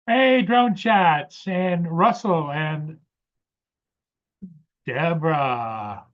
Hey, drone chats and Russell and Deborah.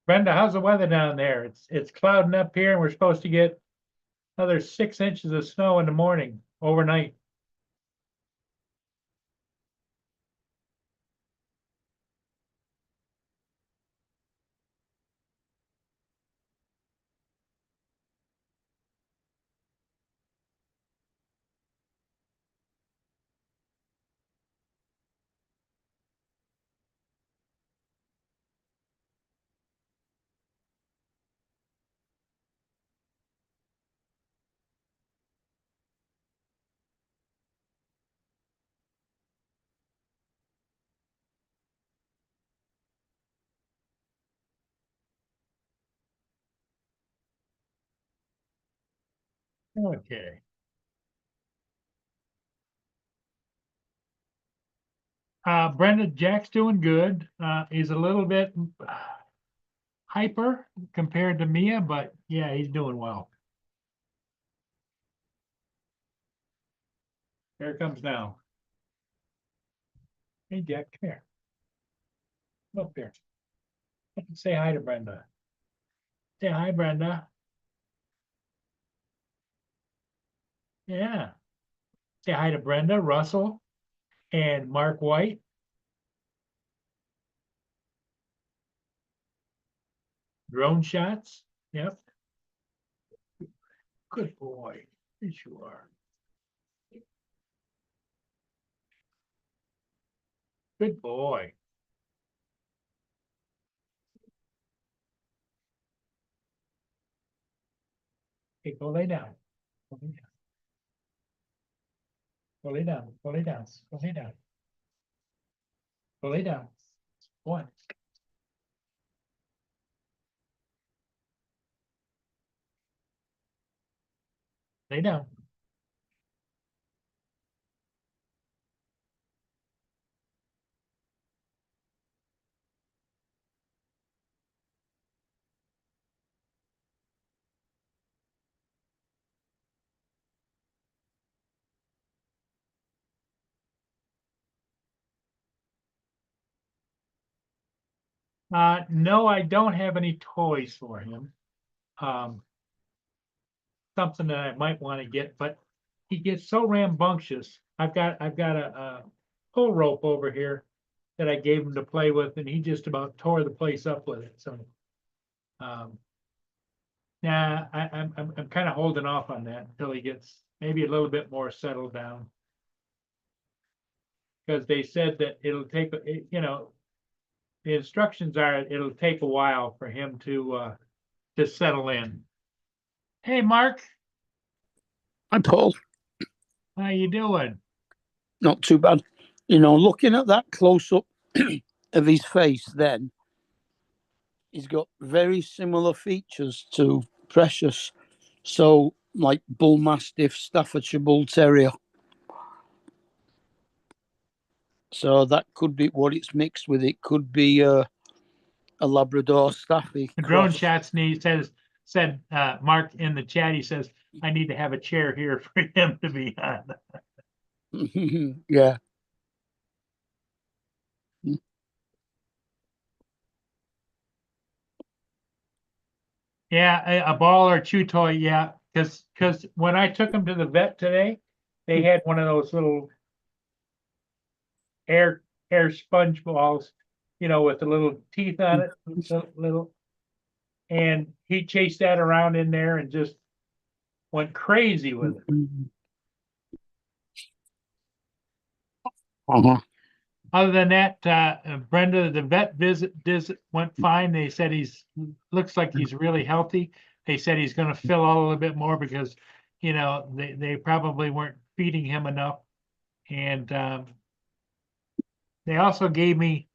Brenda, how's the weather down there? It's clouding up here, and we're supposed to get another 6 inches of snow in the morning, overnight. Okay. Brenda, Jack's doing good. He's a little bit hyper compared to Mia, but yeah, he's doing well. Here it comes now. Hey, Jack, come here. Come up here. Say hi to Brenda. Say hi, Brenda. Yeah. Say hi to Brenda, Russell, and Mark White. Drone shots. Yep. Good boy. Yes, you are. Good boy. Hey, go lay down. Go lay down. Go lay down. Go lay down. Go lay down. Go lay down. One. Lay down. No, I don't have any toys for him. Um, Something that I might want to get, but he gets so rambunctious. I've got a pull rope over here that I gave him to play with, and he just about tore the place up with it. So, um, yeah, I'm kind of holding off on that until he gets maybe a little bit more settled down. Because they said that it'll take, the instructions are it'll take a while for him to settle in. Hey, Mark, Hi, Paul. how you doing? Not too bad. You know, looking at that close up of his face, then he's got very similar features to Precious. So, like Bull Mastiff, Staffordshire Bull Terrier. So that could be what it's mixed with. It could be a Labrador Staffy The drone cross. shots need said Mark in the chat. He says I need to have a chair here for him to be on. Yeah. Yeah, a ball or chew toy. Yeah, because when I took him to the vet today, they had one of those little air air sponge balls, with the little teeth on it, little, and he chased that around in there and just went crazy with it. Uh-huh. Other than that, Brenda, the vet visit went fine. They said he's looks like he's really healthy. He said he's gonna fill out a little bit more because, you know, they probably weren't feeding him enough. And they also gave me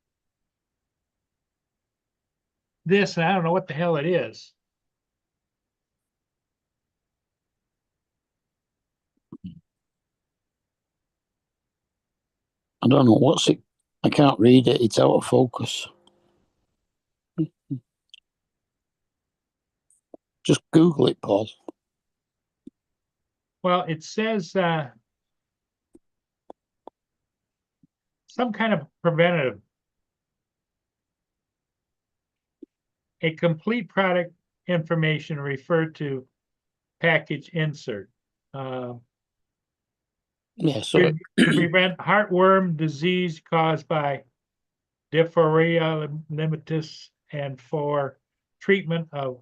this, and I don't know what the hell it is. I don't know what's it. I can't read it. It's out of focus. Just Google it, Paul. Well, it says some kind of preventative. A complete product information referred to package insert. Yeah, so To prevent heartworm disease caused by Diphtheria limitis and for treatment of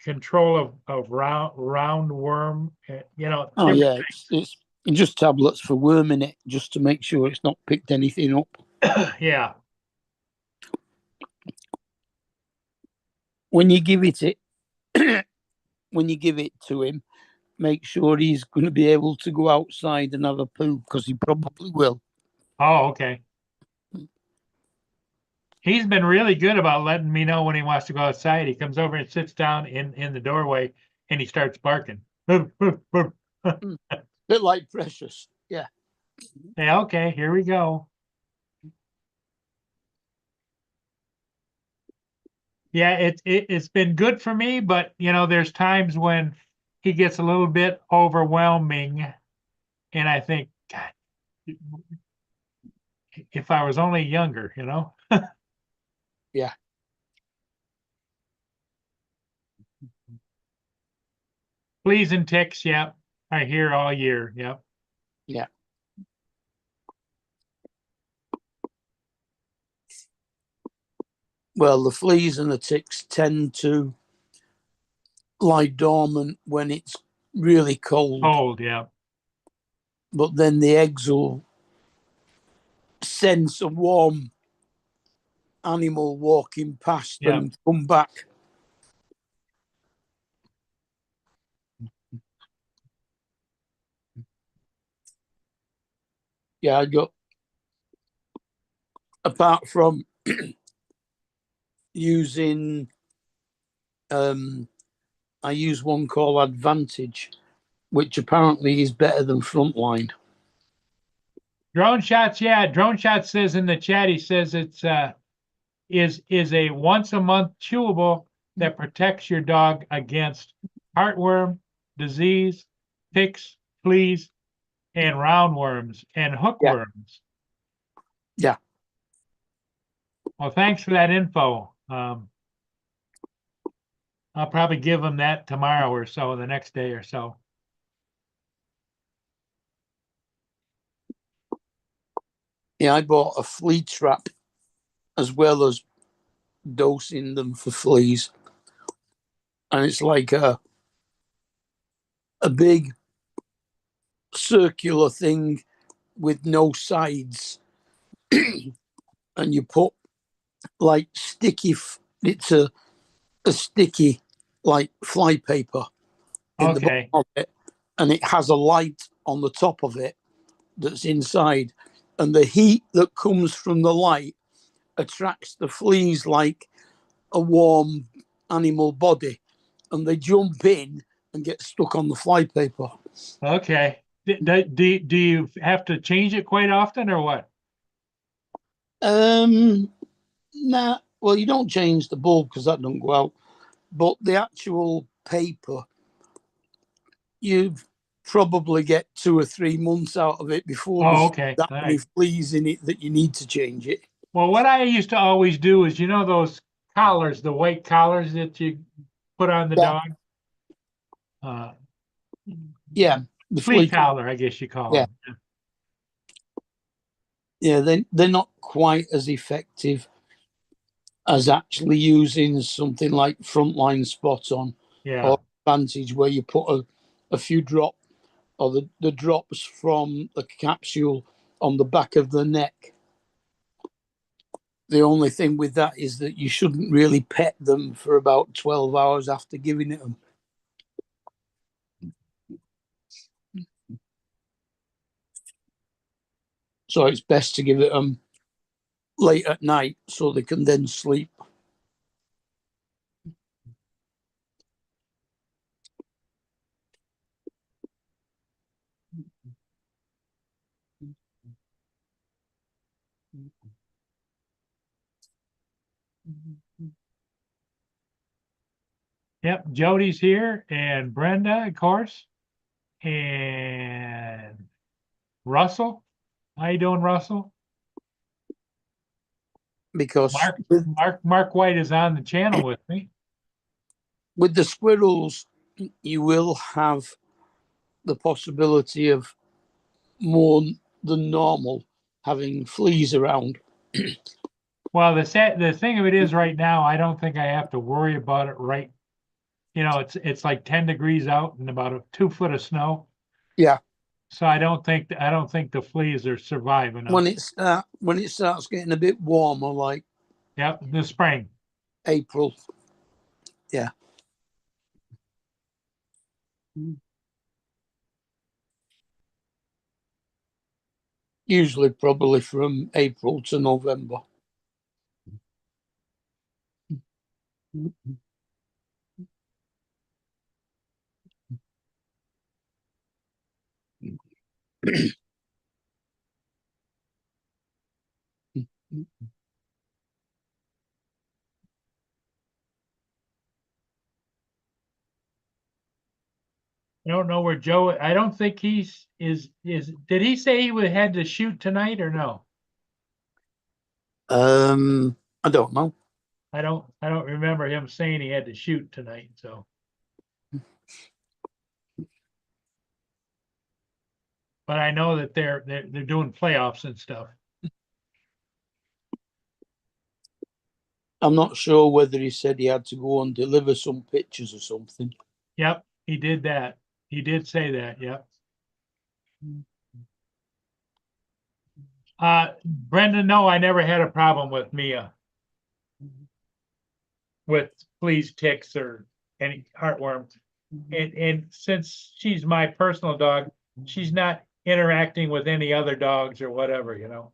control of roundworm, you know. oh yeah, it's just tablets for worming it, just to make sure it's not picked anything up. Yeah. When you give it, when you give it to him, make sure he's going to be able to go outside and have a poo, because he probably will. Oh, okay. He's been really good about letting me know when he wants to go outside. He comes over and sits down in the doorway and he starts barking. Bit like Precious, yeah. Yeah, okay, here we go. Yeah, it's been good for me, but you know, there's times when he gets a little bit overwhelming, and I think, God, if I was only younger, you know. Yeah. Fleas and ticks, yep. I hear all year, yep. Yeah. Well, the fleas and the ticks tend to lie dormant when it's really cold. Cold, yeah. But then the eggs will sense a warm animal walking past Yeah. and come back. Yeah, I got, apart from using, I use one called Advantage, which apparently is better than Frontline. Drone shots, yeah. Drone shot says in the chat, he says it's is a once a month chewable that protects your dog against heartworm, disease, ticks, fleas, and roundworms and hookworms. Yeah. Well, thanks for that info. I'll probably give him that tomorrow or so, the next day or so. Yeah, I bought a flea trap as well as dosing them for fleas. And it's like a big circular thing with no sides. And you put like it's a sticky like fly paper in the bottom Okay. of it, and it has a light on the top of it that's inside, and the heat that comes from the light attracts the fleas like a warm animal body, and they jump in and get stuck on the fly paper. Okay. Do you have to change it quite often or what? Nah, well, you don't change the bulb because that don't go out, but the actual paper, you probably get 2 or 3 months out of it before Oh, there's okay. that All many right. fleas in it that you need to change it. Well, what I used to always do is, you know, those collars, the white collars that you put on the Yeah. dog? Uh, Yeah, the flea flea collar, I guess you call Yeah. them. Yeah, they're not quite as effective as actually using something like Frontline Spot On Yeah. or Advantage, where you put a few drop or the drops from the capsule on the back of the neck. The only thing with that is that you shouldn't really pet them for about 12 hours after giving it them. So it's best to give it them late at night so they can then sleep. Yep, Jody's here and Brenda, of course, and Russell. How you doing, Russell? Because Mark White is on the channel with me. with the squirrels, you will have the possibility of more than normal having fleas around. Well, the thing of it is right now, I don't think I have to worry about it right. You know, it's like 10 degrees out and about 2 foot of snow. Yeah. So I don't think the fleas are surviving. When it starts getting a bit warmer, like Yep, the spring. April. Yeah. Usually probably from April to November. I don't know where Joe, I don't think did he say he had to shoot tonight or no? I don't know. I don't remember him saying he had to shoot tonight, so. But I know that they're doing playoffs and stuff. I'm not sure whether he said he had to go and deliver some pictures or something. Yep, he did that. He did say that, yep. Brenda, no, I never had a problem with Mia. With fleas, ticks, or any heartworm. And since she's my personal dog, she's not interacting with any other dogs or whatever, you know.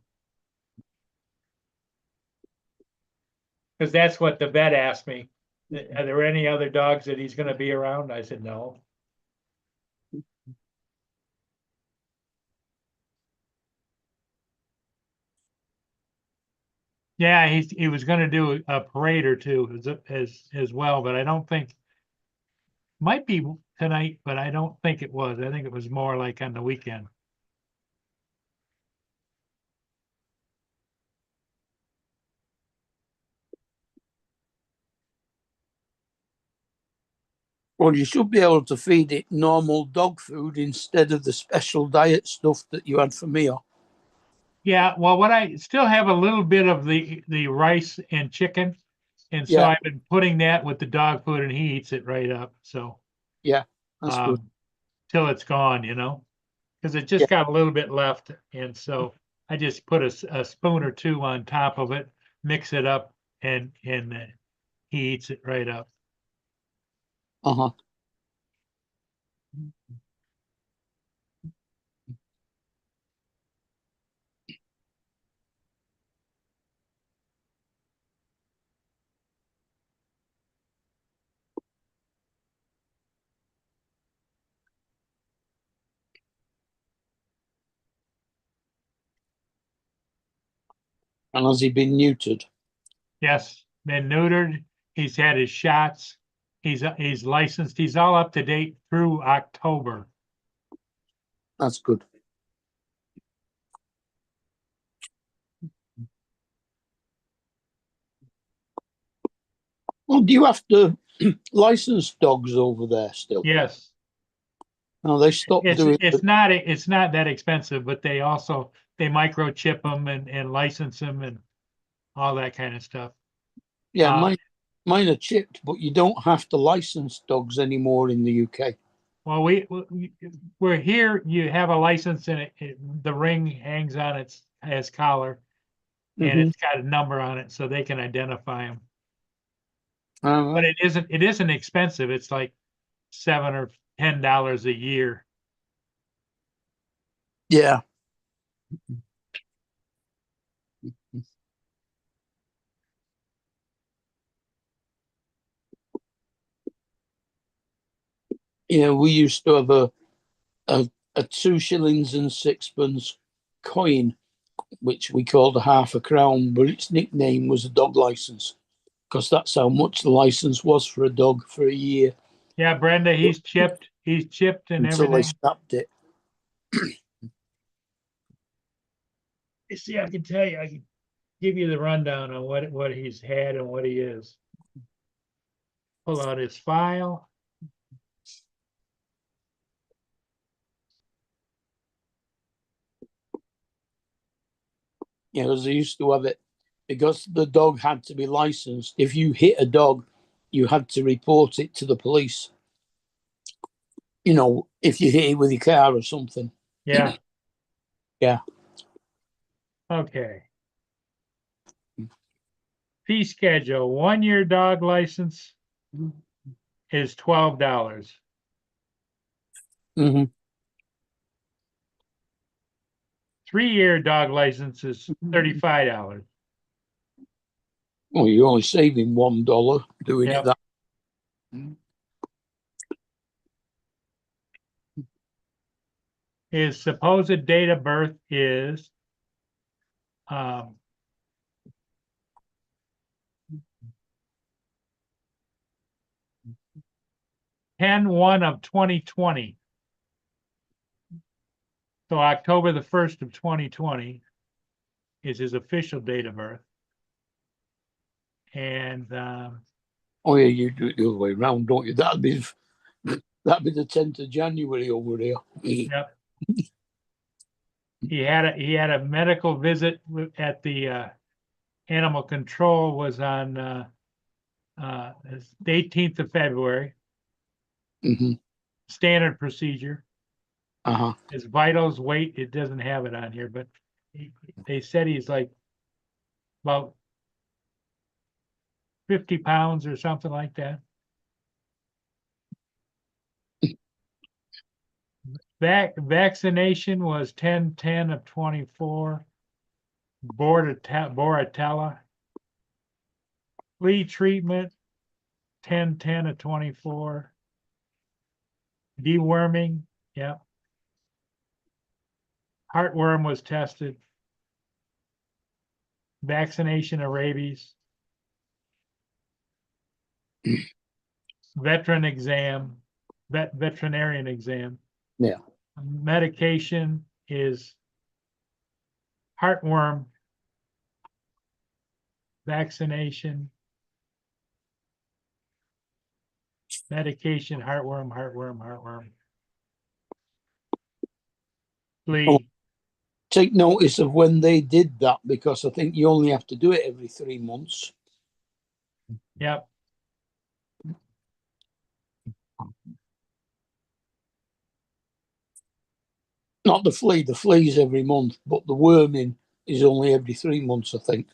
Because that's what the vet asked me. Are there any other dogs that he's going to be around? I said no. Yeah, he was going to do a parade or two as well, but I don't think might be tonight, but I don't think it was. I think it was more like on the weekend. Well, you should be able to feed it normal dog food instead of the special diet stuff that you had for Mia. Yeah, well, what I still have a little bit of the rice and chicken, and so Yeah. I've been putting that with the dog food, and he eats it right up. So Yeah, that's good. Till it's gone, you know, because it Yeah. just got a little bit left, and so I just put a spoon or two on top of it, mix it up, and he eats it right up. Uh-huh. And has he been neutered? Yes, been neutered. He's had his shots. He's licensed. He's all up to date through October. That's good. Well, do you have to license dogs over there still? Yes. No, they stopped doing It's not that expensive, but they microchip them and license them and all that kind of stuff. Yeah, mine are chipped, but you don't have to license dogs anymore in the UK. Well, we're here. You have a license and the ring hangs on its collar, and Mm-hmm. it's got a number on it so they can identify them. All But right. it isn't expensive. It's like $7 or $10 a year. Yeah. Yeah, we used to have a 2 shillings and 6pence coin, which we called a half a crown, but its nickname was a dog license because that's how much the license was for a dog for a year Yeah, Brenda, he's chipped. He's chipped and until they everything. snapped it. You see, I can tell you, I can give you the rundown on what he's had and what he is. Pull out his file. Yeah, because they used to have it because the dog had to be licensed. If you hit a dog, you had to report it to the police. You know, if you hit it with your car or something. Yeah. Yeah. Okay. Fee schedule. 1 year dog license is $12. Mm-hmm. 3 year dog license is $35. Well, you're only saving $1 doing it Yep. that. His supposed date of birth is um, 10/1 of 2020. So October the 1st of 2020 is his official date of birth. And Oh yeah, you do it the other way around, don't you? That'd be the 10th of January over here. yep, he had a medical visit at the animal control was on the 18th of February. Mm-hmm. Standard procedure. Uh-huh. His vitals, weight, it doesn't have it on here, but they said he's like about 50 pounds or something like that. Vaccination was 10/10 of 24. Boratella. Flea treatment 10/10 of 24. Deworming, yep. Heartworm was tested. Vaccination of rabies. Veterinarian exam. Yeah. Medication is heartworm vaccination. Medication, heartworm. Oh, Flea, take notice of when they did that because I think you only have to do it every 3 months. yep. Not the flea's every month, but the worming is only every 3 months, I think.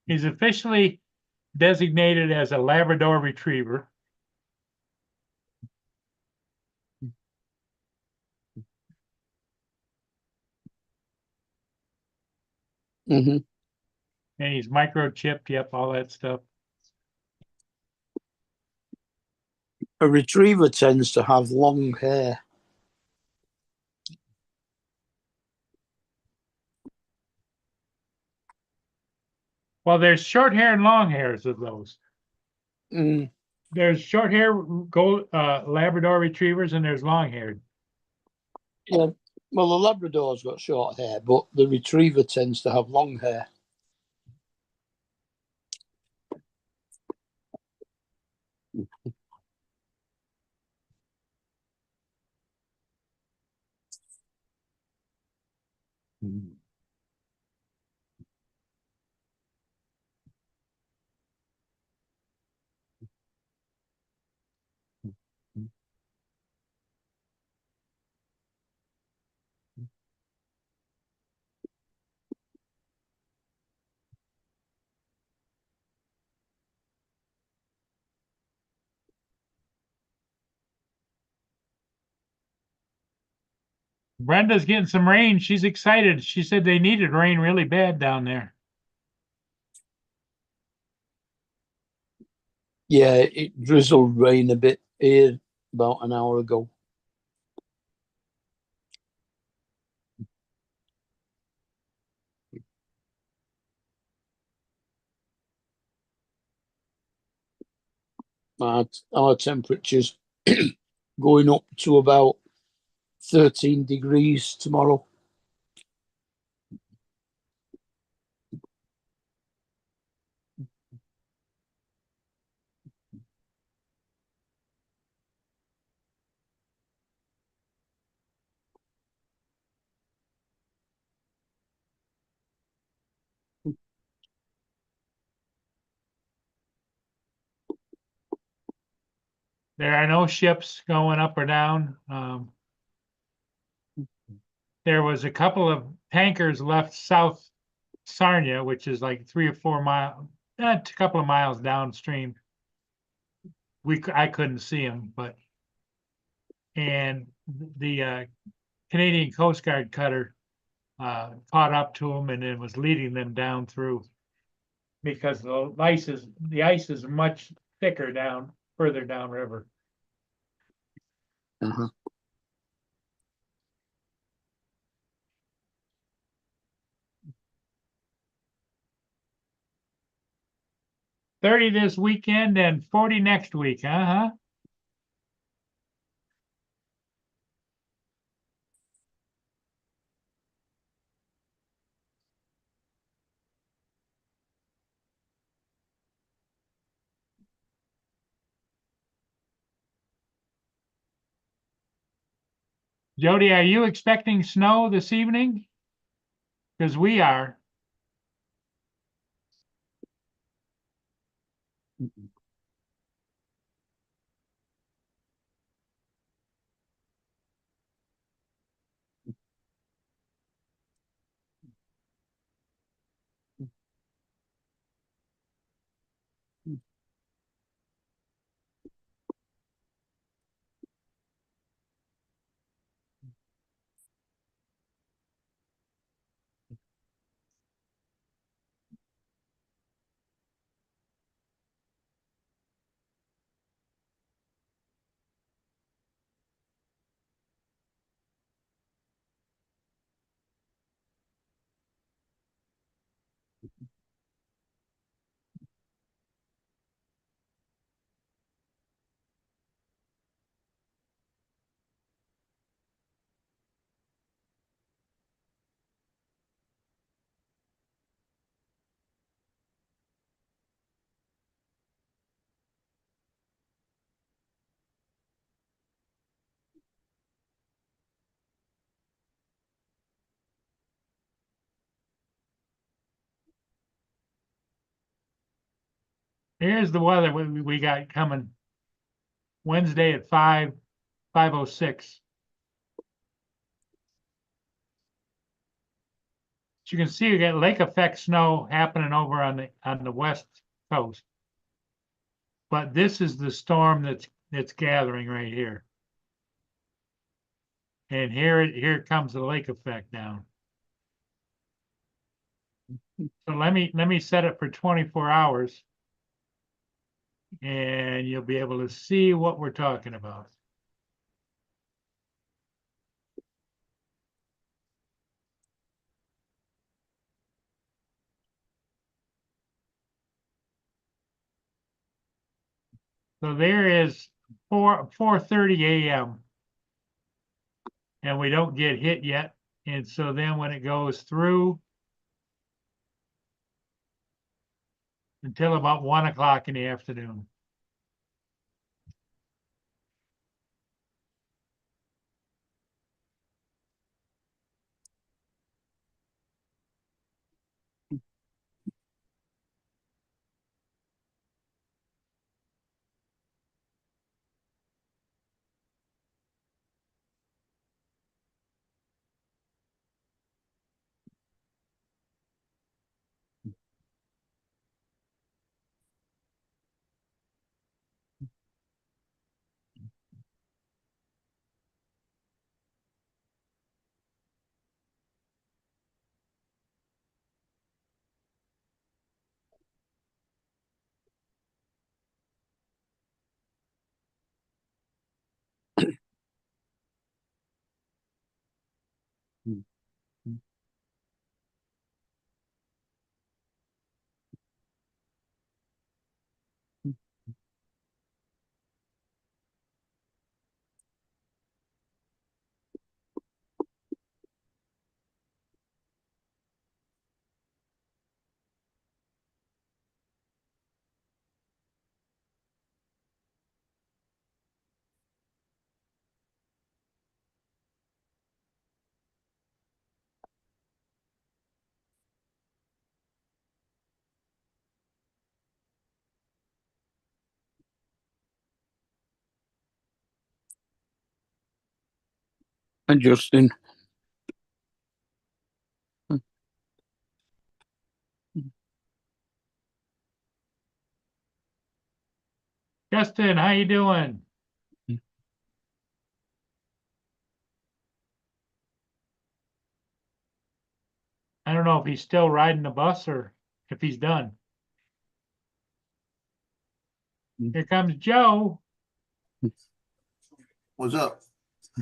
He's officially designated as a Labrador Retriever. Mm-hmm. And he's microchipped, yep, all that stuff. A retriever tends to have long hair. Well, there's short hair and long hairs of those. Mm. There's short hair Labrador Retrievers and there's long haired. Yeah. Well, the Labrador's got short hair, but the retriever tends to have long hair. Brenda's getting some rain. She's excited. She said they needed rain really bad down there. Yeah, it drizzled rain a bit here about an hour ago. Our temperatures going up to about 13 degrees tomorrow. There are no ships going up or down. There was a couple of tankers left South Sarnia, which is like 3 or 4 miles, a couple of miles downstream. I couldn't see them, but and the Canadian Coast Guard cutter caught up to them and then was leading them down through because the ice is much thicker down further downriver. Uh-huh. 30 this weekend and 40 next week, huh? Jody, are you expecting snow this evening? Because we are. Here's the weather we got coming Wednesday at 5:06. As you can see, we got lake effect snow happening over on the west coast. But this is the storm that's gathering right here. And here comes the lake effect down. So let me set it for 24 hours and you'll be able to see what we're talking about. So there is 4:30 a.m. and we don't get hit yet. And so then when it goes through until about 1 o'clock in the afternoon. Justin. Justin, how you doing? I don't know if he's still riding the bus or if he's done. Here comes Joe. What's up?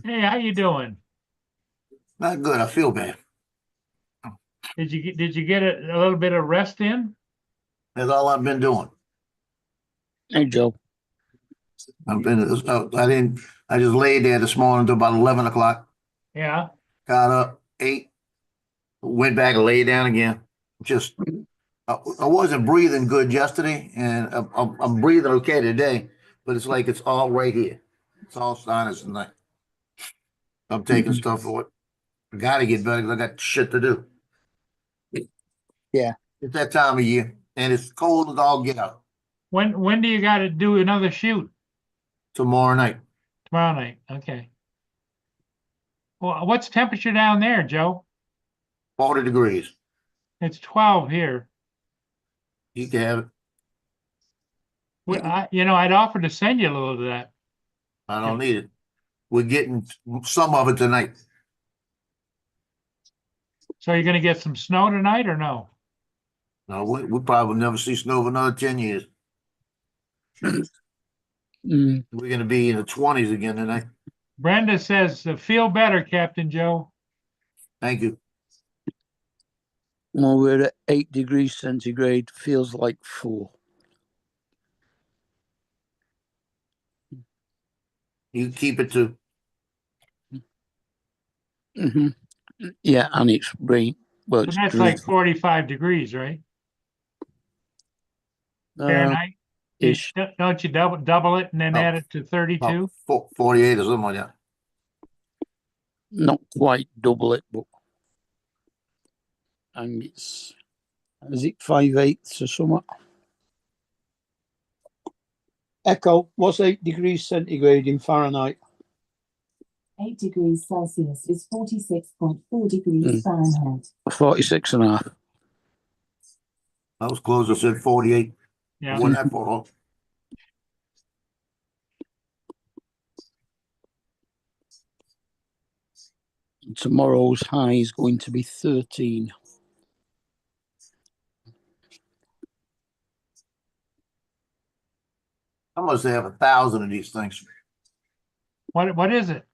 Hey, how you doing? Not good. I feel bad. Did you get a little bit of rest in? That's all I've been doing. Hey, Joe. I didn't. I just laid there this morning until about 11 o'clock. Yeah. Got up, ate, went back and laid down again. Just I wasn't breathing good yesterday, and I'm breathing okay today, but it's like it's all right here. It's all sinus tonight. I'm taking stuff for it. I got to get better because I got shit to do. Yeah. It's that time of year, and it's cold as all get out. When do you got to do another shoot? Tomorrow night, Tomorrow night. Okay. Well, what's temperature down there, Joe? 40 degrees. It's 12 here. You can have it. I'd offer to send you a little of that. I don't need it. We're getting some of it tonight. So you're gonna get some snow tonight or no? No, we probably never see snow for another 10 years. Mm. We're going to be in the 20s again tonight. Brenda says, feel better, Captain Joe. Thank you. Well, we're at 8 degrees centigrade. Feels like 4. You keep it to. Mm-hmm. Yeah, and it's rain. Well, So it's that's like 45 degrees, right? Fahrenheit. ish. Don't you double it and then Oh, add it to 32? 48 or something like that. Not quite double it, but and it's is it 5/8 or something? Echo, what's 8 degrees centigrade in Fahrenheit? 8 degrees Celsius is 46.4 degrees Fahrenheit. 46 and a half. I was close. I said 48. Yeah. Wasn't that far off? Tomorrow's high is going to be 13. I must have 1,000 of these things. What is it?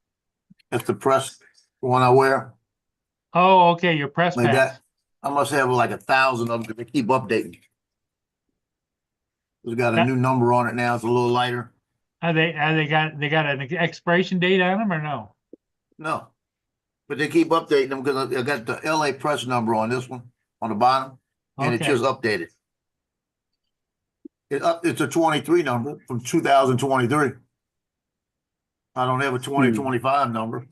That's the press one I wear. Oh, okay, your press Like pass. that. I must have like 1,000 of them. They keep updating. It's got a new number on it now. It's a little lighter. They got an expiration date on them or no? No, but they keep updating them because I got the LA press number on this one on the bottom, and it Okay. just updated. It's a 23 number from 2023. I don't have a 2025 number,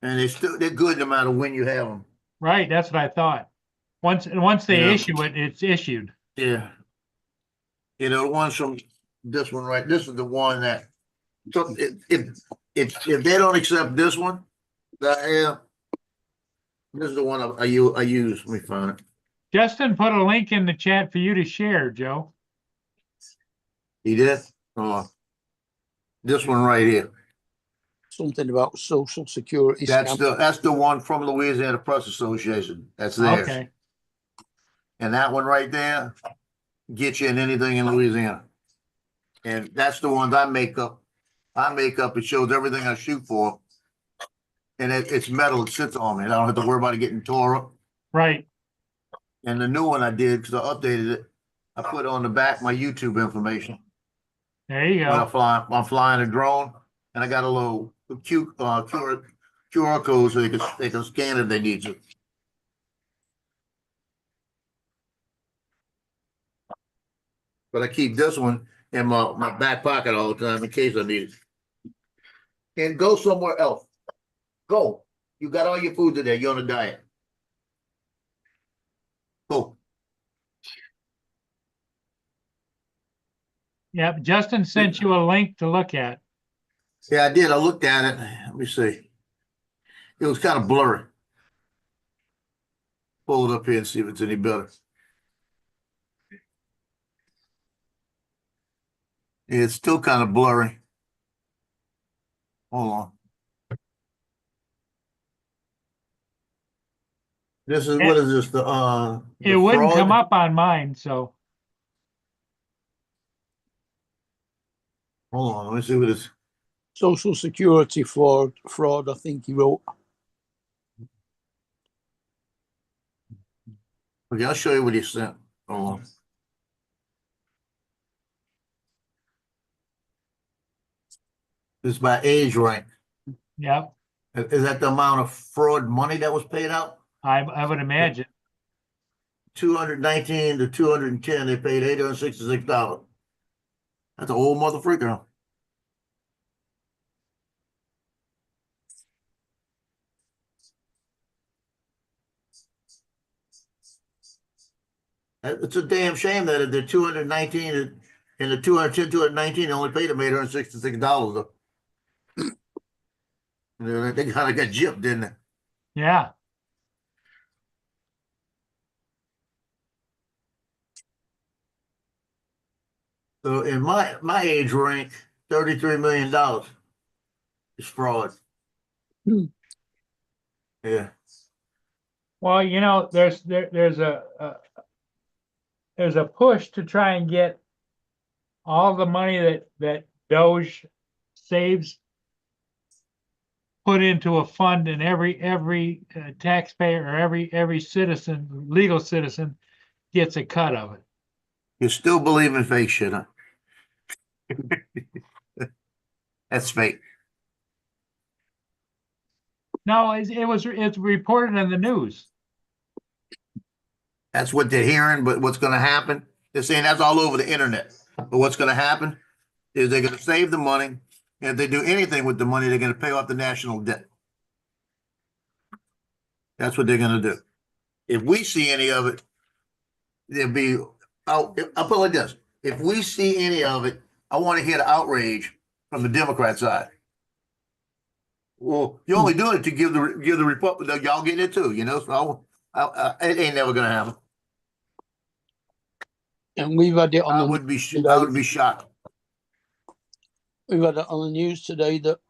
and they're good no matter when you have them. Right, that's what I thought. Once they Yeah. issue it, it's issued. Yeah, the ones from this one right. This is the one that. So if they don't accept this one, that this is the one I use. Let me find it. Justin put a link in the chat for you to share, Joe. He did. This one right here. Something about Social Security. That's scam. that's the one from Louisiana Press Association. That's theirs. Okay. And that one right there gets you in anything in Louisiana. And that's the ones I make up. It shows everything I shoot for. And it's metal. It sits on me. I don't have to worry about it getting tore up. Right. And the new one I did, because I updated it, I put on the back my YouTube information. There you When go. I'm flying a drone, and I got a little QR code so they can scan it if they need to. But I keep this one in my back pocket all the time in case I need it. And go somewhere else. Go. You got all your food today. You're on a diet. Go. Yep. Justin sent you a link to look at. Yeah, I did. I looked at it. Let me see. It was kind of blurry. Pull it up here and see if it's any better. It's still kind of blurry. Hold on. This is, what is this, It the wouldn't come fraud? up on mine, so Hold on, let me see what it's, Social Security fraud, I think he wrote. okay, I'll show you what he sent. Hold on. It's by age rank. yeah, Is that the amount of fraud money that was paid out? I would imagine. 219 to 210, they paid $866. That's a whole mother freaker. It's a damn shame that the 219 and the 210, 219 only paid them $866. They kind of got gypped, didn't they? Yeah. So in my age rank, $33 million is fraud. Hmm. Yeah. Well, you know, there's a push to try and get all the money that Doge saves put into a fund, and every taxpayer or every citizen, legal citizen, gets a cut of it. You still believe in fake shit, huh? That's fake. No, it's reported in the news. That's what they're hearing, but what's going to happen? They're saying that's all over the internet. But what's going to happen is they're going to save the money. And if they do anything with the money, they're going to pay off the national debt. That's what they're going to do. If we see any of it, there'll be, I'll put it like this. If we see any of it, I want to hear the outrage from the Democrat side. Well, you're only doing it to give the Republic, y'all getting it too, you know? So it ain't never going to happen. And we've had it on I the would be today. shocked. We've had it on the news today that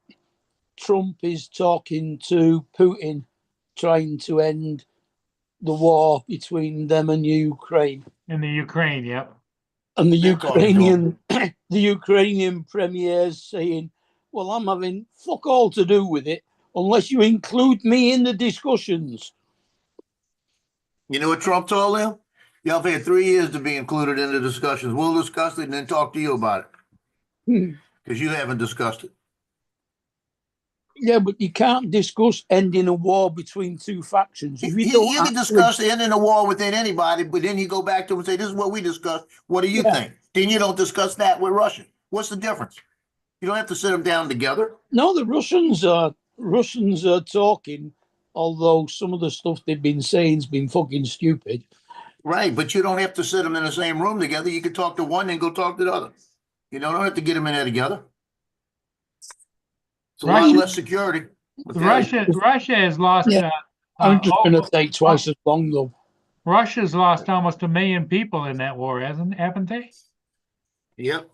Trump is talking to Putin, trying to end the war between them and Ukraine. In the Ukraine, yep. And the They're talking to him. the Ukrainian premier's saying, "Well, I'm having fuck all to do with it unless you include me in the discussions." You know what Trump told them? Y'all have had 3 years to be included in the discussions. We'll discuss it and then talk to you about it because you haven't discussed it. Yeah, but you can't discuss ending a war between two factions if you don't. You can discuss ending a war within anybody, but then you go back to them and say, "This is what we discussed. What do you think?" Then you don't discuss that with Russia. What's the difference? You don't have to sit them down together. No, the Russians are talking, although some of the stuff they've been saying has been fucking stupid. Right, but you don't have to sit them in the same room together. You can talk to one and go talk to the other. You don't have to get them in there together. It's a lot less security. Okay? Russia has lost. Yeah. I'm just going to take twice as long though. Russia's lost almost 1 million people in that war, haven't they? Yep.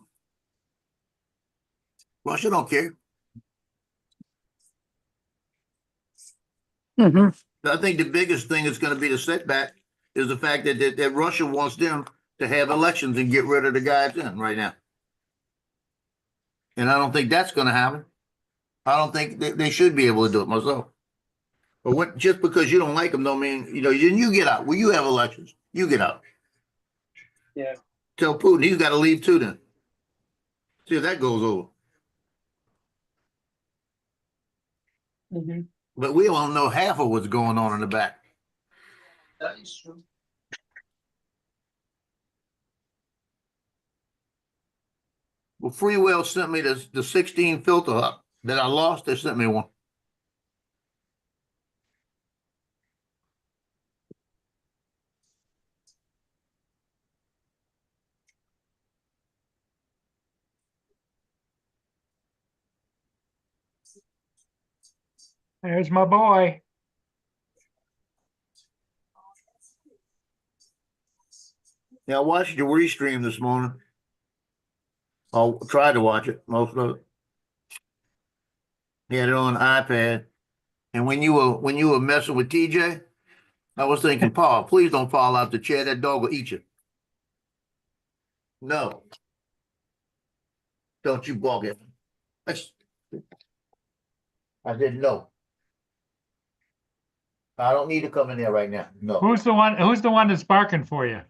Russia don't care. I think the biggest thing that's going to be the setback is the fact that Russia wants them to have elections and get rid of the guys in right now. And I don't think that's going to happen. I don't think they should be able to do it myself. But just because you don't like them don't mean, you get out. Well, you have elections. You get out. Yeah. Tell Putin he's got to leave too then. See if that goes over. But we don't know half of what's going on in the back. That is true. Well, Freewell sent me the 16 filter up that I lost. They sent me one. There's my boy. Yeah, I watched your restream this morning. I tried to watch it, most of it. He had it on iPad. And when you were messing with TJ, I was thinking, Paul, please don't fall out the chair. That dog will eat you. No. Don't you balk at me. I didn't know. I don't need to come in there right now. No. Who's the one that's barking for you?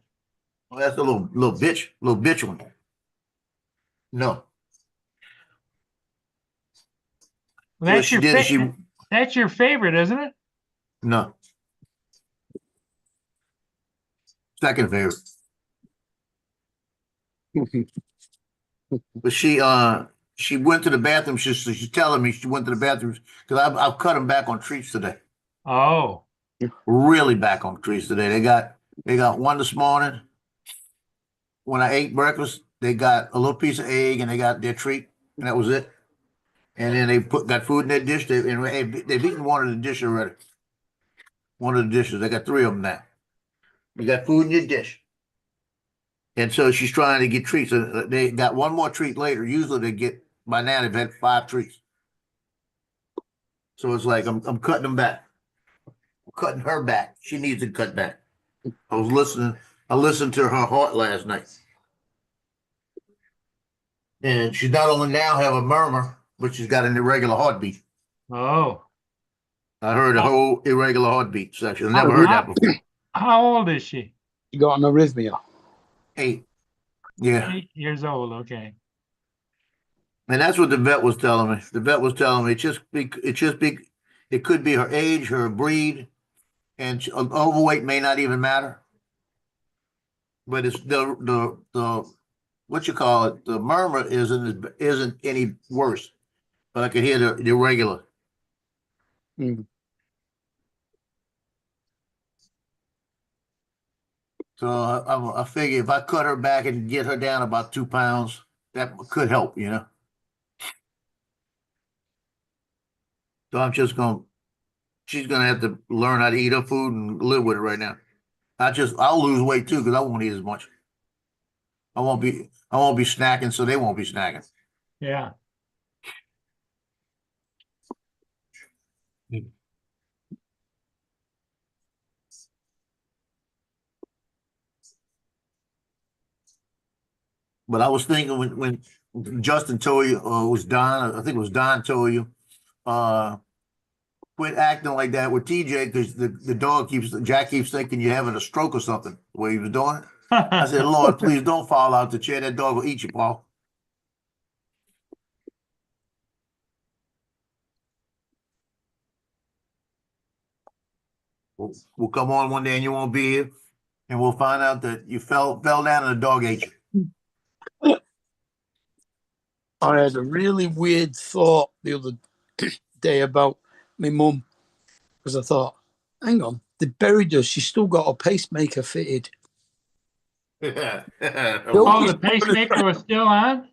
Well, that's a little bitch one. No. Well, What she did is she that's your favorite, isn't it? no. Second favorite. But she went to the bathroom. She's telling me she went to the bathroom because I've cut them back on treats today. Oh, Really back on treats today. They got one this morning. When I ate breakfast, they got a little piece of egg and they got their treat, and that was it. And then they got food in their dish. They've eaten one of the dishes already. One of the dishes. They got three of them now. You got food in your dish. And so she's trying to get treats. They got one more treat later. Usually they get, by now they've had 5 treats. So it's like I'm cutting them back. I'm cutting her back. She needs to cut back. I listened to her heart last night. And she not only now have a murmur, but she's got an irregular heartbeat. oh. I heard a whole irregular heartbeat section. I never heard that before. How old is she? You got an arrhythmia. 8. Yeah. 8 years old. Okay. And that's what the vet was telling me. The vet was telling me it could be her age, her breed, and overweight may not even matter. But it's the what you call it, the murmur isn't any worse. But I could hear the irregular. Mm. So I figure if I cut her back and get her down about 2 pounds, that could help, you know. So she's gonna have to learn how to eat her food and live with it right now. I'll lose weight too because I won't eat as much. I won't be snacking, so they won't be snacking. Yeah. But I was thinking when Justin told you, or it was Don, I think it was Don told you, quit acting like that with TJ because Jack keeps thinking you're having a stroke or something, the way he was doing it. I said, Lord, please don't fall out the chair. That dog will eat you, Paul. We'll come on one day and you won't be here, and we'll find out that you fell down and the dog ate you. I had a really weird thought the other day about my mum because I thought, hang on, they buried her. She's still got a pacemaker fitted. Oh, the pacemaker was still on?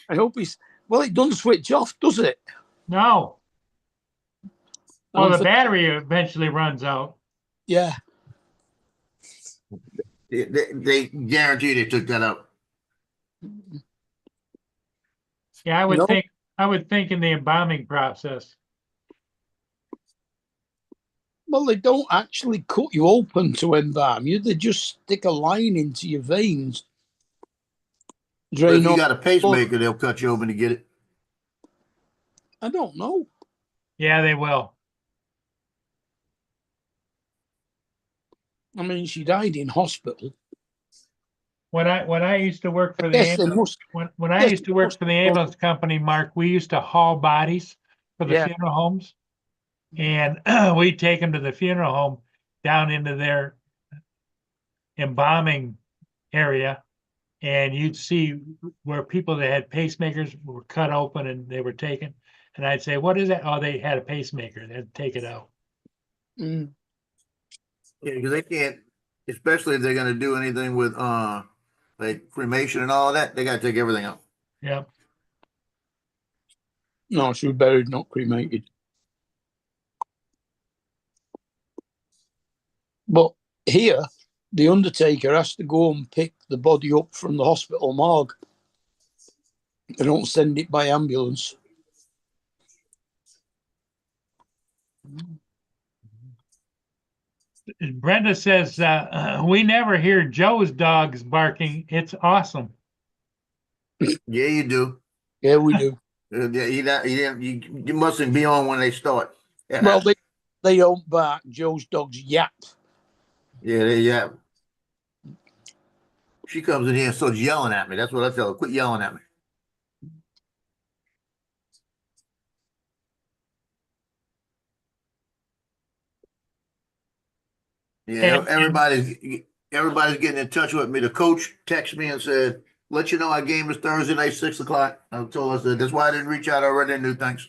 I hope well, it doesn't switch off, does it? No. Oh, the For- battery eventually runs out. Yeah. They guarantee they took that out. Yeah, I would think in the embalming process. Well, they don't actually cut you open to embalm you. They just stick a line into your veins. But if you got a pacemaker, they'll cut you open to get it. I don't know. Yeah, they will. I mean, she died in hospital. When I used to work for the Yes, they ambulance, must. when I used to work for the ambulance company, Mark, we used to haul bodies for the Yeah. funeral homes, and we'd take them to the funeral home down into their embalming area, and you'd see where people that had pacemakers were cut open and they were taken. And I'd say, "What is that?" Oh, they had a pacemaker. They had to take it out. Mm. Yeah, because they can't, especially if they're going to do anything with like cremation and all of that. They got to take everything out. Yep. No, she was buried, not cremated. But here, the undertaker has to go and pick the body up from the hospital morgue. They don't send it by ambulance. Brenda says, we never hear Joe's dogs barking. It's awesome. Yeah, you do. Yeah, we do. You mustn't be on when they start. Yeah. Well, they don't bark. Joe's dogs yap. Yeah. She comes in here and starts yelling at me. That's what I tell her. Quit yelling at me. Yeah, And- everybody's getting in touch with me. The coach texted me and said, "Let you know our game is Thursday night, 6 o'clock." I told us that. That's why I didn't reach out. I already knew. Thanks.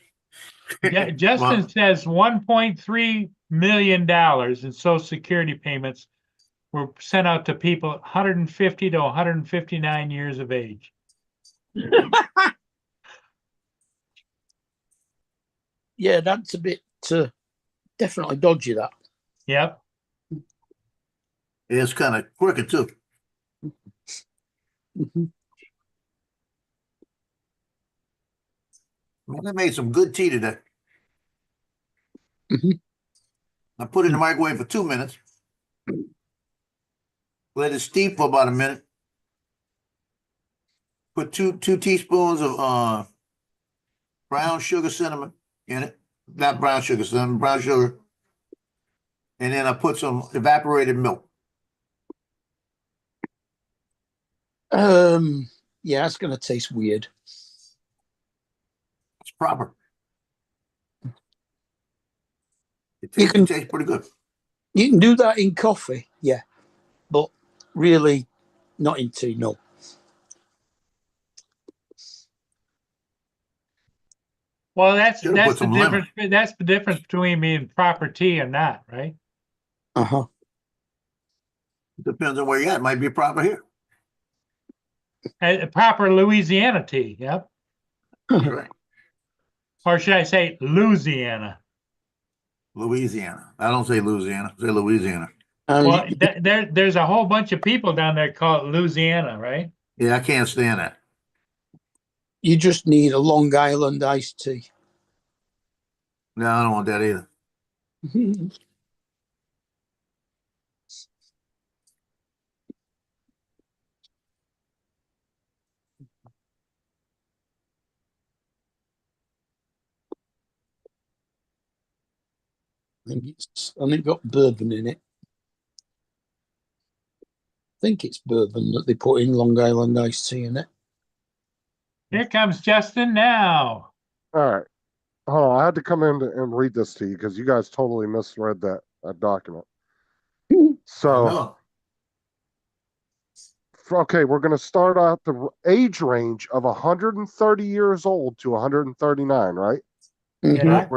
Justin says $1.3 million in Social Security payments were sent out to people 150 to 159 years of age. Yeah, that's a bit definitely dodgy, that. Yep. It's kind of crooked too. Mhm. Man, I made some good tea today. Mhm. I put it in the microwave for 2 minutes. Let it steep for about a minute. Put two teaspoons of brown sugar cinnamon in it. Not brown sugar cinnamon, brown sugar. And then I put some evaporated milk. Yeah, it's gonna taste weird. It's proper. It You can tastes pretty good. you can do that in coffee, yeah, but really not in tea. No. Well, that's Should've put the some lemon. difference. That's the difference between being proper tea and not, right? Uh-huh. Depends on where you're at. It might be proper here. Proper Louisiana tea. Yep. That's right. Or should I say Louisiana? Louisiana. I don't say Louisiana. I say Louisiana. And Well, there's a whole bunch of people down there called Louisiana, right? Yeah, I can't stand that. you just need a Long Island iced tea. No, I don't want that either. and it got bourbon in it. I think it's bourbon that they put in Long Island iced tea in it. Here comes Justin now. All right. Hold on. I had to come in and read this to you because you guys totally misread that document. So, No. okay, we're going to start out the age range of 130 years old to 139, right? Mhm. Yeah.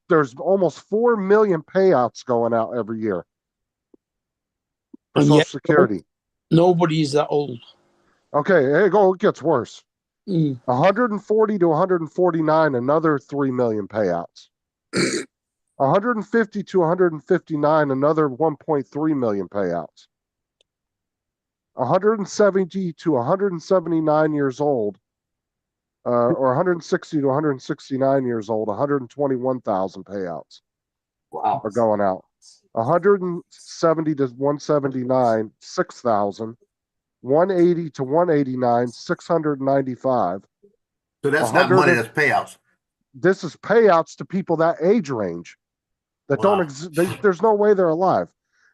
There's almost 4 million payouts going out every year for And Social yet- Security. Nobody's that old. Okay, here you go. It gets worse. Mm. 140 to 149, another 3 million payouts. 150 to 159, another 1.3 million payouts. 170 to 179 years old, or 160 to 169 years old, 121,000 payouts Wow. are going out. 170 to 179, 6,000. 180 to 189, 695. So that's not 100 money, that's payouts. This is payouts to people that age range that don't Wow. exist. There's no way they're alive.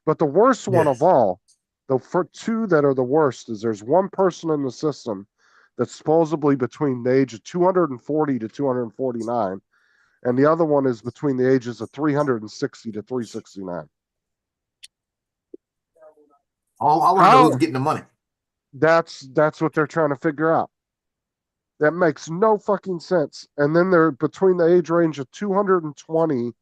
But the worst one Yes. of all, for two that are the worst, is there's one person in the system that's supposedly between the age of 240 to 249, and the other one is between the ages of 360 to 369. I want to know who's getting the money. That's what they're trying to figure out. That makes no fucking sense. And then they're between the age range of 220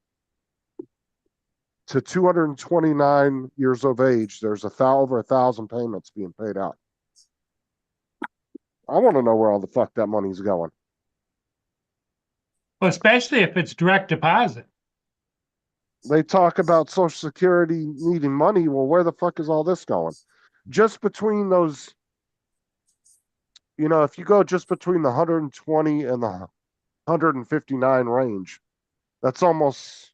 to 229 years of age. There's over 1,000 payments being paid out. I want to know where all the fuck that money's going. Well, especially if it's direct deposit. they talk about Social Security needing money. Well, where the fuck is all this going? Just between those, if you go just between the 120 and the 159 range, that's almost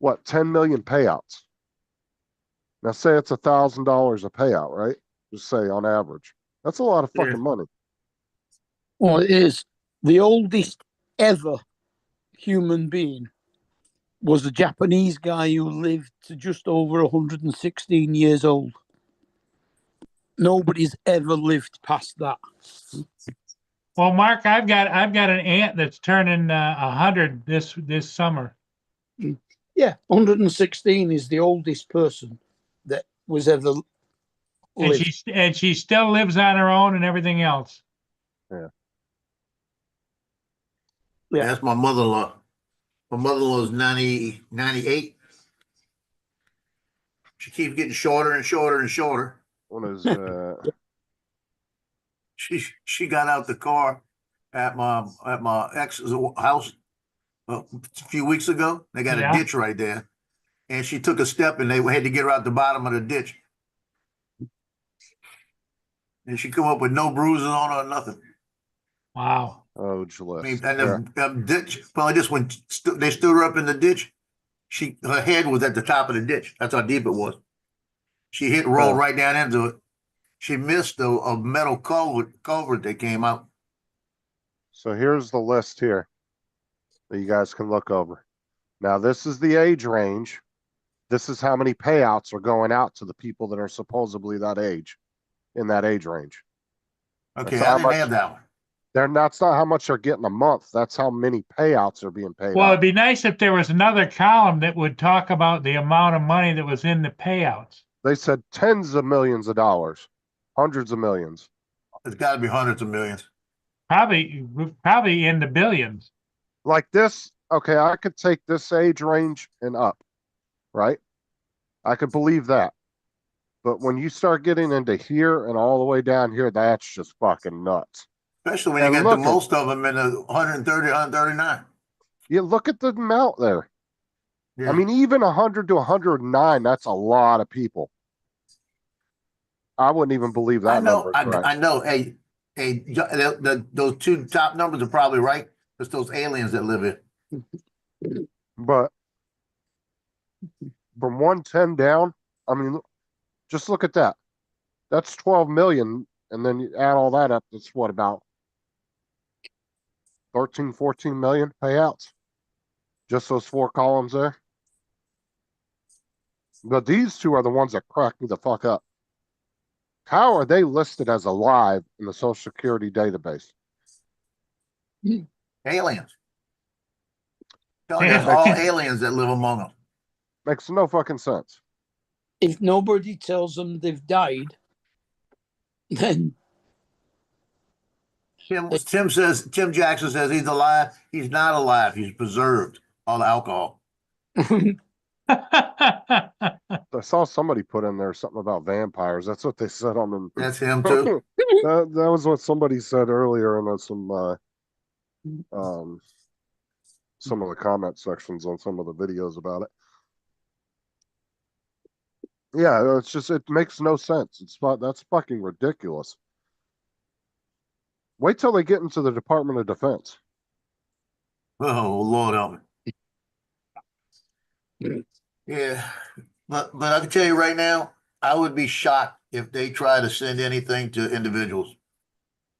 what, 10 million payouts. Now say it's $1,000 a payout, right? Just say on average. That's a lot of Yeah. fucking money. Well, it is. The oldest ever human being was a Japanese guy who lived to just over 116 years old. Nobody's ever lived past that. Well, Mark, I've got an aunt that's turning 100 this summer. Yeah, 116 is the oldest person that was ever And lived. she still lives on her own and everything else. Yeah. That's my mother-in-law. My mother-in-law is 98. She keeps getting shorter and shorter and shorter. What is She got out the car at my ex's house a few weeks ago. They got Yeah. a ditch right there, and she took a step, and they had to get her out the bottom of the ditch. And she come up with no bruises on her or nothing. Wow. oh, I Gillette. mean, and the ditch probably just when they stood her up in the ditch, her head was at the top of the ditch. That's how deep it was. She rolled right down into it. She missed a metal culvert that came out. So here's the list here that you guys can look over. Now, this is the age range. This is how many payouts are going out to the people that are supposedly that age, in that age range. Okay, That's I how didn't much- have that one. That's not how much they're getting a month. That's how many payouts are being paid Well, out. it'd be nice if there was another column that would talk about the amount of money that was in the payouts. They said tens of millions of dollars, hundreds of millions. It's got to be hundreds of millions. Probably in the billions. Like this, okay, I could take this age range and up, right? I could believe that. But when you start getting into here and all the way down here, that's just fucking nuts. Especially when you And get look the at- most of them in the 130, 139. You look at the amount there. Yeah. I mean, even 100 to 109, that's a lot of people. I wouldn't even believe that I know, number. is right. I know. Hey, those two top numbers are probably right. It's those aliens that live here. But from 110 down, I mean, just look at that. That's 12 million. And then you add all that up, that's what, about 13, 14 million payouts? Just those four columns there. But these two are the ones that crack me the fuck up. How are they listed as alive in the Social Security database? Aliens. Telling you, it's all aliens that live among them. Makes no fucking sense. If nobody tells them they've died, then Tim Jackson says he's alive. He's not alive. He's preserved all the alcohol. I saw somebody put in there something about vampires. That's what they said on the. That's him too. That was what somebody said earlier in some of the comment sections on some of the videos about it. Yeah, it's just, it makes no sense. That's fucking ridiculous. Wait till they get into the Department of Defense. Oh Lord help me. Yeah, but I can tell you right now, I would be shocked if they try to send anything to individuals,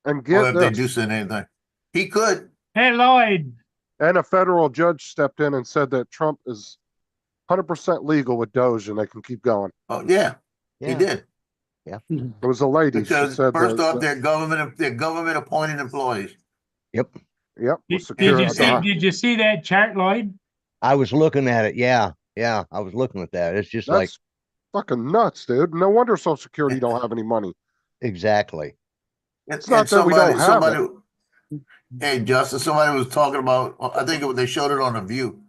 And or get if they this, do send anything. He could. Hey, Lloyd. and a federal judge stepped in and said that Trump is 100% legal with Doge and they can keep going. Oh yeah, he did. It was a lady. Because she said first that, off, they're government appointed employees. yep, with Did security. you see that chart, Lloyd? I was looking at it. Yeah. I was looking at that. It's just like, That's fucking nuts, dude. No wonder Social Security don't have any money. exactly. It's not that we don't have it. Hey, Justin, somebody was talking about, I think they showed it on The View.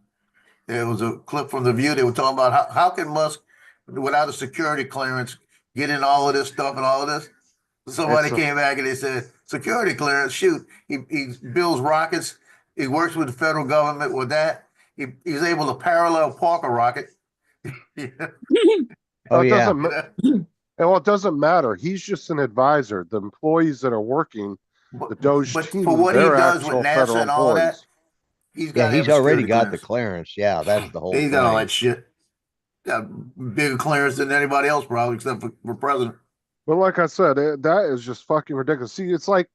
There was a clip from The View. They were talking about how can Musk, without a security clearance, get in all of this stuff and all of this? Somebody came back and they said, security clearance, shoot. He builds rockets. He works with the federal government with that. he's able to parallel park a rocket. Oh, It yeah. doesn't, well, it doesn't matter. He's just an advisor. The employees that are working, the Doge But team, for what he they're does with actual federal NASA and all that, employees. he's Yeah, got to have he's a already security got the clearance. clearance. Yeah, that's the whole He's got all thing. that shit. Got bigger clearance than anybody else, probably, except for president. But like I said, that is just fucking ridiculous. See, it's like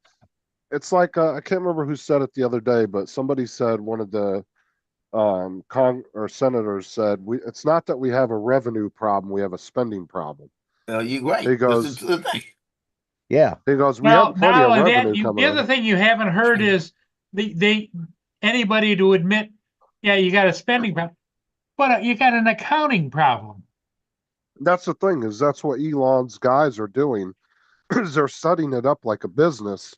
I can't remember who said it the other day, but somebody said one of the or senators said it's not that we have a revenue problem, we have a spending problem. You right. He goes, This is the thing. Yeah. we Now, have plenty of and revenue the coming other in. thing you haven't heard is anybody to admit, yeah, you got a spending problem, but you got an accounting problem. That's the thing, is that's what Elon's guys are doing. Is they're setting it up like a business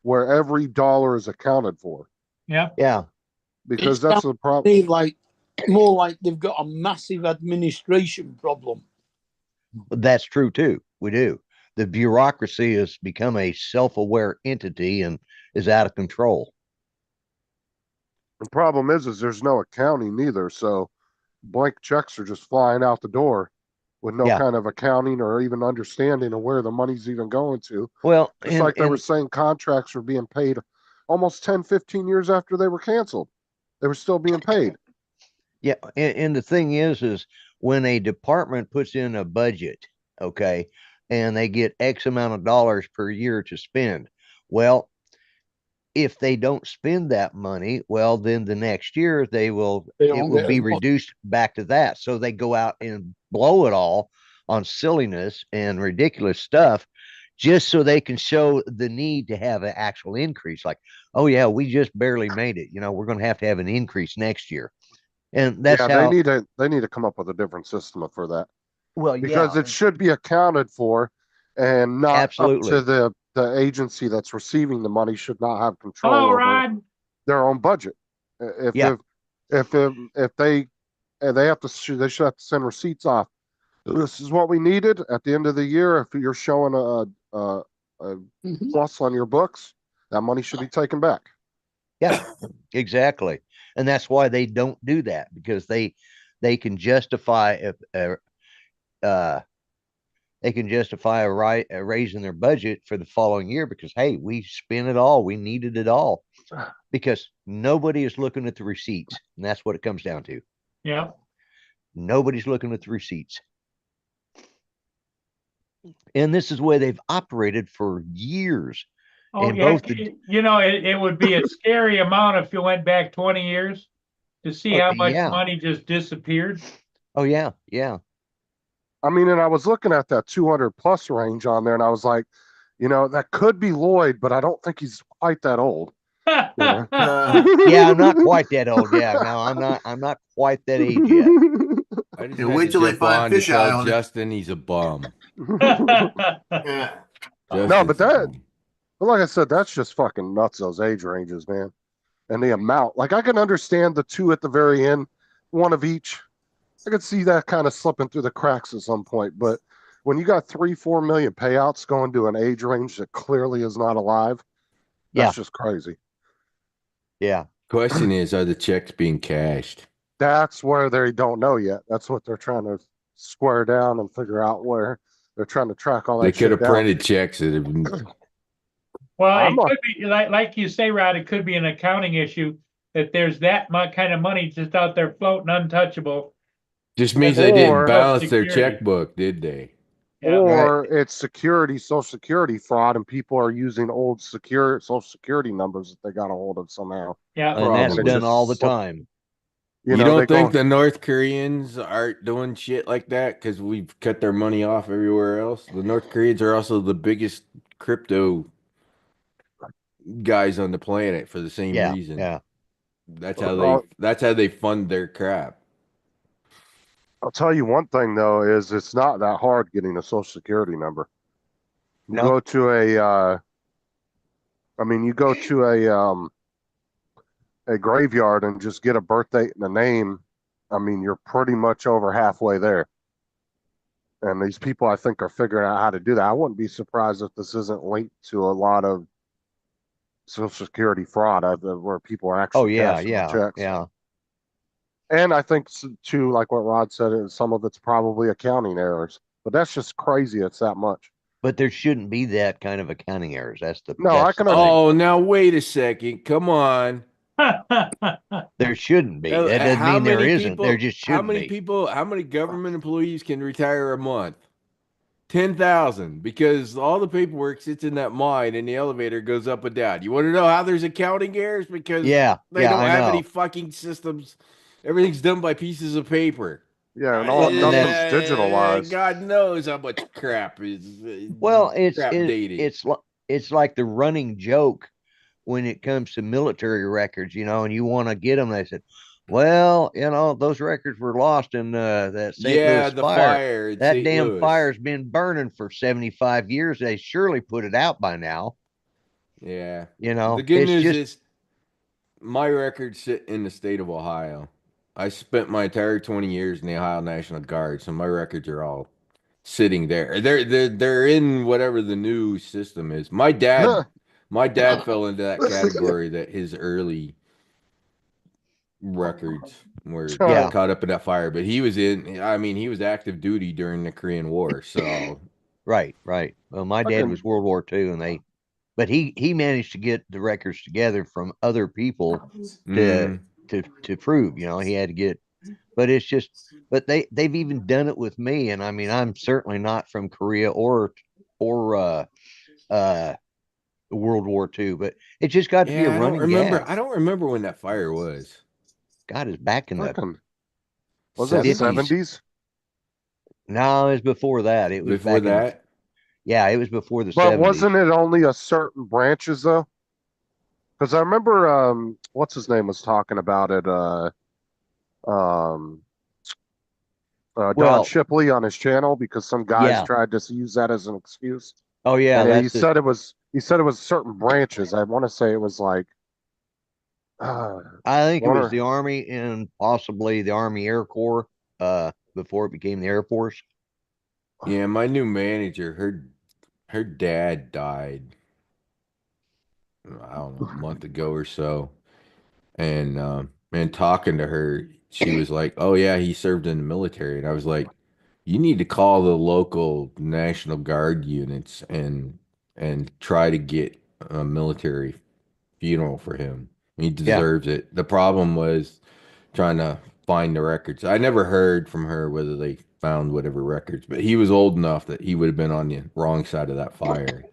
where every dollar is accounted for. Yeah. Yeah. Because It's that's the problem. They like more like they've got a massive administration problem. That's true too. We do. The bureaucracy has become a self-aware entity and is out of control. The problem is there's no accounting either. So blank checks are just flying out the door with no Yeah. kind of accounting or even understanding of where the money's even going to. Well, Just like they were saying contracts were being paid almost 10, 15 years after they were canceled. They were still being paid. yeah, and the thing is when a department puts in a budget, okay, and they get X amount of dollars per year to spend. Well, if they don't spend that money, well, then the next year it They will don't get be as much. reduced back to that. So they go out and blow it all on silliness and ridiculous stuff just so they can show the need to have an actual increase. Like, oh yeah, we just barely made it. We're going to have an increase next year. And that's Yeah, how, they need to come up with a different system for that. well, Because yeah, it should be accounted for and not absolutely. up to the agency that's receiving the money should not have control Hello, over Rod. their own budget. If Yeah. if they have to they should have to send receipts off. This is what we needed at the end of the year. If you're showing a Mhm. plus on your books, that money should be taken back. Yeah, exactly. And that's why they don't do that, because they can justify they can justify a raise in their budget for the following year because, hey, we spent it all, we needed it all, because nobody is looking at the receipts, and that's what it comes down to. Yeah. Nobody's looking at the receipts. And this is the way they've operated for years. Oh, And yeah. both the- It would be a scary amount if you went back 20 years to see how much yeah. money just disappeared. Oh yeah, yeah. I mean, and I was looking at that 200 plus range on there, and I was like, that could be Lloyd, but I don't think he's quite that old. Yeah. Yeah, I'm not quite that old. Yeah, no, I'm not quite that age yet. I just Yeah, had wait to till they jump find on to fish eye tell on it. Justin he's a bum. Yeah. Justin's but a that- bum. But like I said, that's just fucking nuts, those age ranges, man. And the amount. Like, I can understand the two at the very end, one of each. I could see that kind of slipping through the cracks at some point. But when you got 3-4 million payouts going to an age range that clearly is not alive, that's just crazy. Yeah. Question is, are the checks being cashed? That's where they don't know yet. That's what they're trying to square down and figure out where they're trying to track all that They could have shit down. printed checks that have been. Well, I'm it not- could be like you say, Rod, it could be an accounting issue that there's that kind of money just out there floating untouchable. Just means they didn't Or- balance their Security. checkbook, did they? Yeah. Or it's Social security fraud, and people are using old Social security numbers that they got a hold of somehow. Yeah. And that's Probably. done all the Just slip- time. You know, don't they think go- the North Koreans aren't doing shit like that because we've cut their money off everywhere else? The North Koreans are also the biggest crypto guys on the planet for the same Yeah. reason. Yeah. That's how they fund their crap. I'll tell you one thing though, is it's not that hard getting a social security number. You No. go to a graveyard and just get a birth date and a name. I mean, you're pretty much over halfway there. And these people, I think, are figuring out how to do that. I wouldn't be surprised if this isn't linked to a lot of Social Security fraud where people are actually Oh yeah, cashing the yeah, checks. yeah. And I think too, like what Rod said, is some of it's probably accounting errors. But that's just crazy. It's that much. But there shouldn't be that kind of accounting errors. No, I That's can the thing. Oh, now wait a second. Come on. There shouldn't be. That doesn't How mean there many isn't. There people? just How shouldn't many be. people? How many government employees can retire a month? 10,000, because all the paperwork sits in that mine and the elevator goes up and down. You want to know how there's accounting errors? Because Yeah, they yeah, don't I have know. any fucking systems. Everything's done by pieces of paper. Yeah, and all And nothing's that's- digitalized. God knows how much crap is Well, crap dated. it's like the running joke when it comes to military records, and you want to get them. They said, well, those records were lost in that St. Yeah, Louis the fire. fire in That St. damn Louis. fire's been burning for 75 years. They surely put it out by now. Yeah. You know, The good it's news just is my records sit in the state of Ohio. I spent my entire 20 years in the Ohio National Guard, so my records are all sitting there. They're in whatever the new system is. My dad fell into that category that his early records were Yeah. caught up in that fire, but he was active duty during the Korean War, so right. Well, my dad Fucking- was World War II, but he managed to get the records together from other people mm, to prove. He had to get. But it's just, but they've even done it with me, and I mean, I'm certainly not from Korea or World War II, but it just got to be a yeah, running gag. I don't remember when that fire was. God is back in the Fucking- was it 70s. 70s? No, it was before that. It was Before back in the, that. yeah, it was before the But 70s. wasn't it only a certain branches though? Because I remember what's his name was talking about it, Don Well, Shipley on his channel because some guys Yeah. tried to use that as an excuse. Oh yeah, And he that's the, said it was certain branches. I want to say it was like I think it was wonder- the Army and possibly the Army Air Corps before it became the Air Force. Yeah, my new manager, her dad died, I don't know, a month ago or so. And talking to her, she was like, "Oh yeah, he served in the military." And I was like, "You need to call the local National Guard units and try to get a military funeral for him. He deserves it." The problem was trying to find the records. I never heard from her whether they found whatever records, but he was old enough that he would have been on the wrong side of that fire.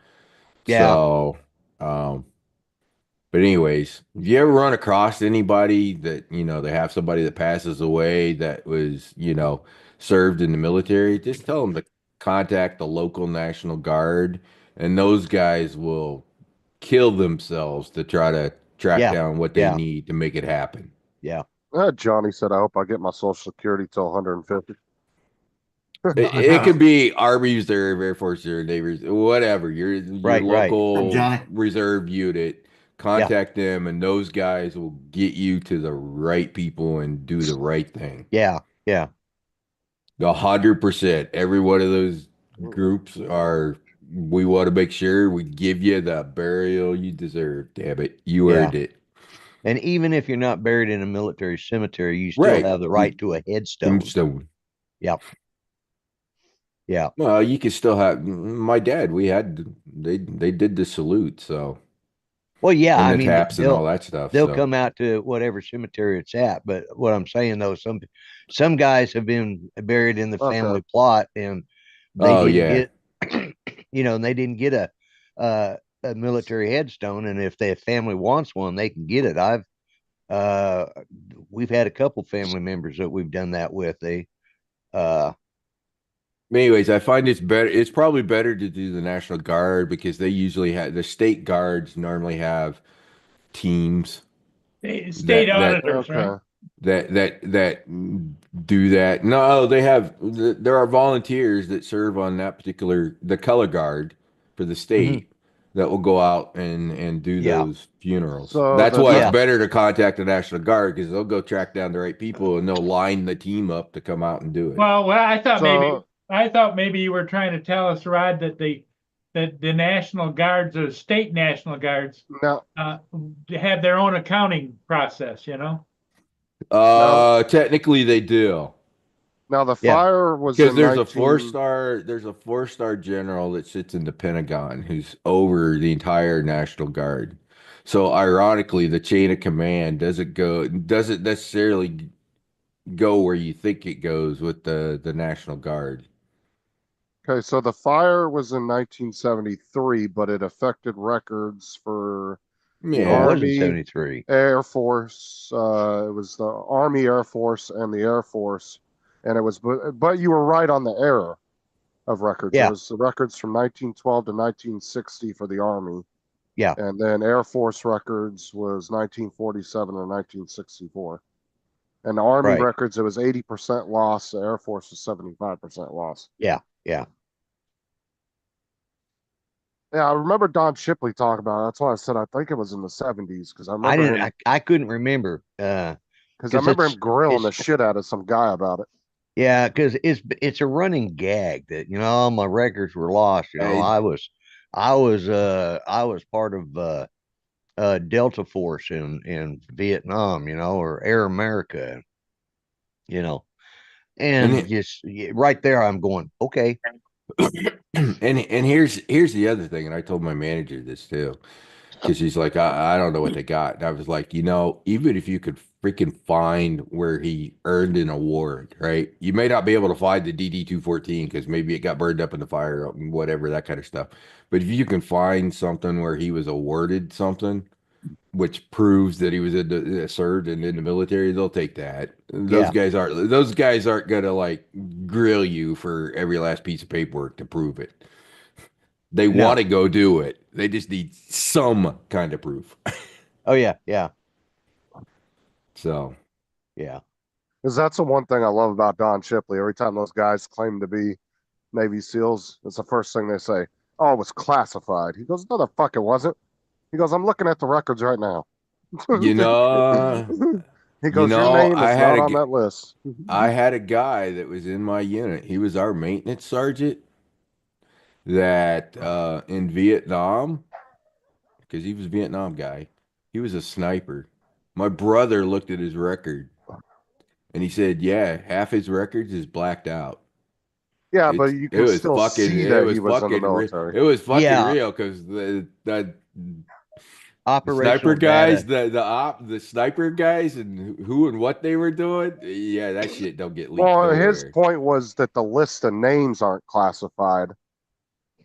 Yeah. So, but anyways, if you ever run across anybody that, they have somebody that passes away that was, served in the military, just tell them to contact the local National Guard, and those guys will kill themselves to try to track Yeah, down what they yeah. need to make it happen. Johnny said, "I hope I get my Social Security till 150." It could be Army Reserve, Air Force Reserve, Navy Reserve, whatever. Your Right, right. local Johnny. reserve unit. Contact them, and those guys will get you to the right people and do the right thing. Yeah. 100%. Every one of those groups are. We want to make sure we give you the burial you deserve. Damn it, you Yeah. earned it. And even if you're not buried in a military cemetery, you still Right. have the right to a headstone. Tombstone. Yeah. Well, you could still have. My dad. We had. They did the salute. So. Well, yeah, And I the mean, taps and all that stuff. they'll so. come out to whatever cemetery it's at. But what I'm saying though, some guys have been buried in the Okay. family plot, and they Oh, didn't get, and they didn't get a military headstone. And if their family wants one, they can get it. We've had a couple family members that we've done that with. Anyways, I find it's better. It's probably better to do the National Guard because they usually have the state guards normally have teams State that- auditors, right? Okay. that do that. No, they have. There are volunteers that serve on that the color guard for the state that will go out and do Yeah. those funerals. So That's the- why Yeah. it's better to contact the National Guard because they'll go track down the right people and they'll line the team up to come out and do it. Well, I So thought maybe you were trying to tell us, Rod, that the National Guards or state National Guards now, have their own accounting process, Technically they do. Now the Yeah. fire was Because in there's a 19 4-star general that sits in the Pentagon who's over the entire National Guard. So ironically, the chain of command doesn't necessarily go where you think it goes with the National Guard. Okay, so the fire was in 1973, but it affected records for the No, it Yeah. wasn't Army, 73. Air Force. It was the Army, Air Force, and the Air Force, and it was. But you were right on the error of records. It Yeah. was the records from 1912 to 1960 for the Army, Yeah. and then Air Force records was 1947 and 1964. And the Army Right. records, it was 80% loss. The Air Force was 75% loss. Yeah. Yeah. Yeah, I remember Don Shipley talking about it. That's why I said I think it was in the 70s because I I remember didn't, him I couldn't remember. because I 'cause remember it's- him grilling the it's- shit out of some guy about it. Yeah, because it's a running gag that, you know, all my records were lost. You know, Hey. I was part of Delta Force in Vietnam, you know, or Air America, you know. And And just right there I'm going, okay. and here's the other thing, and I told my manager this too, because he's like, I don't know what they got. And I was like, even if you could freaking find where he earned an award, right? You may not be able to find the DD-214 because maybe it got burned up in the fire, or whatever, that kind of stuff. But if you can find something where he was awarded something, which proves that he was served and in the military, they'll take that. Yeah. Those guys aren't gonna like grill you for every last piece of paperwork to prove it. They No. want to go do it. They just need some kind of proof. Oh yeah, yeah, So yeah. Because that's the one thing I love about Don Shipley. Every time those guys claim to be Navy SEALs, it's the first thing they say. Oh, it was classified. He goes, no, the fuck it wasn't. He goes, I'm looking at the records right now. you know, He goes, you your know, name I is had not a on g- that list. I had a guy that was in my unit. He was our maintenance sergeant that in Vietnam, because he was a Vietnam guy, he was a sniper. My brother looked at his record and he said, yeah, half his records is blacked out. Yeah, but you can still see that he was in the military. It was fucking Yeah. real because the Operational sniper guys, data. the sniper guys, and who and what they were doing. Yeah, that shit don't get leaked Well, his nowhere. point was that the list of names aren't classified,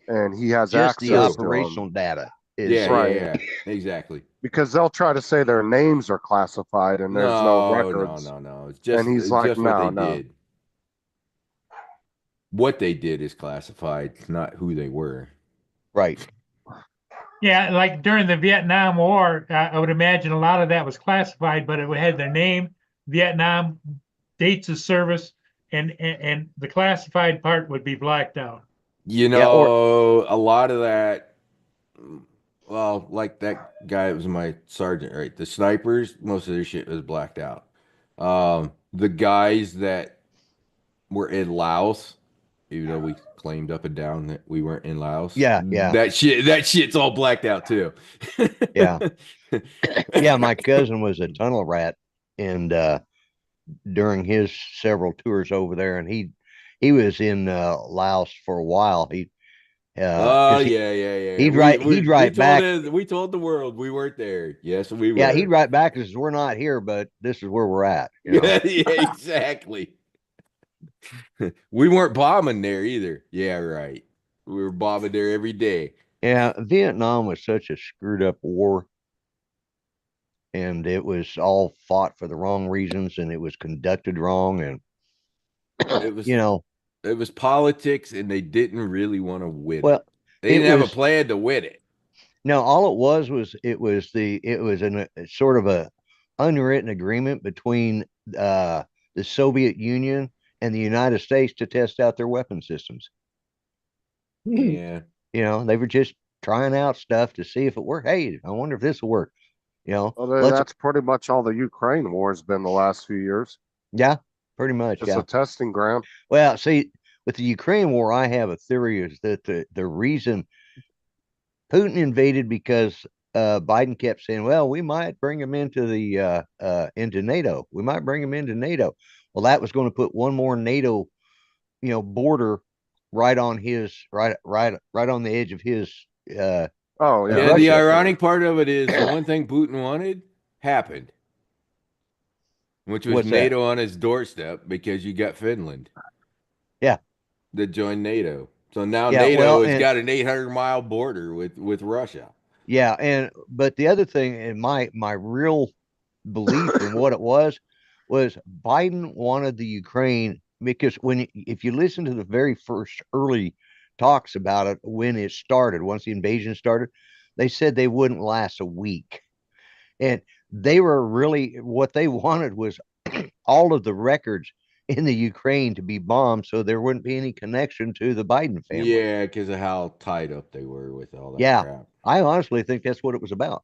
and he has Just the access to operational them data is Yeah, Right. yeah, exactly. because they'll try to say their names are classified and there's no records. No. It's And he's it's like, just what no, they no. did. What they did is classified, not who they were. right. Yeah, like during the Vietnam War, I would imagine a lot of that was classified, but it had their name, Vietnam, dates of service, and the classified part would be blacked out. You Yeah, know, a lot of that, well, like that guy that was my sergeant, right? The snipers, most of their shit was blacked out. The guys that were in Laos, even though we claimed up and down that we weren't in Laos. Yeah, yeah. That shit's all blacked out too. Yeah. Yeah, my cousin was a tunnel rat, and during his several tours over there, and he was in Laos for a while. He Oh 'cause yeah. he'd write back. We told the world we weren't there. Yes, we were. Yeah, he'd write back and says, "We're not here, but this is where we're at." You know? Yeah, exactly. We weren't bombing there either. Yeah, right. We were bombing there every day. Yeah, Vietnam was such a screwed up war, and it was all fought for the wrong reasons, and it was conducted wrong, and It was you know, it was politics, and they didn't really want to win. well, They didn't have was- a plan to win it. no, all it was a sort of a unwritten agreement between the Soviet Union and the United States to test out their weapon systems. Yeah. You know, they were just trying out stuff to see if it worked. Hey, I wonder if this will work. You know, Well, that's pretty much all the Ukraine war has been the last few years. yeah, pretty much. Just Yeah. a testing ground. Well, see, with the Ukraine war, I have a theory is that the reason Putin invaded because Biden kept saying, well, we might bring him into the into NATO. We might bring him into NATO. Well, that was going to put one more NATO, border right on his right on the edge of his Oh yeah. Yeah, the Russia. ironic part of it is the one thing Putin wanted happened, which was What's that? NATO on his doorstep because you got Finland. Yeah. That joined NATO. So now Yeah, NATO well, has and- got an 800-mile border with Russia. Yeah, but the other thing, and my real belief in what it was Biden wanted the Ukraine, because if you listen to the very first early talks about it when it started, once the invasion started, they said they wouldn't last a week, and they were really, what they wanted was all of the records in the Ukraine to be bombed, so there wouldn't be any connection to the Biden family. Yeah, because of how tied up they were with all that Yeah. crap. I honestly think that's what it was about.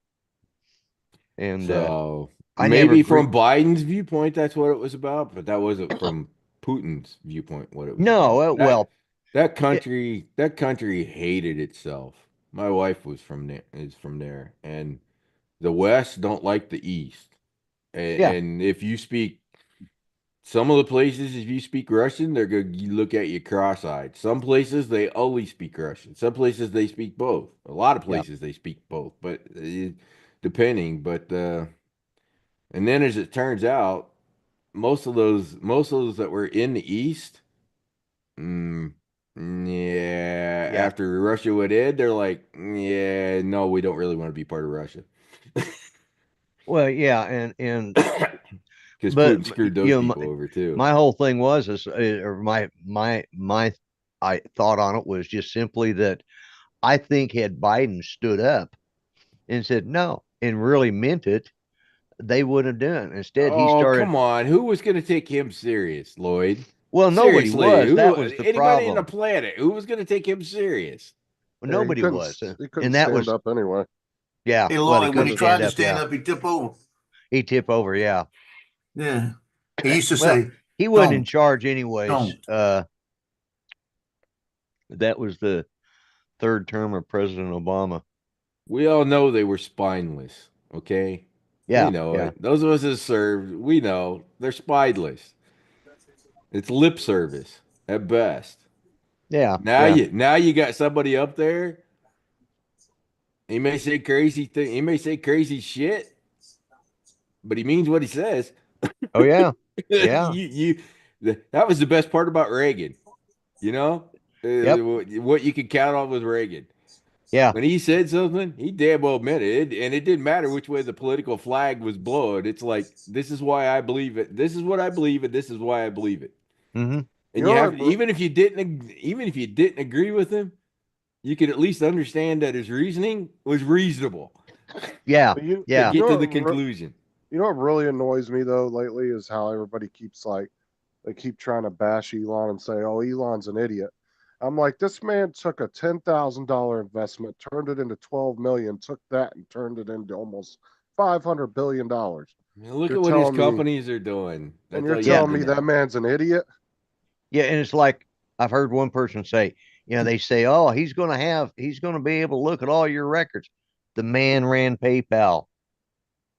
And So I maybe never from agree- Biden's viewpoint, that's what it was about, but that wasn't from Putin's viewpoint what it was No, about. well, That country hated itself. My wife was is from there, and the West don't like the East. Yeah. And if you speak some of the places, if you speak Russian, they're going to look at you cross-eyed. Some places they only speak Russian. Some places they speak both. A lot of Yeah. places they speak both, but depending. But and then as it turns out, most of those that were in the East, yeah, after Russia would end, they're like, yeah, no, we don't really want to be part of Russia. well, yeah, and Because But, Putin screwed those you know, people over too. my whole thing was or my I thought on it was just simply that I think had Biden stood up and said no and really meant it, they wouldn't have done it. Instead, he Oh, started. come on. Who was going to take him serious, Lloyd? Well, nobody Seriously, was. That was the anybody in the problem. planet? Who was going to take him serious? Well, Yeah, nobody was, He couldn't and that stand was up anyway. yeah. Hey, Well, he Lloyd, when he couldn't tried to up, stand yeah. up, he tipped over. He tipped over. Yeah, Yeah. He used to Well, say, he wasn't in Don't. charge anyways. Don't. That was the third term of President Obama. We all know they were spineless, okay? Yeah, We know yeah. it. Those of us that served, we know they're spineless. It's lip service at best. Yeah. Now yeah. you got somebody up there. He may say crazy thing. He may say crazy shit, but he means what he says. Oh yeah. Yeah. That was the best part about Reagan. You know, Yep. what you could count on was Reagan. Yeah. When he said something, he damn well meant it. And it didn't matter which way the political flag was blowing. It's like, this is why I believe it. This is what I believe, and this is why I believe it. Mm-hmm. And You you know have what, even if you didn't agree with him, you could at least understand that his reasoning was reasonable Yeah. But you, Yeah. to you get know to the what re- conclusion. You know what really annoys me though lately is how everybody keeps they keep trying to bash Elon and say, "Oh, Elon's an idiot." I'm like, this man took a $10,000 investment, turned it into 12 million, took that and turned it into almost $500 billion. I mean, look You're at what his telling me- companies are doing. That's And you're all you telling need me to that know. man's an idiot? Yeah. And it's like I've heard one person say, they say, "Oh, he's going to be able to look at all your records." The man ran PayPal.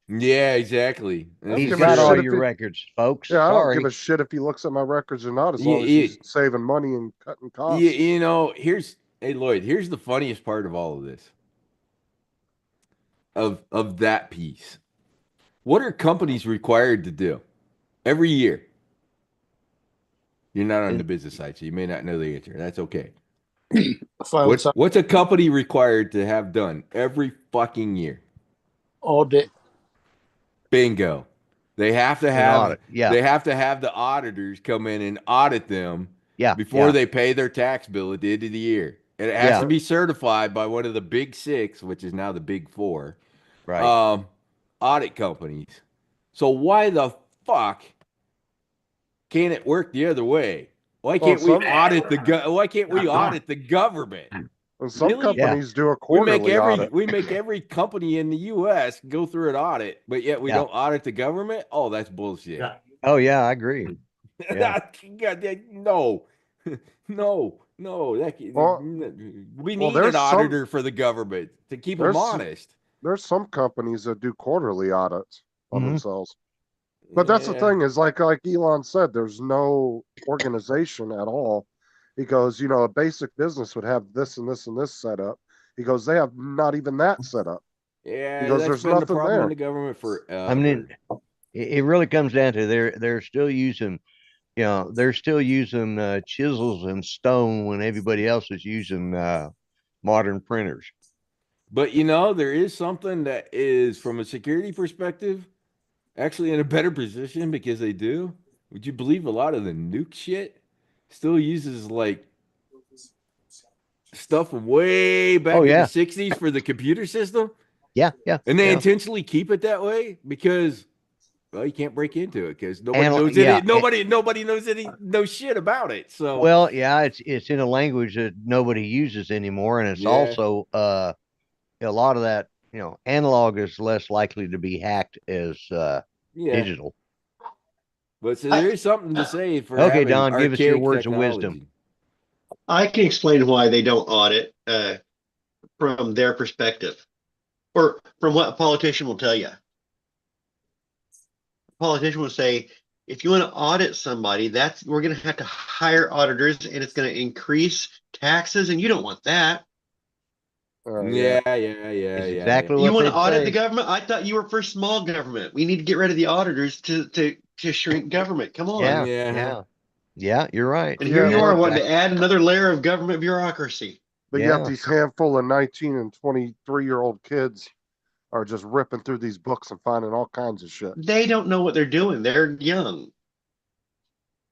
Yeah, exactly. I don't He's give a got all shit if your he- records, folks. Yeah, I don't Sorry. give a shit if he looks at my records or not, as Yeah, long as he's saving money and cutting costs. You know, hey Lloyd, here's the funniest part of all of this. Of that piece. What are companies required to do every year? You're not on the business side, so you may not know the answer. That's okay. What's a company required to have done every fucking year? Audit. Bingo. They have to An have audit. Yeah. They have to have the auditors come in and audit them Yeah. before yeah. they pay their tax bill at the end of the year. And it has Yeah. to be certified by one of the big six, which is now the big four, Right. audit companies. So why the fuck can't it work the other way? Why can't we audit why can't we audit the government? And some Really? companies do a We quarterly make audit. every company in the US go through an audit, but yet we Yeah. don't audit the government? Oh, that's bullshit. Yeah. Oh yeah, I agree. Yeah. No. No. Well, We well, need there's an auditor for the government to keep them there's- honest. there's some companies that do quarterly audits on Mhm. themselves. But that's the Yeah. thing is like Elon said, there's no organization at all. He goes, you know, a basic business would have this and this and this set up. He goes, they have not even that set up. Yeah, He goes, that's there's been the nothing problem in there. the government forever. I mean, it really comes down to they're still using, you know, they're still using chisels and stone when everybody else is using modern printers. But you know, there is something that is from a security perspective actually in a better position because they do. Would you believe a lot of the nuke shit still uses like stuff from way back Oh, in the yeah. 60s for the computer system? Yeah, yeah. And they yeah. intentionally keep it that way because well, you can't break into it because nobody Anal- knows yeah, any nobody knows shit about it. So Well, yeah, it's in a language that nobody uses anymore, and it's Yeah. also a lot of that, you know, analog is less likely to be hacked as yeah. digital. But so there is something to say for Okay, having Don, give us your archaic words of wisdom. technology. I can explain why they don't audit from their perspective, or from what a politician will tell you. A politician will say, if you want to audit somebody, we're going to have to hire auditors, and it's going to increase taxes, and you don't want that. Yeah. It's exactly You what want they to audit say. the government? I thought you were for small government. We need to get rid of the auditors to shrink government. Come on. Yeah, Yeah. yeah, yeah. You're right. And here you Yeah, are but- wanting to add another layer of government bureaucracy. But Yeah. yet these handful of 19 and 23-year-old kids are just ripping through these books and finding all kinds of shit. They don't know what they're doing. They're young.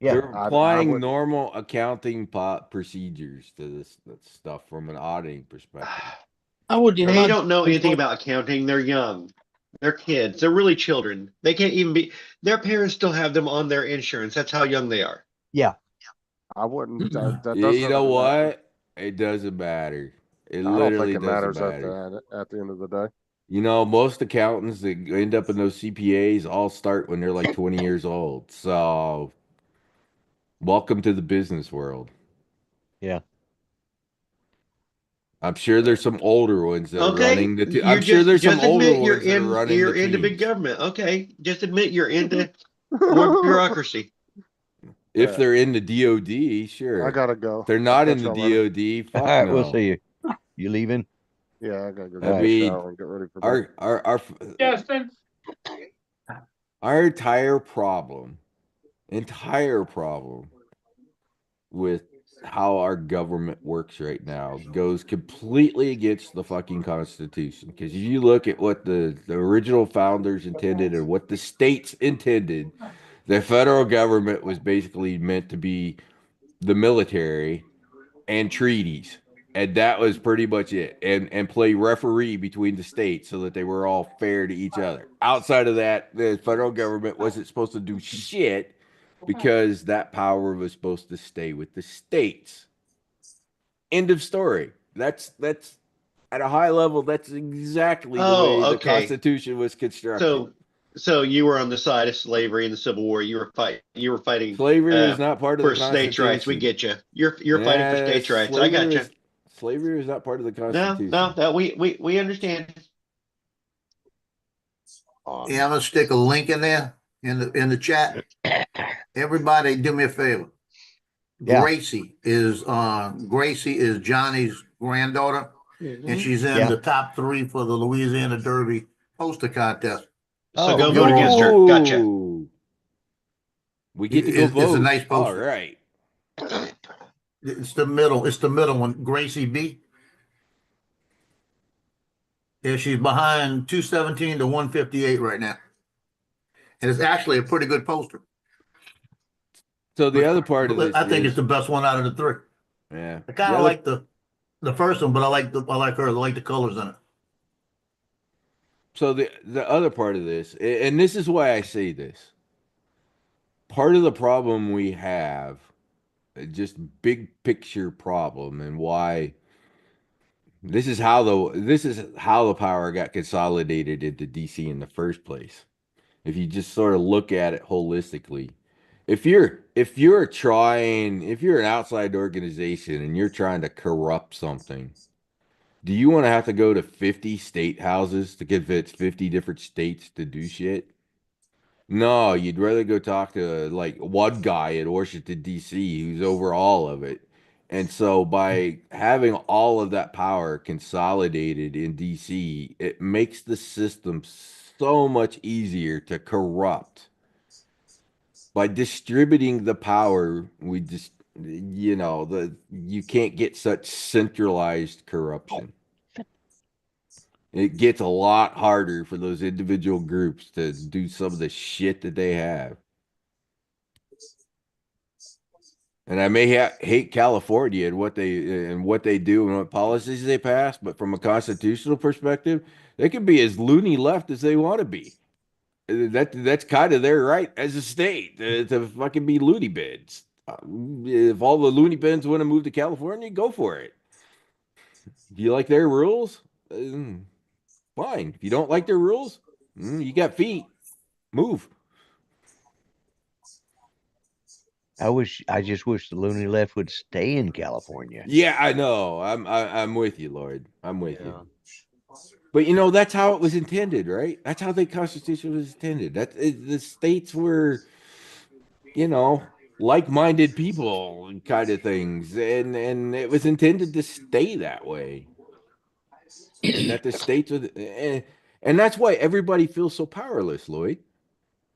Yeah, They're I applying wouldn't- normal accounting procedures to this stuff from an auditing perspective. I would They imagine. don't know anything about accounting. They're young. They're kids. They're really children. They can't even be. Their parents still have them on their insurance. That's how young they are. yeah. I wouldn't. That You doesn't know matter. what? It doesn't matter. It I don't literally think it doesn't matters matter. at the end of the day. You know, most accountants that end up in those CPAs all start when they're like 20 years old. So, welcome to the business world. Yeah. I'm sure there's some older ones that are Okay, running the. you I'm sure just- there's some just older admit you're ones that are in. running You're the into big teams. government. Okay, just admit you're into more bureaucracy. If Yeah. they're in the DOD, sure. I gotta go. If they're not in Catch the y'all later. DOD, fuck All right, no. we'll see you. You leaving? Yeah, I gotta go I get a mean, shower and get ready for bed. Our Justin, our entire problem with how our government works right now goes completely against the fucking Constitution. Because if you look at what the original founders intended and what the states intended, the federal government was basically meant to be the military and treaties. And that was pretty much it. And play referee between the states so that they were all fair to each other. Outside of that, the federal government wasn't supposed to do shit because that power was supposed to stay with the states. End of story. That's at a high level, that's exactly the Oh, way the okay. Constitution was constructed. So you were on the side of slavery in the Civil War. You were fighting Slavery uh, is not part of for the Constitution. states' rights. We get you. You're fighting for states' rights. I got you. Slavery is not part of the No, Constitution. no, that we understand. Yeah, I'm gonna stick a link in there in the chat. Everybody, do me a favor. Yeah. Gracie is Johnny's granddaughter, and she's in Yeah. the top 3 for the Louisiana Derby poster contest. So Oh, go okay. vote against her. Gotcha. Ooh. We get to go It's a vote. nice All poster. right. It's the middle one, Gracie B. Yeah, she's behind 217 to 158 right now. And it's actually a pretty good poster. So the other part of this, I think is- it's the best one out of the 3. yeah. I The kind of other- like the first one, but I like her. I like the colors in it. So the other part of this, and this is why I say this. Part of the problem we have, just big picture problem, and why this is how the power got consolidated into DC in the first place. If you just sort of look at it holistically, if you're an outside organization and you're trying to corrupt something, Do you want to have to go to 50 state houses to convince 50 different states to do shit? No, you'd rather go talk to like one guy in Washington, D.C. who's over all of it. And so by having all of that power consolidated in D.C., it makes the system so much easier to corrupt. By distributing the power, we just, you can't get such centralized corruption. It gets a lot harder for those individual groups to do some of the shit that they have. And I may hate California and what they do and what policies they pass, but from a constitutional perspective, they can be as loony left as they want to be. That's kind of their right as a state to fucking be loony bins. If all the loony bins want to move to California, go for it. Do you like their rules? Fine. If you don't like their rules, you got feet. Move. I just wish the loony left would stay in California. Yeah, I know. I'm with you, Lord. I'm with Yeah. you. But that's how it was intended, right? That's how the Constitution was intended. The states were, like-minded people kind of things, and it was intended to stay that way. And that the states would, and that's why everybody feels so powerless, Lloyd.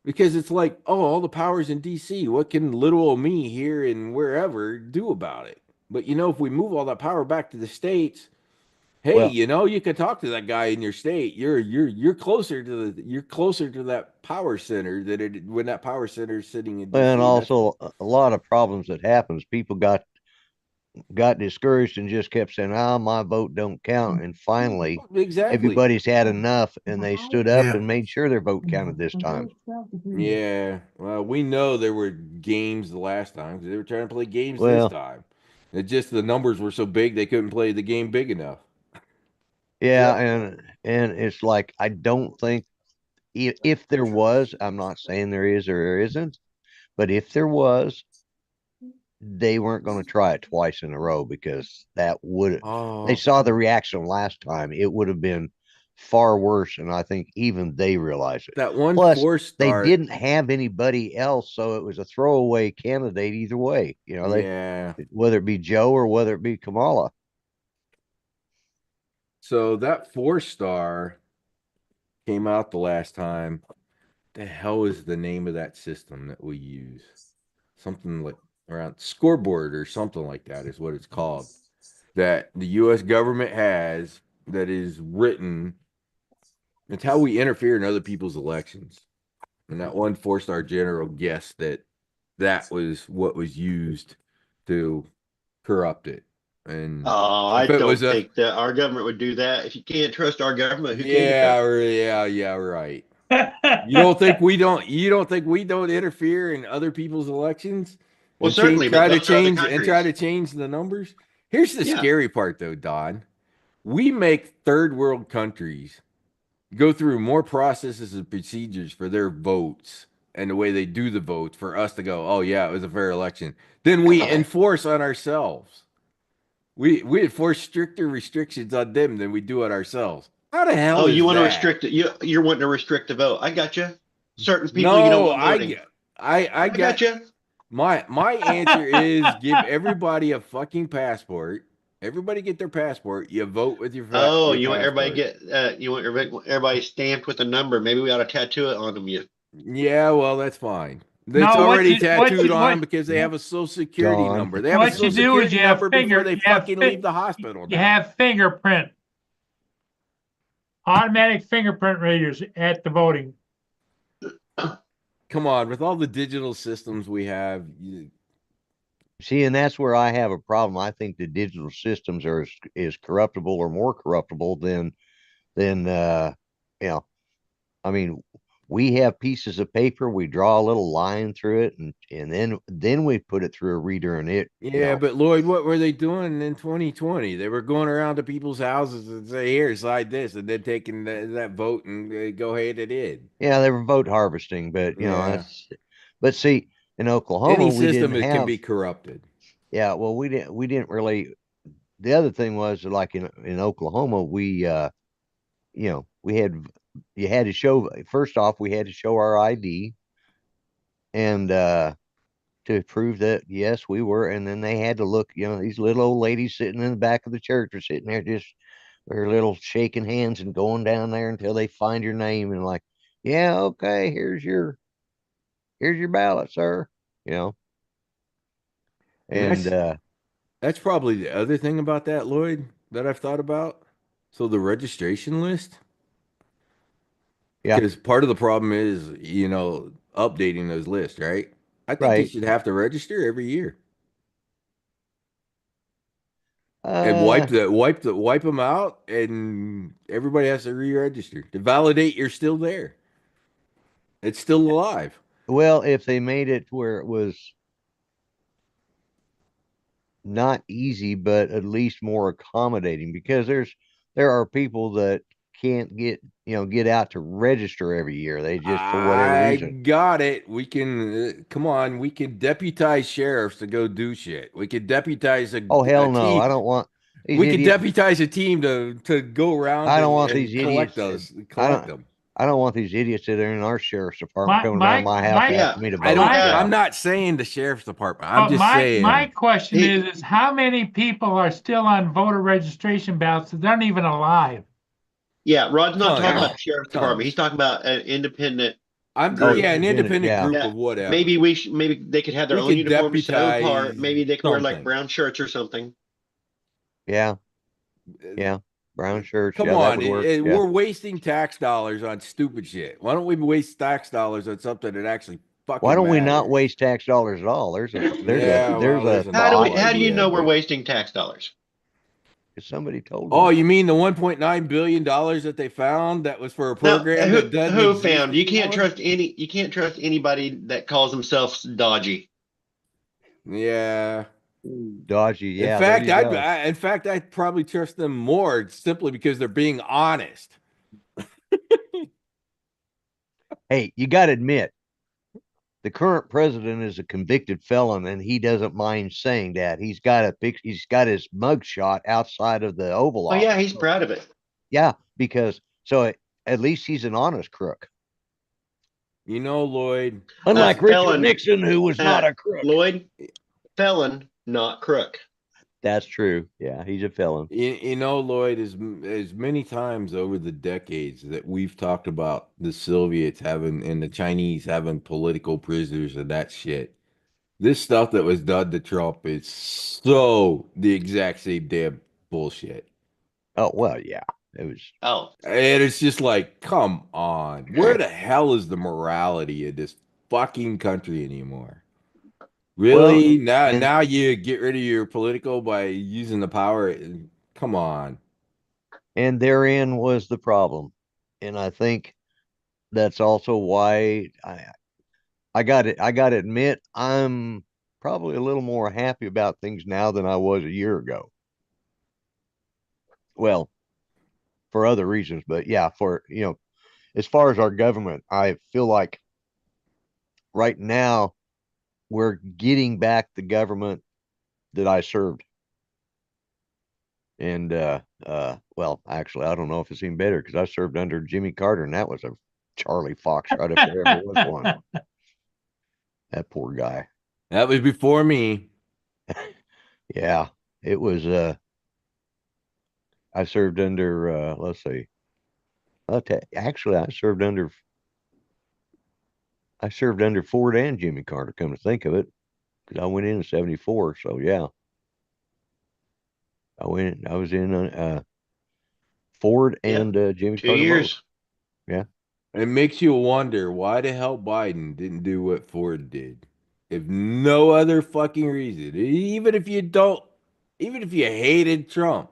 Because it's like, oh, all the power's in DC. What can little old me here and wherever do about it? But if we move all that power back to the states, hey, Well- you can talk to that guy in your state. You're closer to that power center when that power center is sitting in DC. And also a lot of problems that happens. People got discouraged and just kept saying, my vote don't count. And finally, exactly. everybody's had enough and they stood up Yeah. and made sure their vote counted this time. Yeah. Well, we know there were games the last time because they were trying to play games Well- this time. It just the numbers were so big they couldn't play the game big enough. Yeah, and it's like I don't think if there was, I'm not saying there is or there isn't, but if there was, they weren't going to try it twice in a row because that would Oh, they saw the reaction last time. It would have been far worse, and I think even they realized it. that one Plus, they four-star. didn't have anybody else, so it was a throwaway candidate either way. Yeah. Whether it be Joe or whether it be Kamala. So that 4-star came out the last time. The hell is the name of that system that we use? Something like around scoreboard or something like that is what it's called. That the U.S. government has that is written. It's how we interfere in other people's elections. And that one 4-star general guessed that was what was used to corrupt it. And Oh, I If it don't was a- think that our government would do that. If you can't trust our government, who can you yeah, trust? yeah, right. You don't think we don't interfere in other people's elections? Well, And certainly, try but to those are other change and try to countries. change the numbers. Here's the Yeah. scary part though, Don. We make third world countries go through more processes and procedures for their votes and the way they do the votes for us to go, oh yeah, it was a fair election. Then we enforce on ourselves. We enforce stricter restrictions on them than we do on ourselves. How the hell Oh, is you want to that? restrict it? You're wanting to restrict the vote. I got you. Certain people you don't No, want voting. I got you. my answer is give everybody a fucking passport. Everybody get their passport. You vote with your Oh, your you want everybody passport. you want everybody stamped with a number. Maybe we ought to tattoo it on them. Yeah, well, that's fine. It's No, what already you- tattooed what- on what- because they have a social security Don. number. They have a What social you do is security you have number before they you have fucking fi- leave the hospital. You now. have fingerprint. Automatic fingerprint readers at the voting. Come on, with all the digital systems we have, See, and that's where I have a problem. I think the digital systems are as corruptible or more corruptible than I mean, we have pieces of paper, we draw a little line through it, and then we put it through a reader, and it yeah, but Lloyd, what were they doing in 2020? They were going around to people's houses and say, "Here, slide this," and then taking that vote and go ahead and in. yeah, they were vote harvesting, but Yeah. but see, in Oklahoma Any we system didn't can have be corrupted. yeah, well we didn't really the other thing was like in Oklahoma, we you know, you had to show, first off, we had to show our ID and to prove that yes, we were, and then they had to look, you know, these little old ladies sitting in the back of the church are sitting there just their little shaking hands and going down there until they find your name and like, yeah, okay, here's your ballot, sir. You know, And and that's probably the other thing about that, Lloyd, that I've thought about. So the registration list, yeah, because part of the problem is, updating those lists, right? I think you right. should have to register every year and Uh, wipe them out, and everybody has to re-register to validate you're still there. It's still alive. well, if they made it where it was not easy, but at least more accommodating, because there are people that can't get out to register every year. They just for whatever I reason. got it. We can come on. We can deputize sheriffs to go do shit. We could deputize Oh a hell no! team. I don't want these We could idiots. deputize a team to go around I don't and, want these and collect idiots. those, I collect don't. them. I don't want these idiots that are in our sheriff's department My, coming around my, my house my, Yeah, asking me to I vote. don't. my, Yeah. I'm not saying the sheriff's department. I'm but just my saying. question Hey. is how many people are still on voter registration ballots that aren't even alive? Yeah, Rod's not talking Tons, about the sheriff's department. He's tons. talking about an independent Oh, group. Yeah, an independent. independent Yeah. group That of whatever. maybe they could have their We own could uniform set apart. deputize Maybe they could wear like something. brown shirts or something. Yeah. Yeah. Brown shirts. Come Yeah, that on, would work. Yeah. we're wasting tax dollars on stupid shit. Why don't we waste tax dollars on something that actually Why fucking don't we not matters? waste tax dollars at all? Yeah, well, There's a there's another thought. How do you idea, know we're but wasting tax dollars? Somebody told oh, me. you mean the 1.9 billion dollars that they found that was for a Now, program that doesn't who exist found you can't anymore? trust you can't trust anybody that calls themselves dodgy. Yeah. Dodgy. Yeah, there you go. In fact, I'd probably trust them more simply because they're being honest. Hey, you got to admit, the current president is a convicted felon, and he doesn't mind saying that. He's got his mugshot outside of the Oval Oh yeah, Office. he's proud of it. Yeah, because at least he's an honest crook, You know, Lloyd, unlike Richard felon. Nixon, who was not a crook. Lloyd, felon, not crook. That's true. Yeah, he's a felon. you know, Lloyd, as many times over the decades that we've talked about the Soviets having and the Chinese having political prisoners and that shit. This stuff that was done to Trump is so the exact same damn bullshit. Oh well, yeah, it was. Oh, And it's just like, come on. Where the hell is the morality in this fucking country anymore? Really? Now you get rid of your political by using the power. Come on. And therein was the problem, and I think that's also why I got to admit I'm probably a little more happy about things now than I was a year ago. Well, for other reasons, but yeah, as far as our government, I feel like right now we're getting back the government that I served. And well, actually, I don't know if it's even better because I served under Jimmy Carter, and that was a Charlie Fox right if there ever was one. That poor guy. That was before me. Yeah, it was. I served under. Let's see. Actually, I served under Ford and Jimmy Carter. Come to think of it, because I went in '74. So yeah, I was in Ford and Jimmy 2 Carter. years. Both. Yeah. It makes you wonder why the hell Biden didn't do what Ford did. If no other fucking reason. Even if you hated Trump,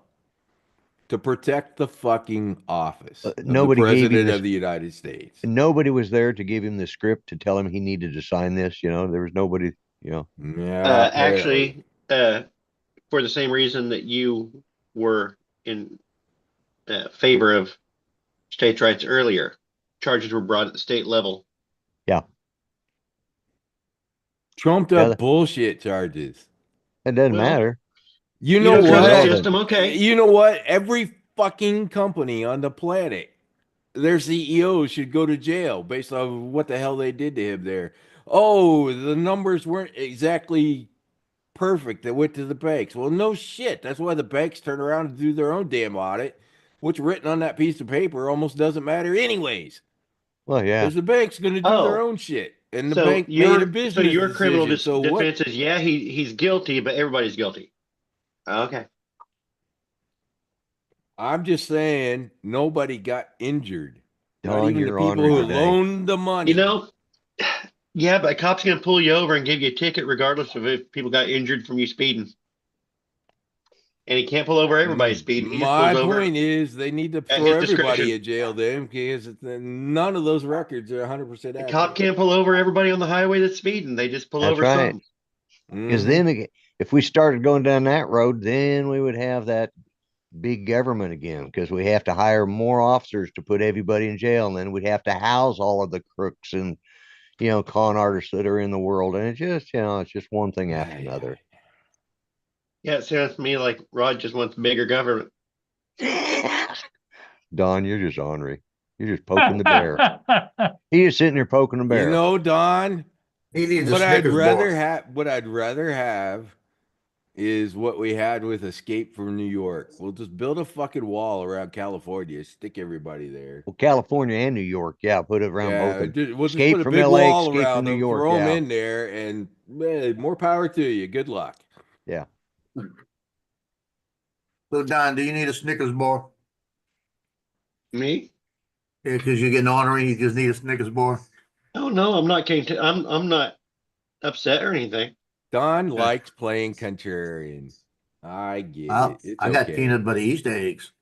to protect the fucking office of the Nobody gave him president this. of the United States. Nobody was there to give him the script to tell him he needed to sign this. There was nobody. Yeah, Actually, for the same reason that you were in favor of states' rights earlier, charges were brought at the state level. Yeah. trumped Yeah, up bullshit charges. it doesn't Well, matter. You You know don't trust the what? system, okay. You know what? Every fucking company on the planet, their CEO should go to jail based on what the hell they did to him there. Oh, the numbers weren't exactly perfect that went to the banks. Well, no shit. That's why the banks turn around and do their own damn audit. What's written on that piece of paper almost doesn't matter anyways. Well, yeah. Because the bank's going to do their Oh, own shit. And the so bank made a your business criminal decision. So what? defense is, yeah, he's guilty, but everybody's guilty. Okay. I'm just saying nobody got injured. Not Don, even the you're people ornery who today. loaned the money. You know, yeah, but a cop's gonna pull you over and give you a ticket regardless of if people got injured from you speeding. And he can't pull over everybody speeding. He just My pulls over. point is they need to At throw his everybody discretion. in jail then because none of those records are 100% The accurate. cop can't pull over everybody on the highway that's speeding. They just pull That's over right. some. Because Mhm. then again, if we started going down that road, then we would have that big government again, because we have to hire more officers to put everybody in jail, and then we'd have to house all of the crooks and, you know, con artists that are in the world. And it just, you know, it's just one thing after another. Yeah, it sounds to me like Rod just wants bigger government. Don, you're just ornery. You're just poking the bear. He's just sitting there poking the bear. You know, Don, He needs a what I'd Snickers rather bar. have is what we had with Escape from New York. We'll just build a fucking wall around California, stick everybody there. Well, California and New York, yeah, put it around both. Yeah, of them. we'll just Escape put a from big LA, wall escape around from New them, York, throw them yeah. in there, and more power to you. Good luck. Yeah. So Don, do you need a Snickers bar? Me? Yeah, because you're getting ornery, you just need a Snickers bar. Oh no, I'm not getting. I'm not upset or anything. Don likes playing contrarian. I get it. It's I got okay. peanut butter Easter eggs.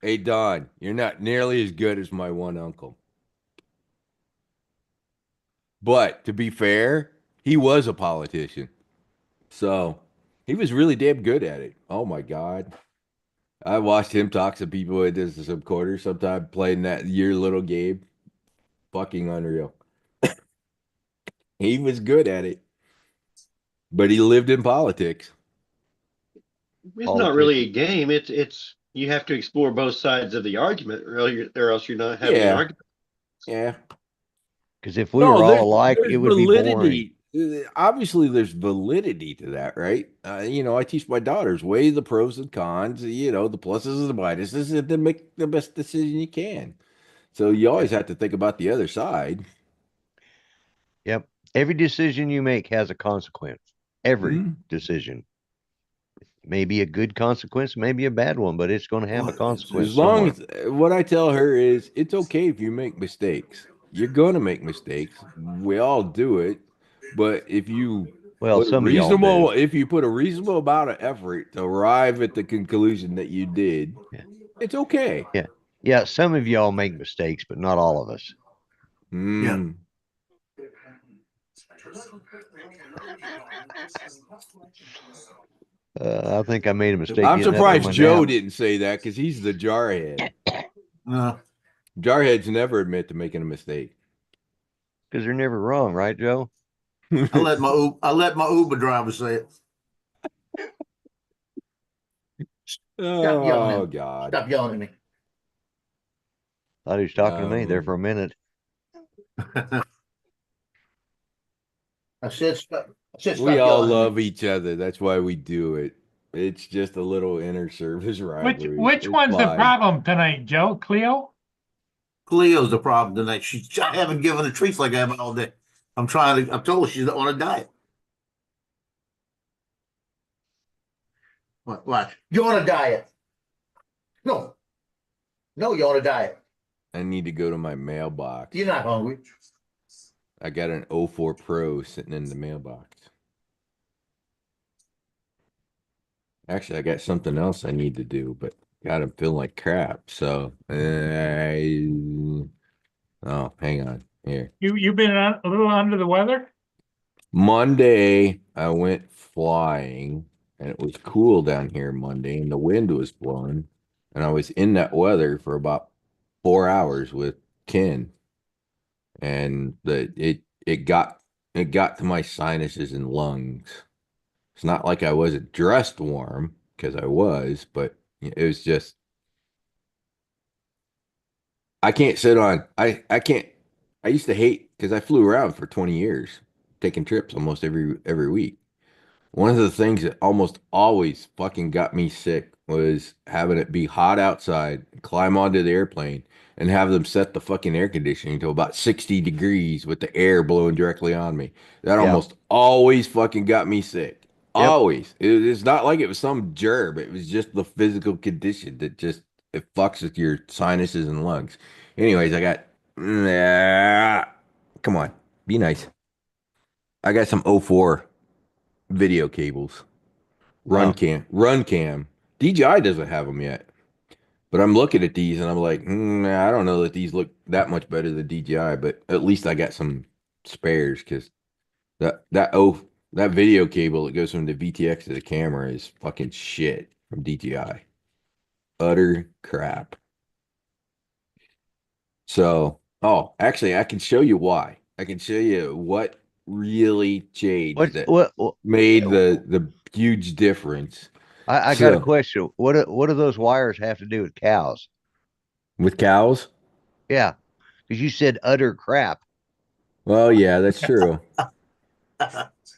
Hey, Don, you're not nearly as good as my one uncle. But to be fair, he was a politician. So he was really damn good at it. Oh my God. I watched him talk to people at this some quarters sometime playing that your little game. Fucking unreal. He was good at it. But he lived in politics. It's not really a game. It's you have to explore both sides of the argument, or else you're not having an Yeah. argument. Yeah. Because if we were all alike, there's it would be boring. Obviously, there's validity to that, right? You know, I teach my daughters weigh the pros and cons, you know, the pluses and the minuses, and then make the best decision you can. So you always have to think about the other side. Yep. Every decision you make has a consequence. Every Mhm. decision. Maybe a good consequence, maybe a bad one, but it's going to have a Well, consequence. As long somewhere. as what I tell her is it's okay if you make mistakes. You're gonna make mistakes. We all do it. But if you Well, put some of y'all reasonable, do. if you put a reasonable amount of effort to arrive at the conclusion that you did, Yeah. it's okay. Yeah. Yeah. Some of y'all make mistakes, but not all of us. Mm. I think I made a mistake. I'm getting up surprised from my Joe nap. didn't say that because he's the jarhead. No, Jarheads never admit to making a mistake. Because they're never wrong, right, Joe? I let my Uber driver say it. yelling at Oh me. God. Stop yelling at me. Thought he was talking to me there for a minute. I said stop. We all yelling at me. love each other. That's why we do it. It's just a little inner service rivalry. Which It's one's the fine. problem tonight, Joe? Cleo? Cleo's the problem tonight. I haven't given her treats like I have all day. I'm told her she's on a diet. What? You're on a diet. No, you're on a diet. I need to go to my mailbox. You're not hungry. I got an 04 Pro sitting in the mailbox. Actually, I got something else I need to do, but God, I'm feeling like crap. So, oh, hang on here. You been a little under the weather? Monday, I went flying, and it was cool down here Monday, and the wind was blowing, and I was in that weather for about 4 hours with Ken, and it got to my sinuses and lungs. It's not like I wasn't dressed warm because I was, but it was just I can't sit on I can't I used to hate because I flew around for 20 years, taking trips almost every week. One of the things that almost always fucking got me sick was having it be hot outside, climb onto the airplane, and have them set the fucking air conditioning to about 60 degrees with the air blowing directly on me. That Yeah. almost always fucking got me sick. Yep. Always. It's not like it was some germ. It was just the physical condition that just it fucks with your sinuses and lungs. Anyways, I got come on, be nice. I got some 04 video cables. Run cam. DJI doesn't have them yet, but I'm looking at these and I'm like, I don't know that these look that much better than DJI, but at least I got some spares because that video cable that goes from the VTX to the camera is fucking shit from DJI. Utter crap. So, actually, I can show you why. I can show you what really changed that made the huge difference. I got a So- question. What do those wires have to do with cows? With cows? Yeah, because you said utter crap. Well, yeah, that's true.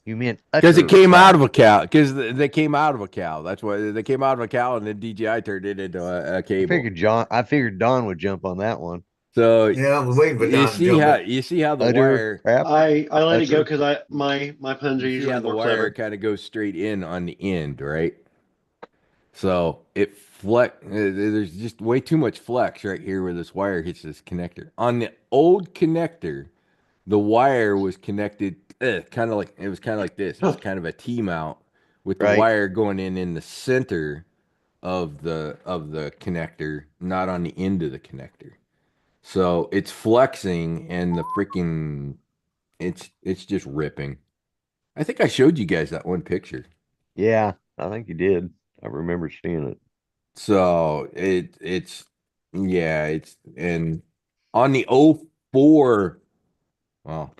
You meant Because it utter came crap. out of a cow. Because they came out of a cow. That's why they came out of a cow, and then DJI turned it into a cable. I figured Don would jump on that one. So Yeah, I was waiting for you Don to see jump how in. you see how the Utter wire crap. I let That's it go a- because my puns are you see usually how the more wire clever. kind of goes straight in on the end, right? So it there's just way too much flex right here where this wire hits this connector. On the old connector, the wire was connected kind of like it was kind of like this. It's kind of a T mount with the Right. wire going in the center of the connector, not on the end of the connector. So it's flexing and the freaking it's just ripping. I think I showed you guys that one picture. Yeah, I think you did. I remember seeing it. So it's yeah, it's and on the 04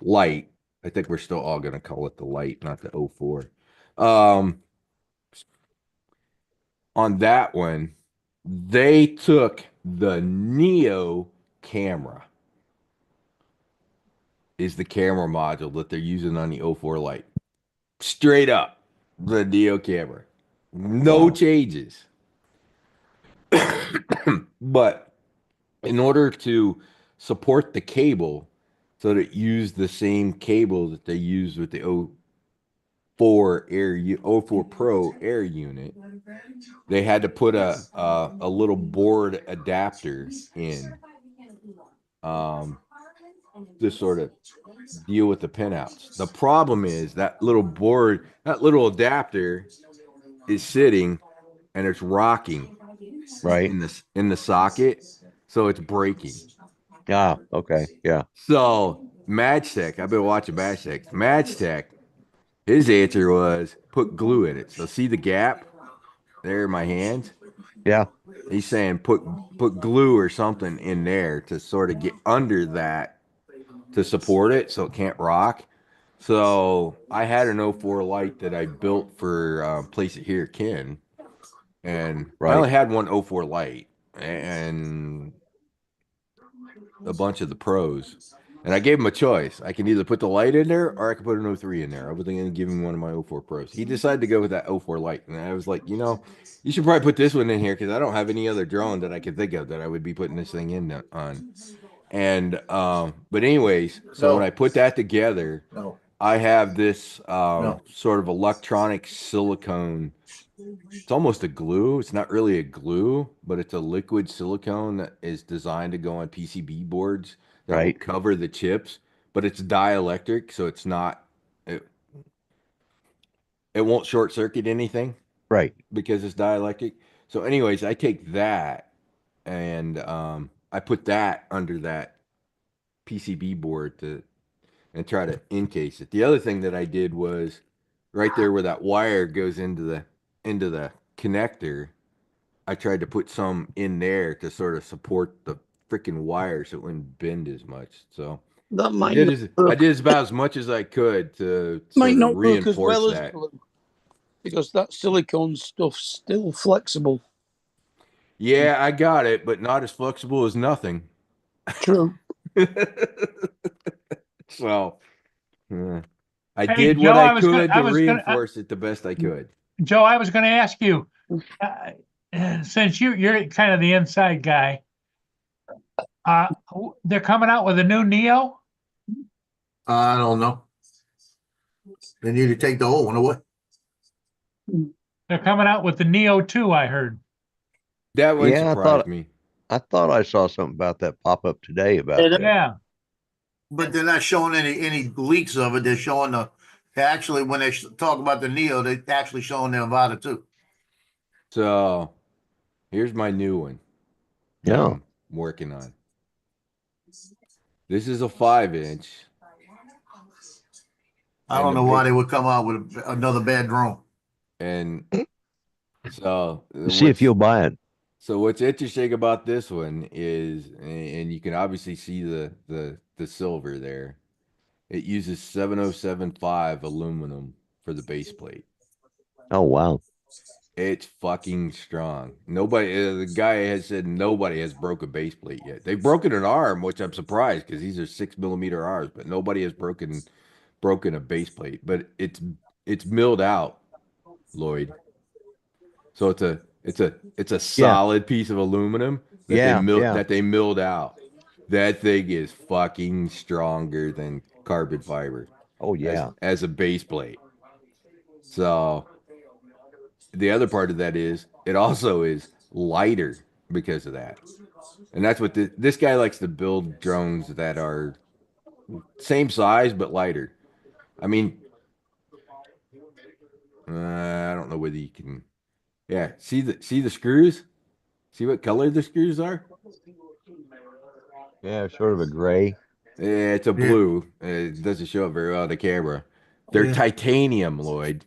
light, I think we're still all gonna call it the light, not the 04. On that one, they took the Neo camera is the camera module that they're using on the 04 light. Straight up, the Neo camera. No changes. But in order to support the cable, so that it used the same cable that they use with the 04 04 Pro air unit, they had to put a little board adapter in to sort of deal with the pinouts. The problem is that little board, that little adapter is sitting and it's rocking Right. in the socket, so it's breaking. Ah, okay. Yeah. So Magtech, I've been watching Magtech. Magtech, his answer was put glue in it. So see the gap there in my hand? Yeah. He's saying put glue or something in there to sort of get under that to support it so it can't rock. So I had an 04 light that I built for Place It Here Ken, and I only had one 04 light and a bunch of the pros. And I gave him a choice. I can either put the light in there or I can put an 03 in there. I was thinking of giving him one of my 04 pros. He decided to go with that 04 light. And I was like, you should probably put this one in here because I don't have any other drone that I could think of that I would be putting this thing in on. And but anyways, so when I put that together, I have this sort of electronic silicone. It's almost a glue. It's not really a glue, but it's a liquid silicone that is designed to go on PCB boards that will cover the chips, but it's dielectric, so it's not it won't short circuit anything. Right. Because it's dielectric. So anyways, I take that and I put that under that PCB board and try to encase it. The other thing that I did was right there where that wire goes into the connector, I tried to put some in there to sort of support the freaking wire so it wouldn't bend as much. So That might I did about as much as I could to might sort of not work as reinforce well as that. glue. because that silicone stuff's still flexible. Yeah, I got it, but not as flexible as nothing. True. So, I Hey, did Joe, what I I was gonna, could I to was gonna, reinforce it the best I could. Joe, I was gonna ask you, since you're kind of the inside guy, they're coming out with a new Neo? I don't know. They need to take the old one away. They're coming out with the Neo 2, I heard. That one Yeah, surprised me. I thought I saw something about that pop up today about Yeah, that. Yeah, But they're not showing any leaks of it. They're showing actually, when they talk about the Neo, they're actually showing the Avata too. So, here's my new one that Yeah. I'm working on. This is a 5-inch. I don't know why they would come out with another bad drone. And so, See if you'll buy it. So what's interesting about this one is, and you can obviously see the silver there. It uses 7075 aluminum for the base plate. Oh, wow. It's fucking strong. Nobody, the guy has said nobody has broke a base plate yet. They've broken an arm, which I'm surprised because these are 6mm arms, but nobody has broken a base plate. But it's milled out, Lloyd. So it's a solid piece of aluminum that they milled out. That thing is fucking stronger than carbon fiber. Oh, yeah. As a base plate. So the other part of that is it also is lighter because of that. And that's what this guy likes to build drones that are same size but lighter. I mean, I don't know whether you can. Yeah, see the screws? See what color the screws are? Yeah, sort of a gray. Yeah, it's a blue. It doesn't show up very well on the camera. They're titanium, Lloyd.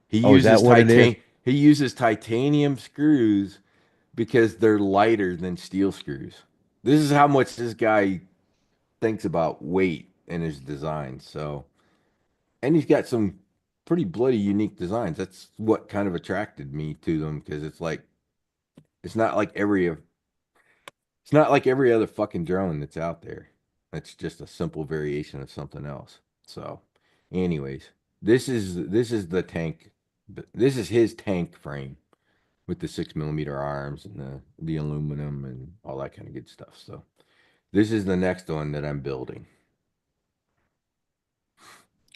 He uses titanium screws because they're lighter than steel screws. This is how much this guy thinks about weight in his design. So, and he's got some pretty bloody unique designs. That's what kind of attracted me to them because it's not like every other fucking drone that's out there. It's just a simple variation of something else. So, anyways, this is the tank. This is his tank frame with the 6mm arms and the aluminum and all that kind of good stuff. So, this is the next one that I'm building.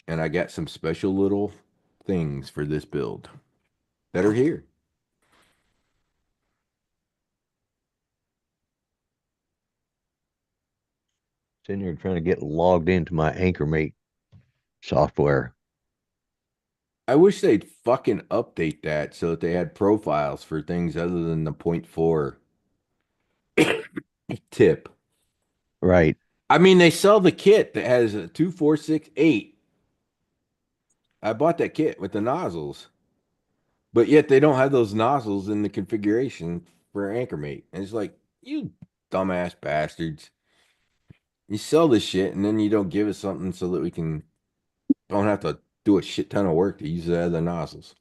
And I got some special little things for this build that are here. Sitting here trying to get logged into my AnchorMate software. I wish they'd fucking update that so that they had profiles for things other than the 0.4 tip. Right. I mean, they sell the kit that has a 2468. I bought that kit with the nozzles, but yet they don't have those nozzles in the configuration for AnchorMate. And it's like, you dumbass bastards. You sell this shit and then you don't give us something so that we don't have to do a shit ton of work to use the other nozzles.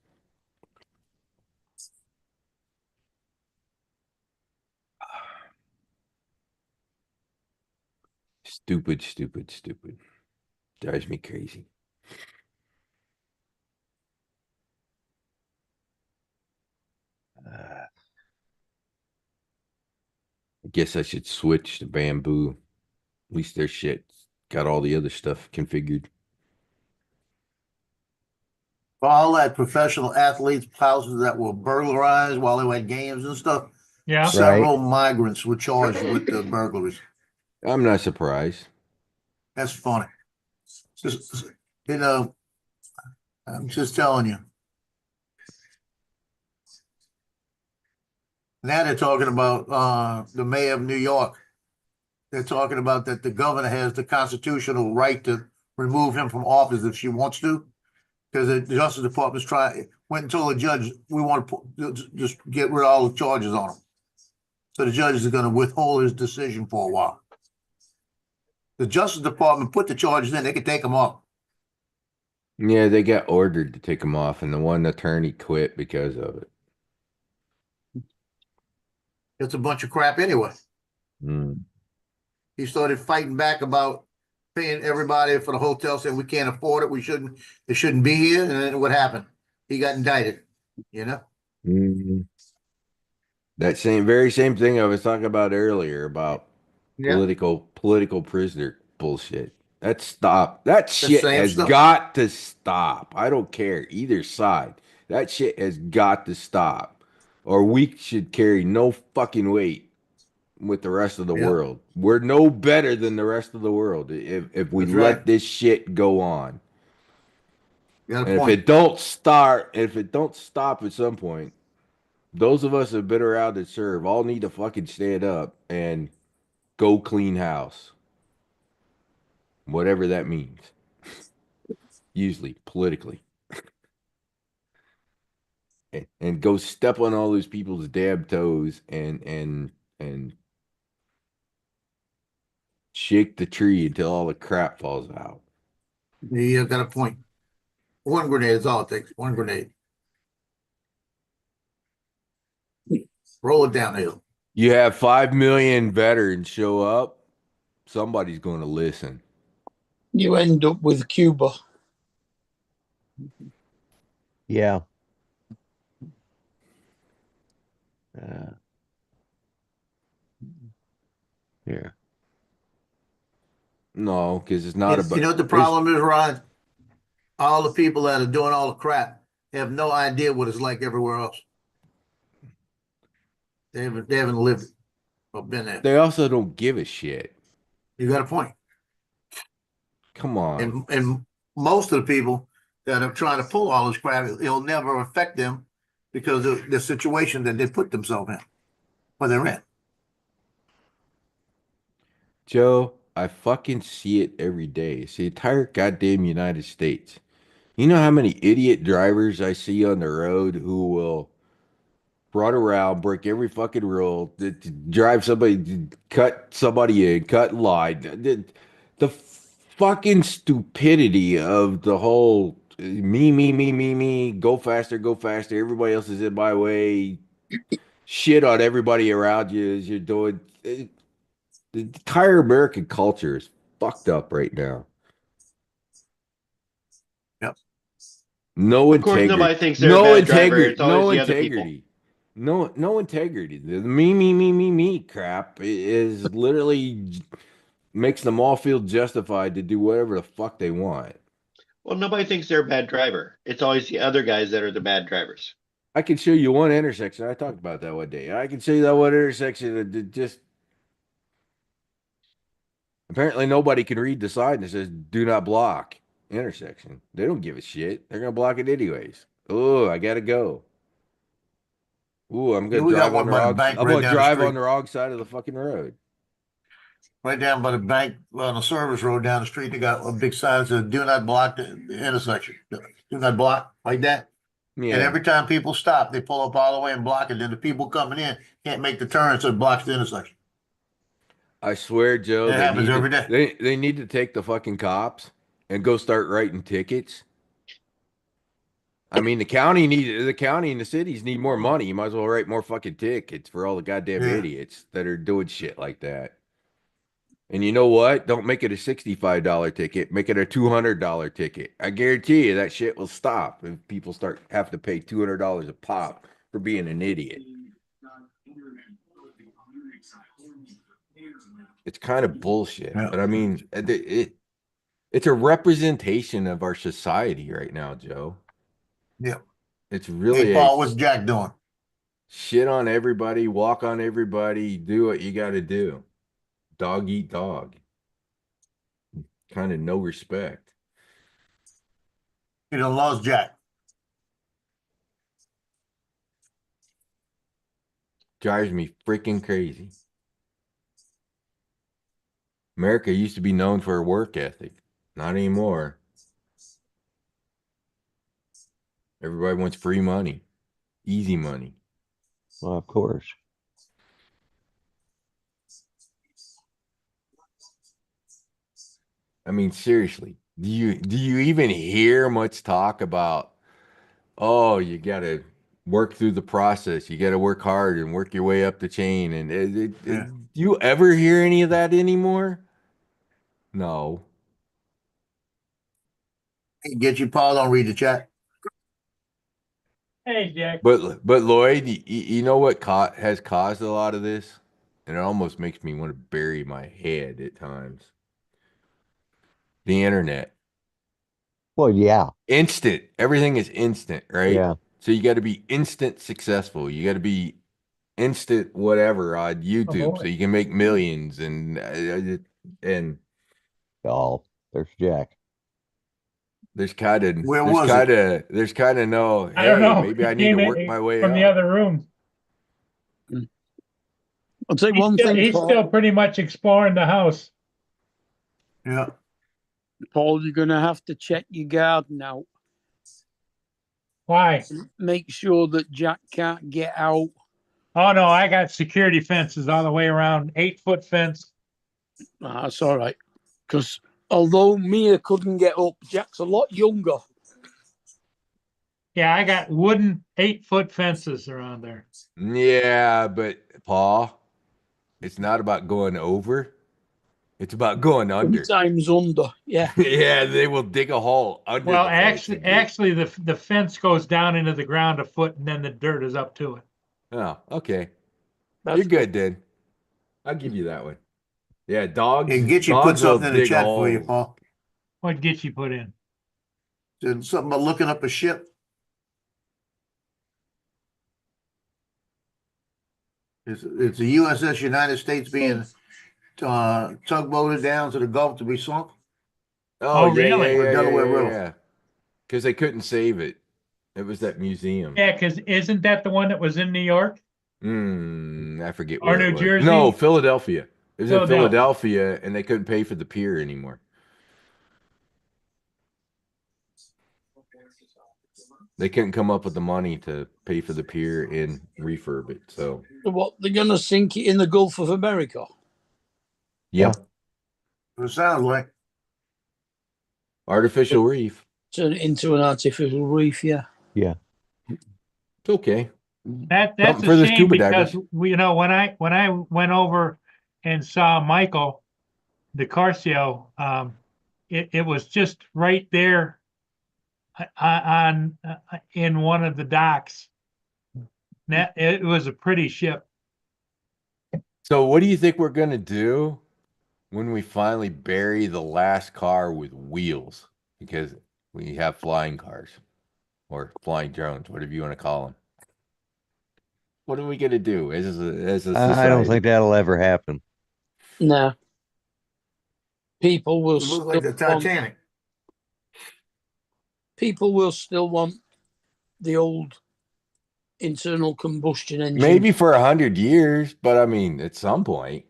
Stupid. Drives me crazy. I guess I should switch to Bamboo. At least their shit got all the other stuff configured. For all that professional athletes' houses that were burglarized while they were at games and stuff, yeah. several migrants were charged with the burglaries. I'm not surprised. That's funny. Just, I'm just telling you. Now they're talking about the mayor of New York. They're talking about that the governor has the constitutional right to remove him from office if she wants to, because the Justice Department's went and told the judge, we want to just get rid of all the charges on him. So the judge is going to withhold his decision for a while. The Justice Department put the charges in, they can take them off. Yeah, they got ordered to take them off, and the one attorney quit because of it. It's a bunch of crap anyway. Mm. He started fighting back about paying everybody for the hotel, saying we can't afford it, it shouldn't be here, and then what happened? He got indicted, you know? Mhm. That very same thing I was talking about earlier about Yeah. political prisoner bullshit. That The shit same has stuff. got to stop. I don't care either side. That shit has got to stop, or we should carry no fucking weight with the rest of the Yeah. world. We're no better than the rest of the world if we That's let right. this shit go on. You got a And if point. it don't stop at some point, those of us that have been around to serve all need to fucking stand up and go clean house. Whatever that means. Usually politically. And go step on all those people's damn toes and shake the tree until all the crap falls out. You got a point. One grenade is all it takes. One grenade. Roll it down the hill. You have 5 million veterans show up, somebody's going to listen. You end up with Cuba. Yeah. Uh, yeah. No, because it's not about. You know what the problem is, Rod? All the people that are doing all the crap have no idea what it's like everywhere else. They haven't lived it or been there. They also don't give a shit. You got a point. Come on. And most of the people that are trying to pull all this crap, it'll never affect them because of the situation that they put themselves in, where they're in. Joe, I fucking see it every day. It's the entire goddamn United States. You know how many idiot drivers I see on the road who will run around, break every fucking rule, drive somebody, cut somebody in, cut line. The fucking stupidity of the whole me, go faster, everybody else is in my way, shit on everybody around you as you're doing. The entire American culture is fucked up right now. Yep. No Of course, integrity. nobody thinks they're a bad driver. It's always No the other people. integrity. No integrity. The me crap is literally makes them all feel justified to do whatever the fuck they want. Well, nobody thinks they're a bad driver. It's always the other guys that are the bad drivers. I can show you one intersection. I talked about that one day. I can show you that one intersection that just apparently nobody can read the sign that says "Do not block" intersection. They don't give a shit. They're gonna block it anyways. Oh, I gotta go. Ooh, I'm Yeah, gonna we got drive on one the by the wrong. bank I'm right gonna down the drive on street. the wrong side of the fucking road. Right down by the bank on the service road down the street, they got a big sign that says "Do not block the intersection." Do not block like that. And Yeah, every time people stop, they pull up all the way and block it. Then the people coming in can't make the turn, so it blocks the intersection. I swear, Joe, It happens every day. they need to take the fucking cops and go start writing tickets. I mean, the county and the cities need more money. You might as well write more fucking tickets for all the goddamn Yeah. idiots that are doing shit like that. And you know what? Don't make it a $65 ticket. Make it a $200 ticket. I guarantee you that shit will stop if people start have to pay $200 a pop for being an idiot. It's kind of bullshit, Yeah. but I mean, it's a representation of our society right now, Joe. Yeah. It's really Hey, Paul, what's Jack doing? shit on everybody, walk on everybody, do what you got to do. Dog eat dog. Kind of no respect. You done lost Jack. Drives me freaking crazy. America used to be known for a work ethic. Not anymore. Everybody wants free money, easy money. Well, of course. I mean, seriously, Do you even hear much talk about, oh, you gotta work through the process, you gotta work hard and work your way up the chain, and Yeah. do you ever hear any of that anymore? No. Get you, Paul. Don't read the chat. Hey, Jack. But Lloyd, you know what has caused a lot of this? And it almost makes me want to bury my head at times. The internet. Well, yeah, Instant. Everything is instant, right? yeah. So you got to be instant successful. You got to be instant whatever on YouTube so boy. you can make millions and Oh, there's Jack. there's kind of Where was it? there's kind of no, I don't hey, know. maybe He I need to came in work my way from the up. other room. I'll tell you one thing, He's Paul. still pretty much exploring the house. Yeah. Paul, you're going to have to check your garden out. Why? Make sure that Jack can't get out. Oh, no, I got security fences all the way around, 8-foot fence. That's all right. Because although Mia couldn't get up, Jack's a lot younger. Yeah, I got wooden 8-foot fences around there. Yeah, but Paul, it's not about going over. It's about going under. Sometimes under. Yeah. Yeah, they will dig a hole under Well, the fence and get- actually, the fence goes down into the ground a foot, and then the dirt is up to it. Oh, okay. That's You're good then. I'll give you that one. Yeah, dogs. And get you put dogs will something in the dig chat for you, holes. Paul. What gets you put in? Said something about looking up a ship. It's the USS United States being tugboated down to the Gulf to be sunk. Oh, yeah, really? yeah, Or yeah, Delaware yeah, River. yeah. Because they couldn't save it. It was that museum. Yeah, because isn't that the one that was in New York? I forget Or where New it was. Jersey? No, Philadelphia. It was in Philadelphia. Philadelphia, and they couldn't pay for the pier anymore. They couldn't come up with the money to pay for the pier and refurb it. So, what, they're going to sink it in the Gulf of America? yep, It sounds like. artificial reef. Turn it into an artificial reef, yeah. It's okay. That's Something for a the shame scuba because divers. when I went over and saw Michael DeCarcio, it was just right there on in one of the docks. That it was a pretty ship. So, what do you think we're gonna do when we finally bury the last car with wheels? Because we have flying cars or flying drones, whatever you want to call them. What are we gonna do as a society? I don't think that'll ever happen. No. People will It looks like the Titanic. people will still want the old internal combustion engine. Maybe for 100 years, but I mean, at some point.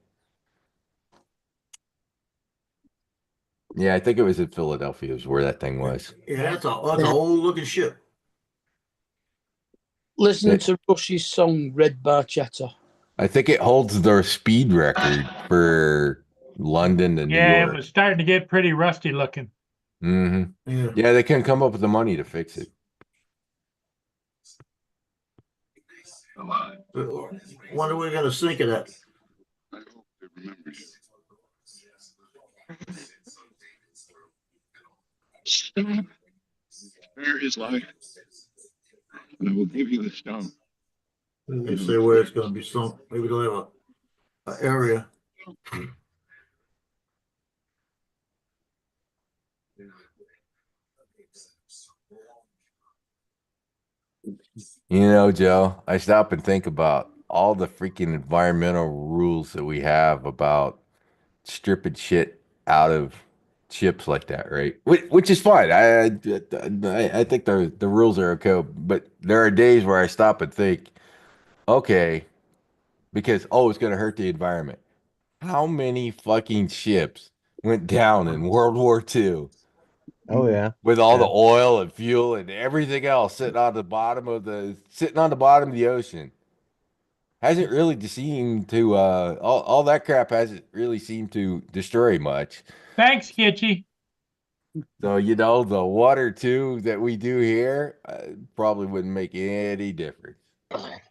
Yeah, I think it was in Philadelphia is where that thing was. Yeah, that's an old looking ship. Listen to Rush's song Red Barchetta. I think it holds the speed record for London to New Yeah, York. it was starting to get pretty rusty looking. Yeah. Yeah, they couldn't come up with the money to fix it. Wonder we're gonna sink it at. I hope they remember you. Stop. Spare his life, and I will give you the stone. They say where it's gonna be sunk. Maybe they'll have a area. You know, Joe, I stop and think about all the freaking environmental rules that we have about stripping shit out of ships like that, right? Which is fine. I think the rules are okay, but there are days where I stop and think, okay, because it's going to hurt the environment. How many fucking ships went down in World War II? Oh yeah. With all the oil and fuel and everything else sitting on the bottom of the ocean. Hasn't really seemed to all that crap hasn't really seemed to destroy much. Thanks, Kitchy. So, the water too that we do here probably wouldn't make any difference.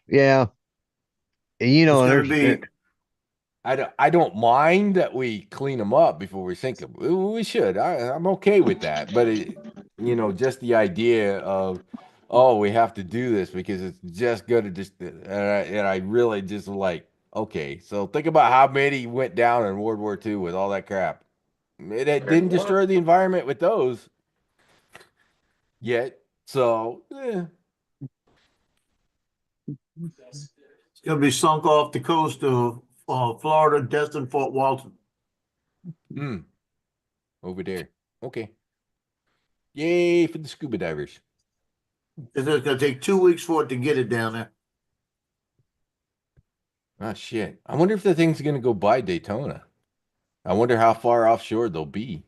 Yeah. And, It's and gonna be, I don't mind that we clean them up before we sink them. We should. I'm okay with that. But just the idea of, oh, we have to do this because it's just gonna just and I really just like, okay, so think about how many went down in World War II with all that crap. It didn't destroy the environment with those yet. So it's gonna be sunk off the coast of Florida, Destin, Fort Walton. over there. Okay. Yay for the scuba divers. It's gonna take 2 weeks for it to get it down there. Oh shit. I wonder if the thing's gonna go by Daytona. I wonder how far offshore they'll be.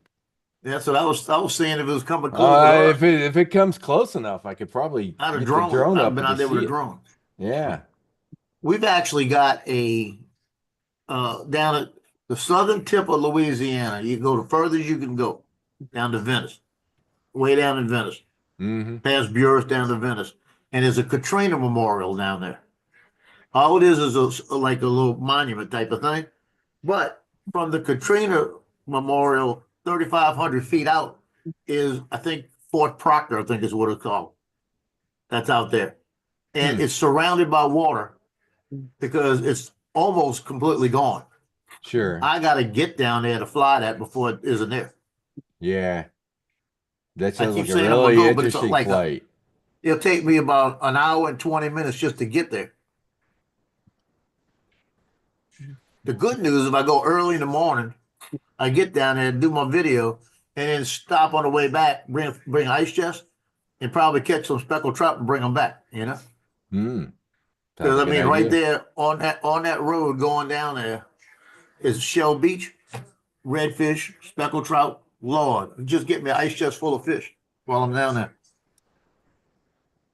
That's what I was saying. If it was coming close, If it comes close enough, I could probably I'd have get the drone. drone I've up been and out there see with a it. drone. Yeah. We've actually got a down at the southern tip of Louisiana. You go the furthest you can go down to Venice, way down in Venice, Mm-hmm. past Buras down to Venice, and there's a Katrina memorial down there. All it is like a little monument type of thing, but from the Katrina memorial, 3,500 feet out is I think Fort Proctor. I think is what it's called. That's out there, and it's surrounded by water because it's almost completely gone. Sure. I got to get down there to fly that before it isn't there. Yeah. That I sounds keep like a saying I'm gonna really go, but it's interesting like flight. it'll take me about an hour and 20 minutes just to get there. The good news, if I go early in the morning, I get down there, do my video, and then stop on the way back, bring ice chest, and probably catch some speckled trout and bring them back. Sounds Because like I an mean, right idea. there on that road going down there is Shell Beach, redfish, speckled trout. Lord, just get me an ice chest full of fish while I'm down there.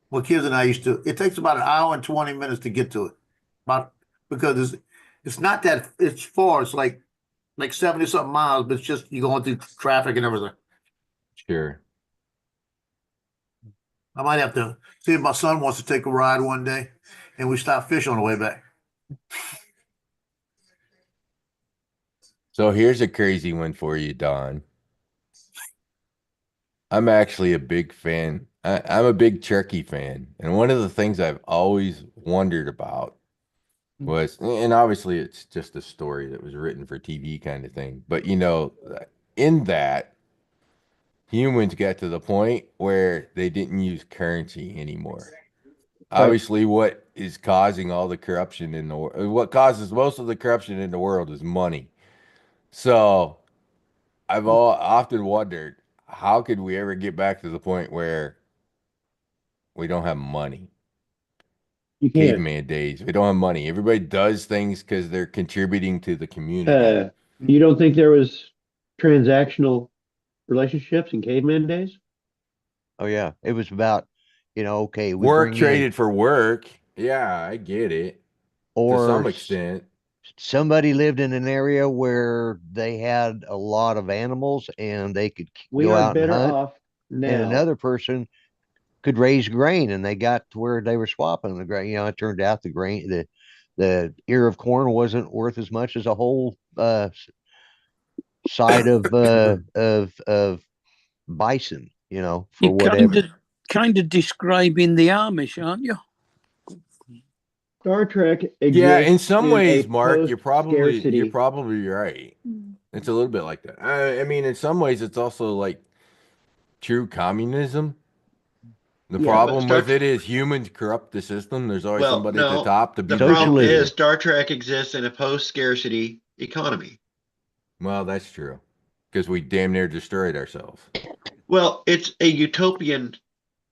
What kids and I used to. It takes about an hour and 20 minutes to get to it, because it's not that it's far. It's like 70 something miles, but it's just you're going through traffic and everything. Sure. I might have to see if my son wants to take a ride one day, and we stop fish on the way back. So here's a crazy one for you, Don. I'm actually a big fan. I'm a big turkey fan. And one of the things I've always wondered about was, and obviously it's just a story that was written for TV kind of thing, but in that, humans got to the point where they didn't use currency anymore. Obviously, what is causing all the corruption in the world, what causes most of the corruption in the world is money. So I've often wondered, how could we ever get back to the point where we don't have money? You can't. Caveman days, we don't have money. Everybody does things because they're contributing to the community. You don't think there was transactional relationships in caveman days? Oh yeah. It was about, okay, we Work bring in, traded for work. Yeah, I get it. To some or extent. somebody lived in an area where they had a lot of animals and they could We go are out and better hunt, off now. and another person could raise grain, and they got to where they were swapping the grain. It turned out the ear of corn wasn't worth as much as a whole side of bison, for You're whatever. kind of describing the Amish, aren't you? Star Trek Yeah, in exists some in ways, a Mark, you're probably post-scarcity. right. It's a little bit like that. I mean, in some ways, it's also like true communism. The Yeah, problem Star with it is humans corrupt the system. There's always Well, somebody at the no, top to be the problem Socialism. is Star Trek exists in a post-scarcity economy. Well, that's true. Because we damn near destroyed ourselves. Well, it's a utopian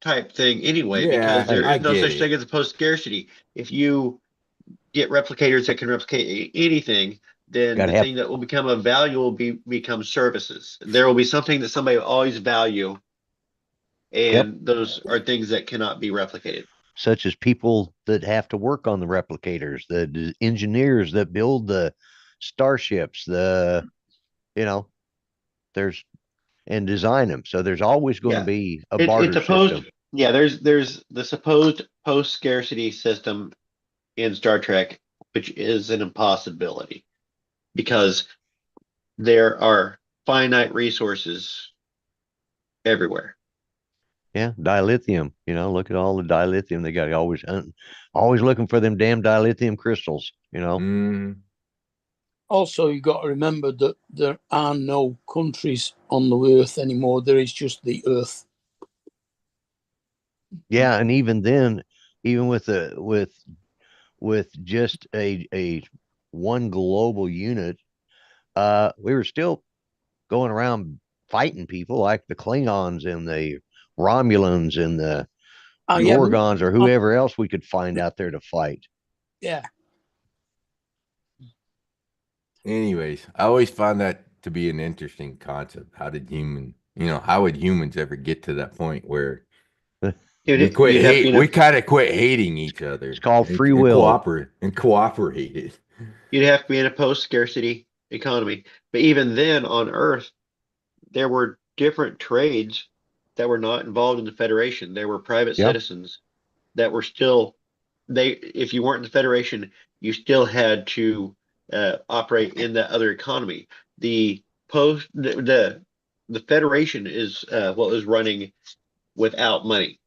type thing anyway, Yeah, because there I is no get such it. thing as a post-scarcity. If you get replicators that can replicate anything, then Gotta the have- thing that will become of value will become services. There will be something that somebody will always value, and those are things that cannot be replicated. Such as people that have to work on the replicators, the engineers that build the starships, there's and design them. So there's always going Yeah. to be a It's barter supposed, system. yeah, there's the supposed post-scarcity system in Star Trek, which is an impossibility because there are finite resources everywhere. Yeah, dilithium. Look at all the dilithium they got. Always hunting, always looking for them damn dilithium crystals. Mm, Also, you got to remember that there are no countries on the earth anymore. There is just the earth. Yeah, and even then, even with just a one global unit, we were still going around fighting people like the Klingons and the Romulans and the Yeah, Gorgons or whoever else we could find out there to fight. yeah. anyways, I always found that to be an interesting concept. How would humans ever get to that point where we kind of quit hating each other? It's called free and will. cooperated. You'd have to be in a post-scarcity economy. But even then on Earth, there were different trades that were not involved in the Federation. There were private Yep. citizens that were still, if you weren't in the Federation, you still had to operate in that other economy. The Federation is what was running without money,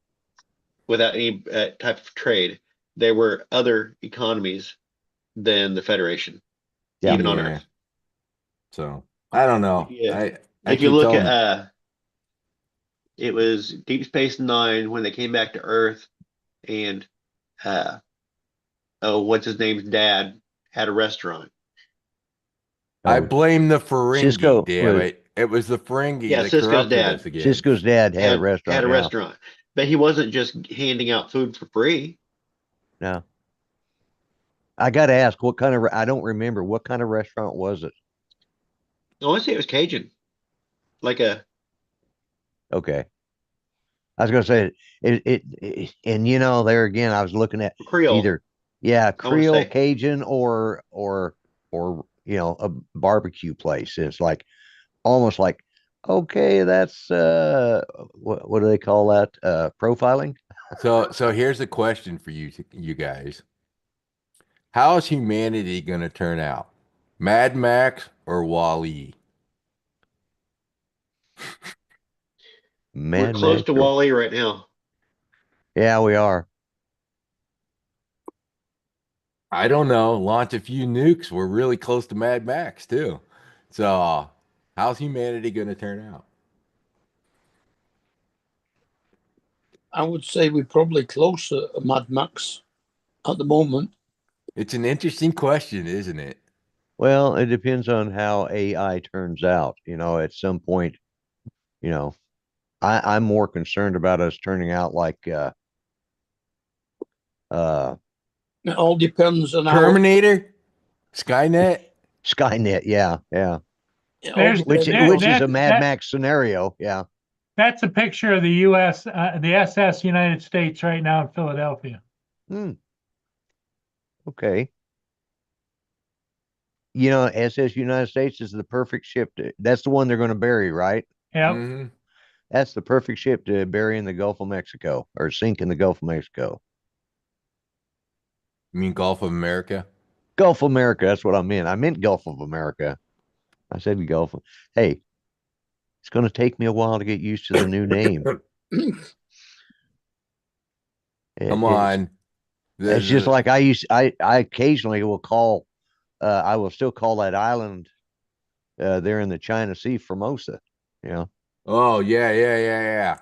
without any type of trade. There were other economies than the Federation, Yeah. even on Yeah. Earth. So I don't know. Yeah. I If you keep look telling at it was Deep Space Nine when they came back to Earth, and what's his name's dad had a restaurant. I blame the Ferengi, Cisco damn was- it. It was the Ferengi Yeah, that Cisco's corrupted dad. us again. Cisco's dad had a restaurant. Had a yeah. restaurant, but he wasn't just handing out food for free. No. I got to ask, what kind of? I don't remember what kind of restaurant was it. I want to say it was Cajun, like a Okay. I was going to say and there again, I was looking at Creole. either, yeah, I wanna Creole, say. Cajun, or a barbecue place. It's like almost like, okay, that's what do they call that? Profiling. So here's a question for you guys. How is humanity going to turn out? Mad Max or Wall-E? We're close to Wall-E right now. Yeah, we are. I don't know. Launch a few nukes. We're really close to Mad Max too. So how's humanity going to turn out? I would say we're probably closer to Mad Max at the moment. It's an interesting question, isn't it? Well, it depends on how AI turns out. At some point, I'm more concerned about us turning out like It all depends on Terminator, Skynet. Skynet. Yeah, yeah. Which is a Mad Max scenario. Yeah. That's a picture of the U.S., the SS United States right now in Philadelphia. Okay. SS United States is the perfect ship. That's the one they're going to bury, right? Yeah. Mm-hmm. That's the perfect ship to bury in the Gulf of Mexico or sink in the Gulf of Mexico. You mean Gulf of America? Gulf of America. That's what I meant. I meant Gulf of America. I said Gulf. Hey, it's going to take me a while to get used to the new name. Come on. It's just like I occasionally will call, I will still call that island there in the China Sea Formosa, Oh, yeah.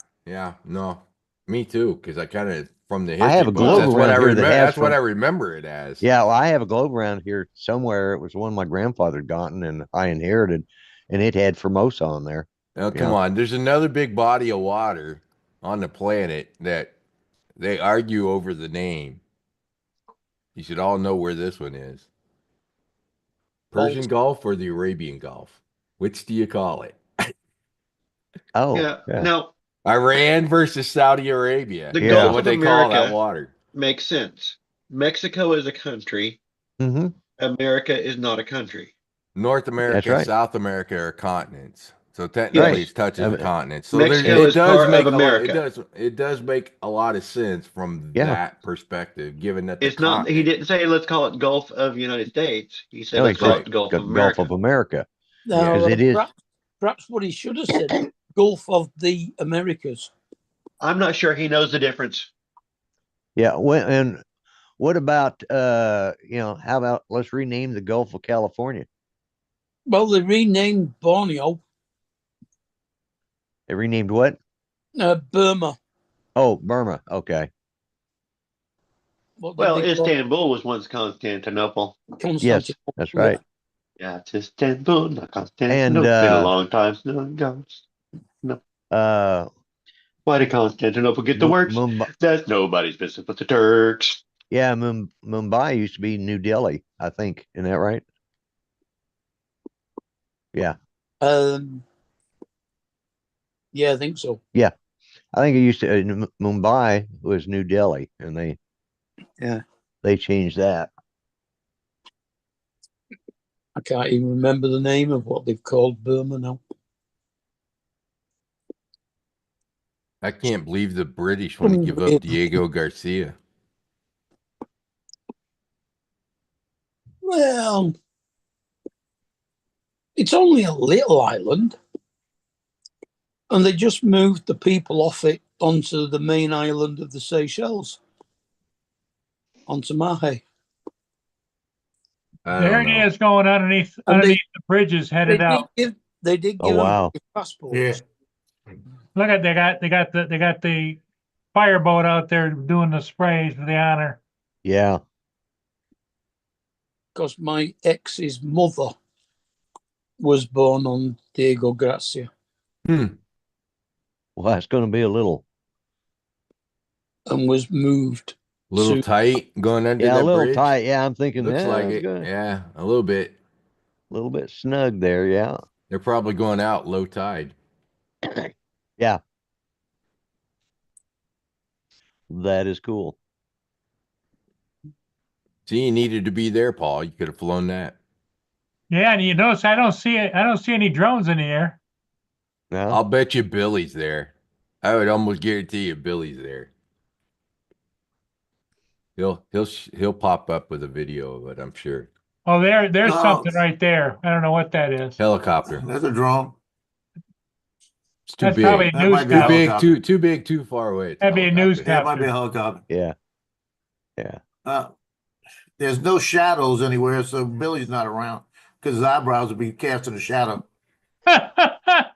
No, me too. Because I kind of, from the history I have a books, globe that's what around I here remember. that has That's what I remember it as. Yeah, well, I have a globe around here somewhere. It was one my grandfather had gotten and I inherited, and it had Formosa on there. Now, come on. There's another big body of water on the planet that they argue over the name. You should all know where this one is. Persian Gulf or the Arabian Gulf? Which do you call it? Oh, yeah. Now, Iran versus Saudi Arabia. The Gulf what of they America call that water. Makes sense. Mexico is a country. Mm-hmm. America is not a country. North America That's right. and South America are continents. So technically, Yes. it's touches the continent. So Mexico there, it is does part make of a lot. America. It does make a lot of sense from Yeah. that perspective, given that the It's not, he continent. didn't say, let's call it Gulf of United States. He said, No, he let's call said it Gulf of Gulf America. of America. Now, Because it is. perhaps what he should have said, Gulf of the Americas. I'm not sure he knows the difference. Yeah. And what about, how about let's rename the Gulf of California? Well, they renamed Borneo, They renamed what? Burma. Oh, Burma. Okay. What did Well, they call it? Istanbul was once Constantinople. Yes, Constantinople. that's right. Yeah, it's Istanbul, not Constantinople. It's been a long time. Uh, Why did Constantinople get the works? Mumbai. That's nobody's business but the Turks. Yeah, Mumbai used to be New Delhi, I think. Isn't that right? Yeah. Yeah, I think so. Yeah. I think it used to Mumbai was New Delhi, and they changed that. I can't even remember the name of what they've called Burma now. I can't believe the British want to give up Diego Garcia. Well, it's only a little island, and they just moved the people off it onto the main island of the Seychelles, onto Mahe. There he is going underneath And the bridges headed out. They did Oh, give them wow. passports. Yeah. Look at they got the fireboat out there doing the sprays for the honor. Yeah. Because my ex's mother was born on Diego Garcia Well, that's going to be a little. and was moved. Little tight going under Yeah, that a little bridge. tight. Yeah, I'm thinking Looks that like was it. good. Yeah, a little bit. A little bit snug there. Yeah. They're probably going out low tide. Yeah. That is cool. See, you needed to be there, Paul. You could have flown that. Yeah, and you notice I don't see any drones in the air. No. I'll bet you Billy's there. I would almost guarantee you Billy's there. He'll pop up with a video of it, I'm sure. Oh, there's Oh. something right there. I don't know what that is. Helicopter. That's a drone. It's too That's big. probably a That might be a newscast. helicopter. Too big, too far away. It's a That'd be a helicopter. That might be a newscapter. helicopter. Yeah. Yeah. There's no shadows anywhere, so Billy's not around because his eyebrows would be casting a shadow. I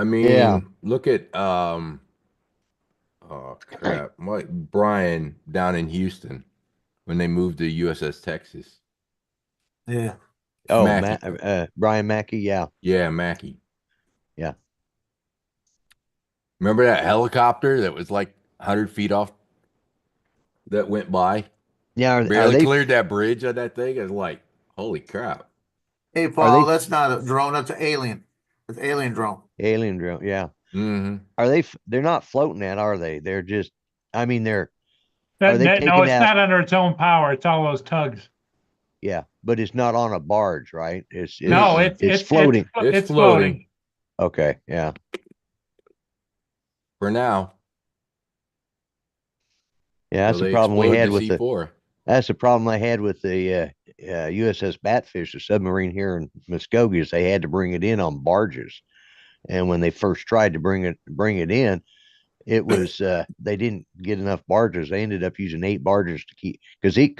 mean, Yeah. look at oh crap, Brian down in Houston when they moved to USS Texas. Yeah. Oh, Mackey. Brian Mackey. Yeah. Yeah, Mackey. Yeah. Remember that helicopter that was like 100 feet off that went by? Yeah. Are Barely they cleared that bridge on that thing. I was like, holy crap. Hey, Paul, they- that's not a drone. That's an alien. It's an alien drone. alien drone? Yeah. Mm-hmm. Are they? They're not floating that, are they? They're just. I mean, they're. No, Are they it's taking out- not under its own power. It's all those tugs. Yeah, but it's not on a barge, right? It's No, it's floating. It's floating. Okay. Yeah. For now. Yeah. That's Well, the they problem we explode had the with the. C4. That's the problem I had with the USS Batfish, the submarine here in Muskogee, is they had to bring it in on barges, and when they first tried to bring it in, it was they didn't get enough barges. They ended up using 8 barges to keep because it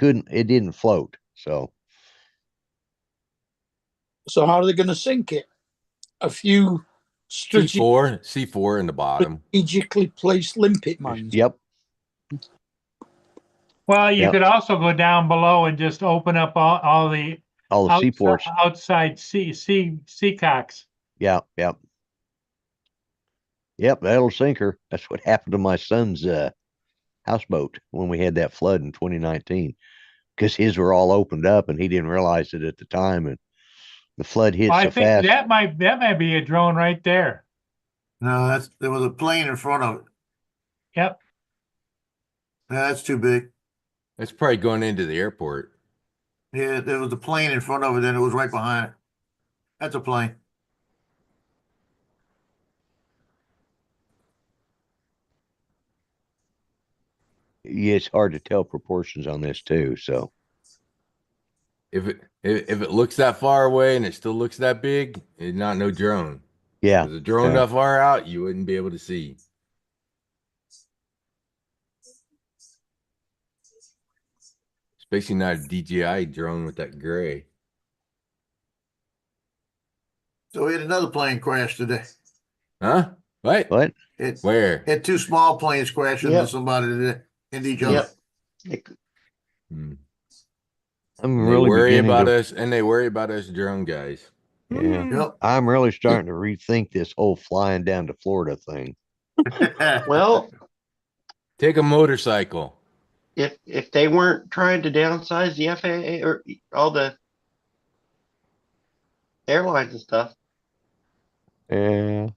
didn't float. So So how are they going to sink it? A few C4 in the bottom. strategically placed limpet mines. yep, Well, you Yep. could also go down below and just open up all the all the seaports. outside seacocks. Yep. That'll sink her. That's what happened to my son's houseboat when we had that flood in 2019, because his were all opened up and he didn't realize it at the time, and the flood hit I so think fast. that might be a drone right there. No, there was a plane in front of it. Yep. That's too big. It's probably going into the airport. Yeah, there was a plane in front of it, and it was right behind it. That's a plane. yeah, it's hard to tell proportions on this too. So If it looks that far away and it still looks that big, it's not no drone. yeah, If the drone yeah. that far out, you wouldn't be able to see. Especially not a DJI drone with that gray. So we had another plane crash today. Huh? What? What? It Where? had two small planes crash into Yep. somebody today, into each other. Yep. Hmm. I'm And they really worry beginning about to. us, and they worry about us drone guys. Yeah, Yep. I'm really starting to rethink this whole flying down to Florida thing. Well, Take a motorcycle. if they weren't trying to downsize the FAA or all the airlines and stuff, Yeah,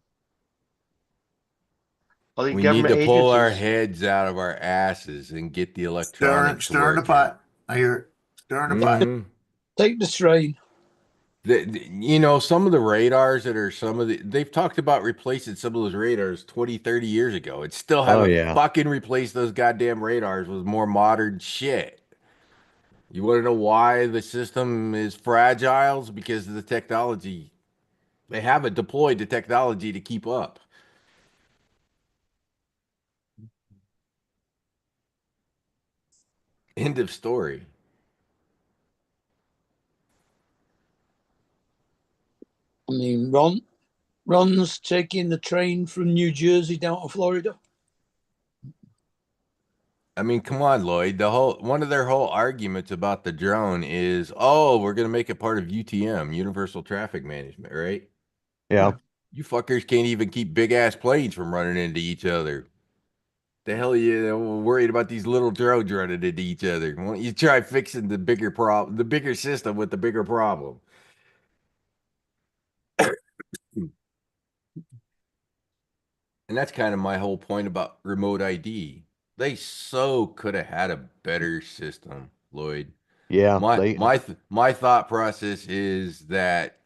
all these We need government to pull our agencies. heads out of our asses and get the Stirring, electronics stirring the working. pot. I hear it. Stirring the pot. Mhm. Take the train. You know, some of the radars that are they've talked about replacing some of those radars 20, 30 years ago. It still Oh, haven't yeah. fucking replaced those goddamn radars with more modern shit. You want to know why the system is fragile? It's because of the technology. They haven't deployed the technology to keep up. End of story. I mean, Ron's taking the train from New Jersey down to Florida. I mean, come on, Lloyd. One of their whole arguments about the drone is, oh, we're gonna make it part of UTM, Universal Traffic Management, right? yeah. You fuckers can't even keep big ass planes from running into each other. The hell are you worried about these little drones running into each other? Why don't you try fixing the bigger problem, the bigger system with the bigger problem? And that's kind of my whole point about remote ID. They so could have had a better system, Lloyd. Yeah, My thought process is that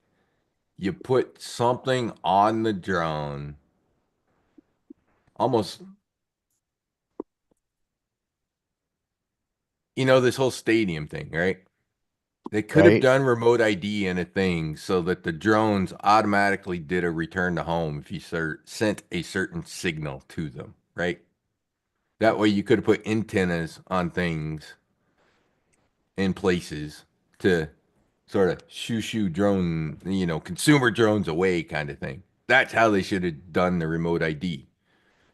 you put something on the drone, almost, this whole stadium thing, right? They could have right. done remote ID in a thing so that the drones automatically did a return to home if you sent a certain signal to them, right? That way you could have put antennas on things in places to sort of shoo drone, consumer drones away kind of thing. That's how they should have done the remote ID.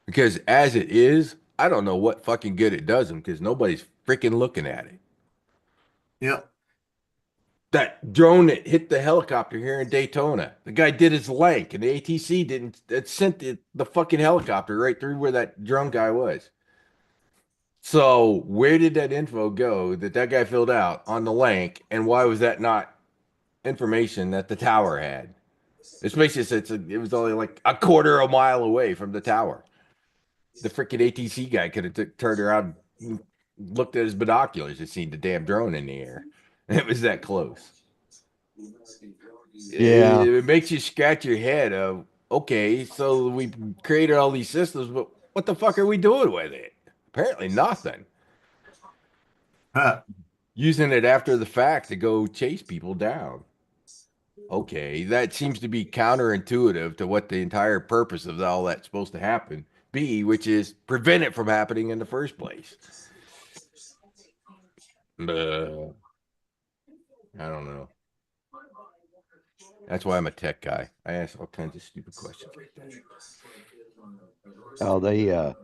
Because as it is, I don't know what fucking good it does them because nobody's freaking looking at it. Yep. That drone that hit the helicopter here in Daytona, the guy did his link and the ATC didn't, it sent the fucking helicopter right through where that drone guy was. So where did that info go that guy filled out on the link, and why was that not information that the tower had? Especially since it was only like a quarter of a mile away from the tower. The freaking ATC guy could have turned around and looked at his binoculars and seen the damn drone in the air. It was that close. Yeah. It makes you scratch your head of, okay, so we created all these systems, but what the fuck are we doing with it? Apparently nothing. Huh. Using it after the fact to go chase people down. Okay, that seems to be counterintuitive to what the entire purpose of all that's supposed to happen be, which is prevent it from happening in the first place. I don't know. That's why I'm a tech guy. I ask all kinds of stupid questions like that. Oh,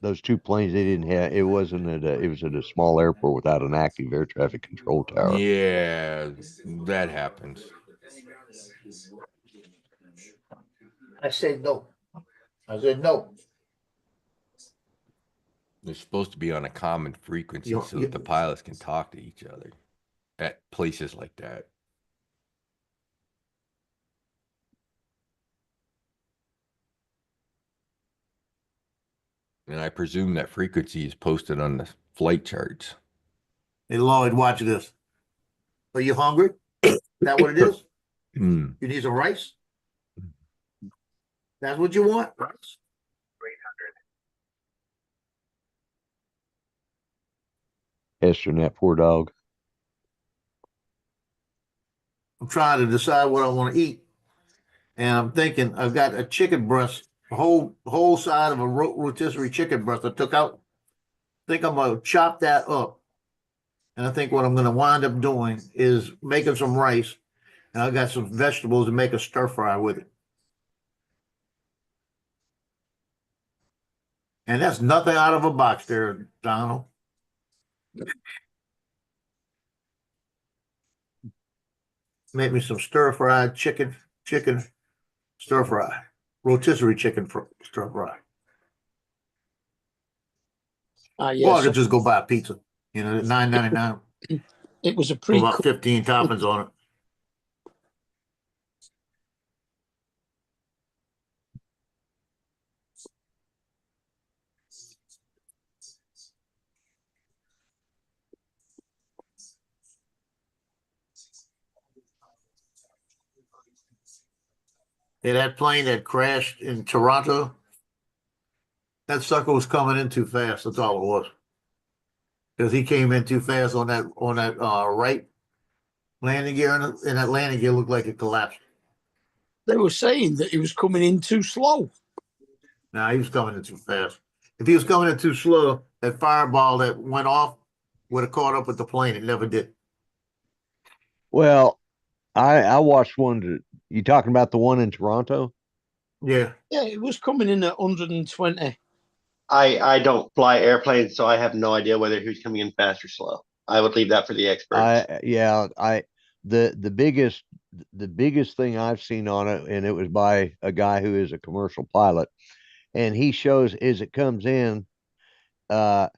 those two planes they didn't have. It wasn't it was at a small airport without an active air traffic control tower. Yeah, that happens. I said no. I said no. They're supposed to be on a common frequency You- so you- that the pilots can talk to each other at places like that. And I presume that frequency is posted on the flight charts. Hey, Lloyd, watch this. Are you hungry? Is that what it is? Hmm. You need some rice? That's what you want? Rice? pestering that poor dog. I'm trying to decide what I want to eat. And I'm thinking I've got a chicken breast, a whole side of a rotisserie chicken breast I took out. I think I'm gonna chop that up. And I think what I'm gonna wind up doing is making some rice. And I got some vegetables to make a stir fry with it. And that's nothing out of a box there, Donald. Make me some stir-fried chicken stir fry, rotisserie chicken stir fry. Or I Yes, could just go buy a pizza, $9.99 it was a with about pre-cooked. 15 toppings on it. Yeah, that plane that crashed in Toronto, that sucker was coming in too fast. That's all it was. Because he came in too fast on that right landing gear, and that landing gear looked like it collapsed. They were saying that he was coming in too slow. Nah, he was coming in too fast. If he was coming in too slow, that fireball that went off would have caught up with the plane. It never did. Well, I watched one. You talking about the one in Toronto? Yeah. Yeah, it was coming in at 120. I don't fly airplanes, so I have no idea whether he was coming in fast or slow. I would leave that for the experts. The biggest thing I've seen on it, and it was by a guy who is a commercial pilot, and he shows as it comes in, for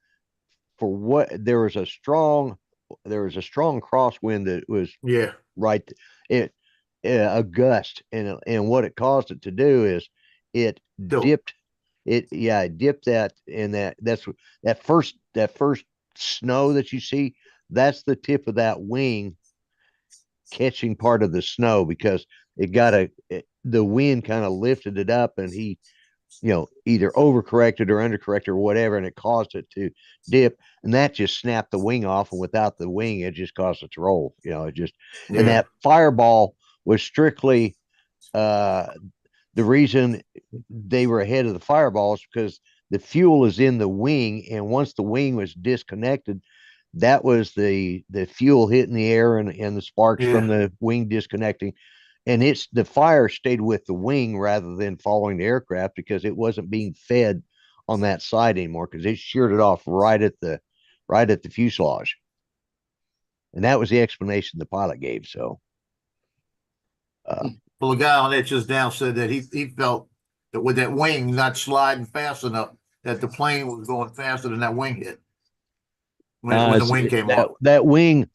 what there was a strong crosswind that was Yeah. right, a gust, and what it caused it to do is it dipped that, and that first snow that you see, that's the tip of that wing catching part of the snow, because the wind kind of lifted it up, and he either overcorrected or undercorrected or whatever, and it caused it to dip, and that just snapped the wing off, and without the wing it just caused it to roll. And that fireball was strictly the reason they were ahead of the fireballs, because the fuel is in the wing, and once the wing was disconnected, that was the fuel hitting the air, and the sparks from the wing disconnecting, and the fire stayed with the wing rather than following the aircraft, because it wasn't being fed on that side anymore, because it sheared it off right at the fuselage. And that was the explanation the pilot gave. So well, the guy on it just now said that he felt that with that wing not sliding fast enough, that the plane was going faster than that wing hit. When the wing came off. That wing,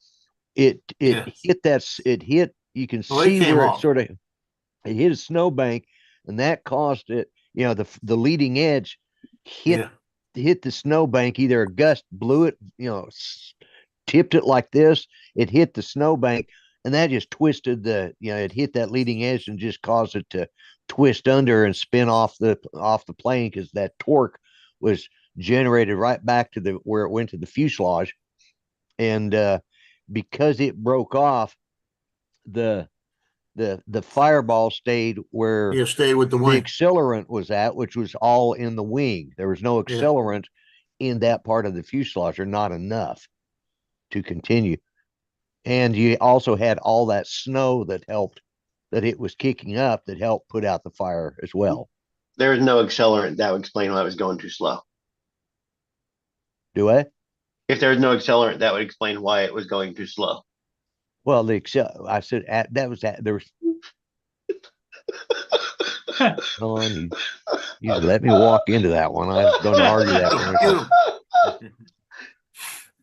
it hit, you can see where it sort of, it hit a snowbank, and that caused it, the leading edge hit the snowbank. Either a gust blew it, tipped it like this, it hit the snowbank, and that just twisted it hit that leading edge and just caused it to twist under and spin off the plane, because that torque was generated right back to where it went to the fuselage. And because it broke off, the fireball stayed where it stayed with the wing. Accelerant was at, which was all in the wing. There was no accelerant in that part of the fuselage, or not enough to continue. And you also had all that snow that it was kicking up, that helped put out the fire as well. There was no accelerant. That would explain why it was going too slow. Do I? If there was no accelerant, that would explain why it was going too slow. Well, I said there was. Don, you let me walk into that one. I was going to argue that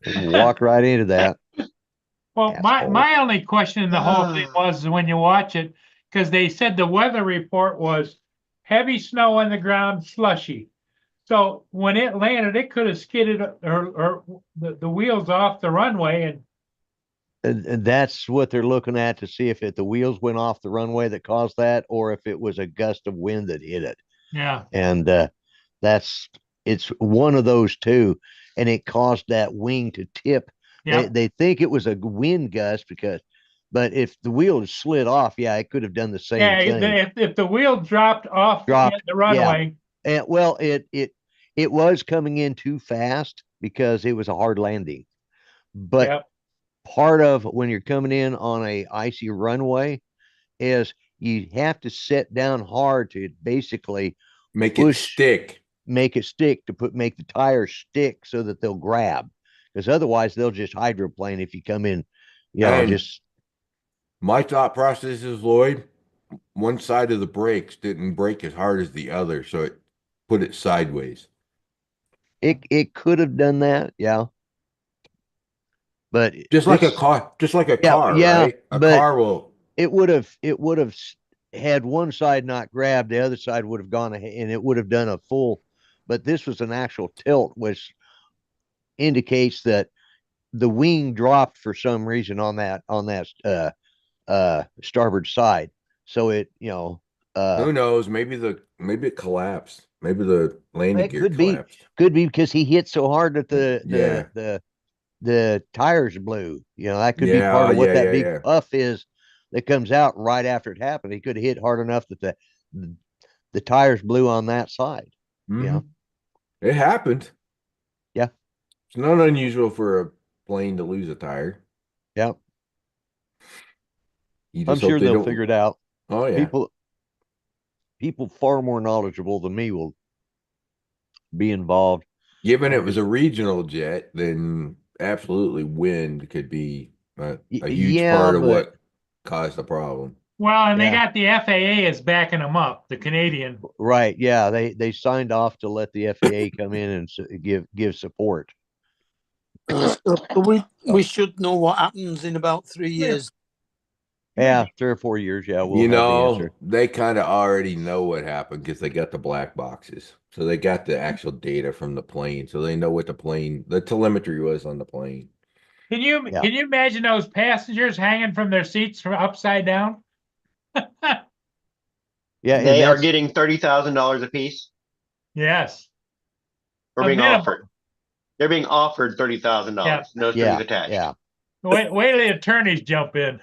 one. Walk right into that. Well, my only question in the whole thing was, when you watch it, because they said the weather report was heavy snow on the ground, slushy. So when it landed, it could have skidded or the wheels off the runway, and that's what they're looking at, to see if the wheels went off the runway that caused that, or if it was a gust of wind that hit it. Yeah. And it's one of those two, and it caused that wing to tip Yeah, They think it was a wind gust but if the wheel had slid off, yeah, it could have done the same yeah, thing. if the wheel dropped off Dropped, the runway, And well, it was coming in too fast because it was a hard landing. But yep, part of when you're coming in on a icy runway is you have to set down hard to basically Make it push- stick. make it stick to make the tires stick so that they'll grab. Because otherwise they'll just hydroplane if you come in, And- just My thought process is, Lloyd, one side of the brakes didn't brake as hard as the other, so it put it sideways. it could have done that, yeah. But Just like a this- car, yeah, right? A but- car will. it would have had one side not grabbed, the other side would have gone ahead and it would have done a full, but this was an actual tilt, which indicates that the wing dropped for some reason on that starboard side. So it, Who knows? Maybe it collapsed. Maybe the landing It gear could be. collapsed. could be because he hit so hard that Yeah. the tires blew. That could be Yeah, part of what that big yeah. puff is that comes out right after it happened. He could have hit hard enough that the tires blew on that side. Mhm. It happened. Yeah. It's not unusual for a plane to lose a tire. Yep. You I'm just hope sure they they'll don't- figure it out. Oh yeah. People far more knowledgeable than me will be involved. Given it was a regional jet, then absolutely wind could be a huge yeah, part of but- what caused the problem. well, and they Yeah. got the FAA is backing them up, the Canadian. Right. Yeah. They signed off to let the FAA come in and give support. So we should know what happens in about 3 years. Yeah. 3 or 4 years. Yeah. We'll You have the know, answer. they kind of already know what happened because they got the black boxes. So they got the actual data from the plane. So they know what the telemetry was on the plane. Can you Yeah. imagine those passengers hanging from their seats from upside down? Yeah. They and are that's- getting $30,000 a piece. Yes. Or A being minimum. offered. They're being offered $30,000. No strings yeah. attached. Yeah. Wait till the attorneys jump in.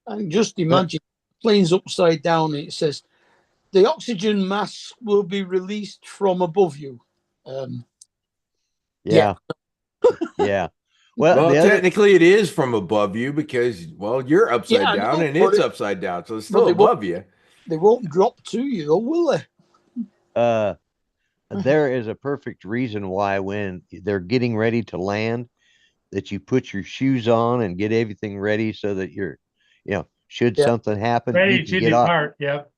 And just imagine plane's upside down and it says the oxygen mask will be released from above you. Yeah. Yeah. Well, Well, the other, technically it is from above you because, you're upside Yeah, I down know, and but it's it- upside down. So it's still they won't- above you. They won't drop to you, though, will they? there is a perfect reason why when they're getting ready to land that you put your shoes on and get everything ready so that you're, should Yeah. something happen, Ready you can to get off. depart. Yep.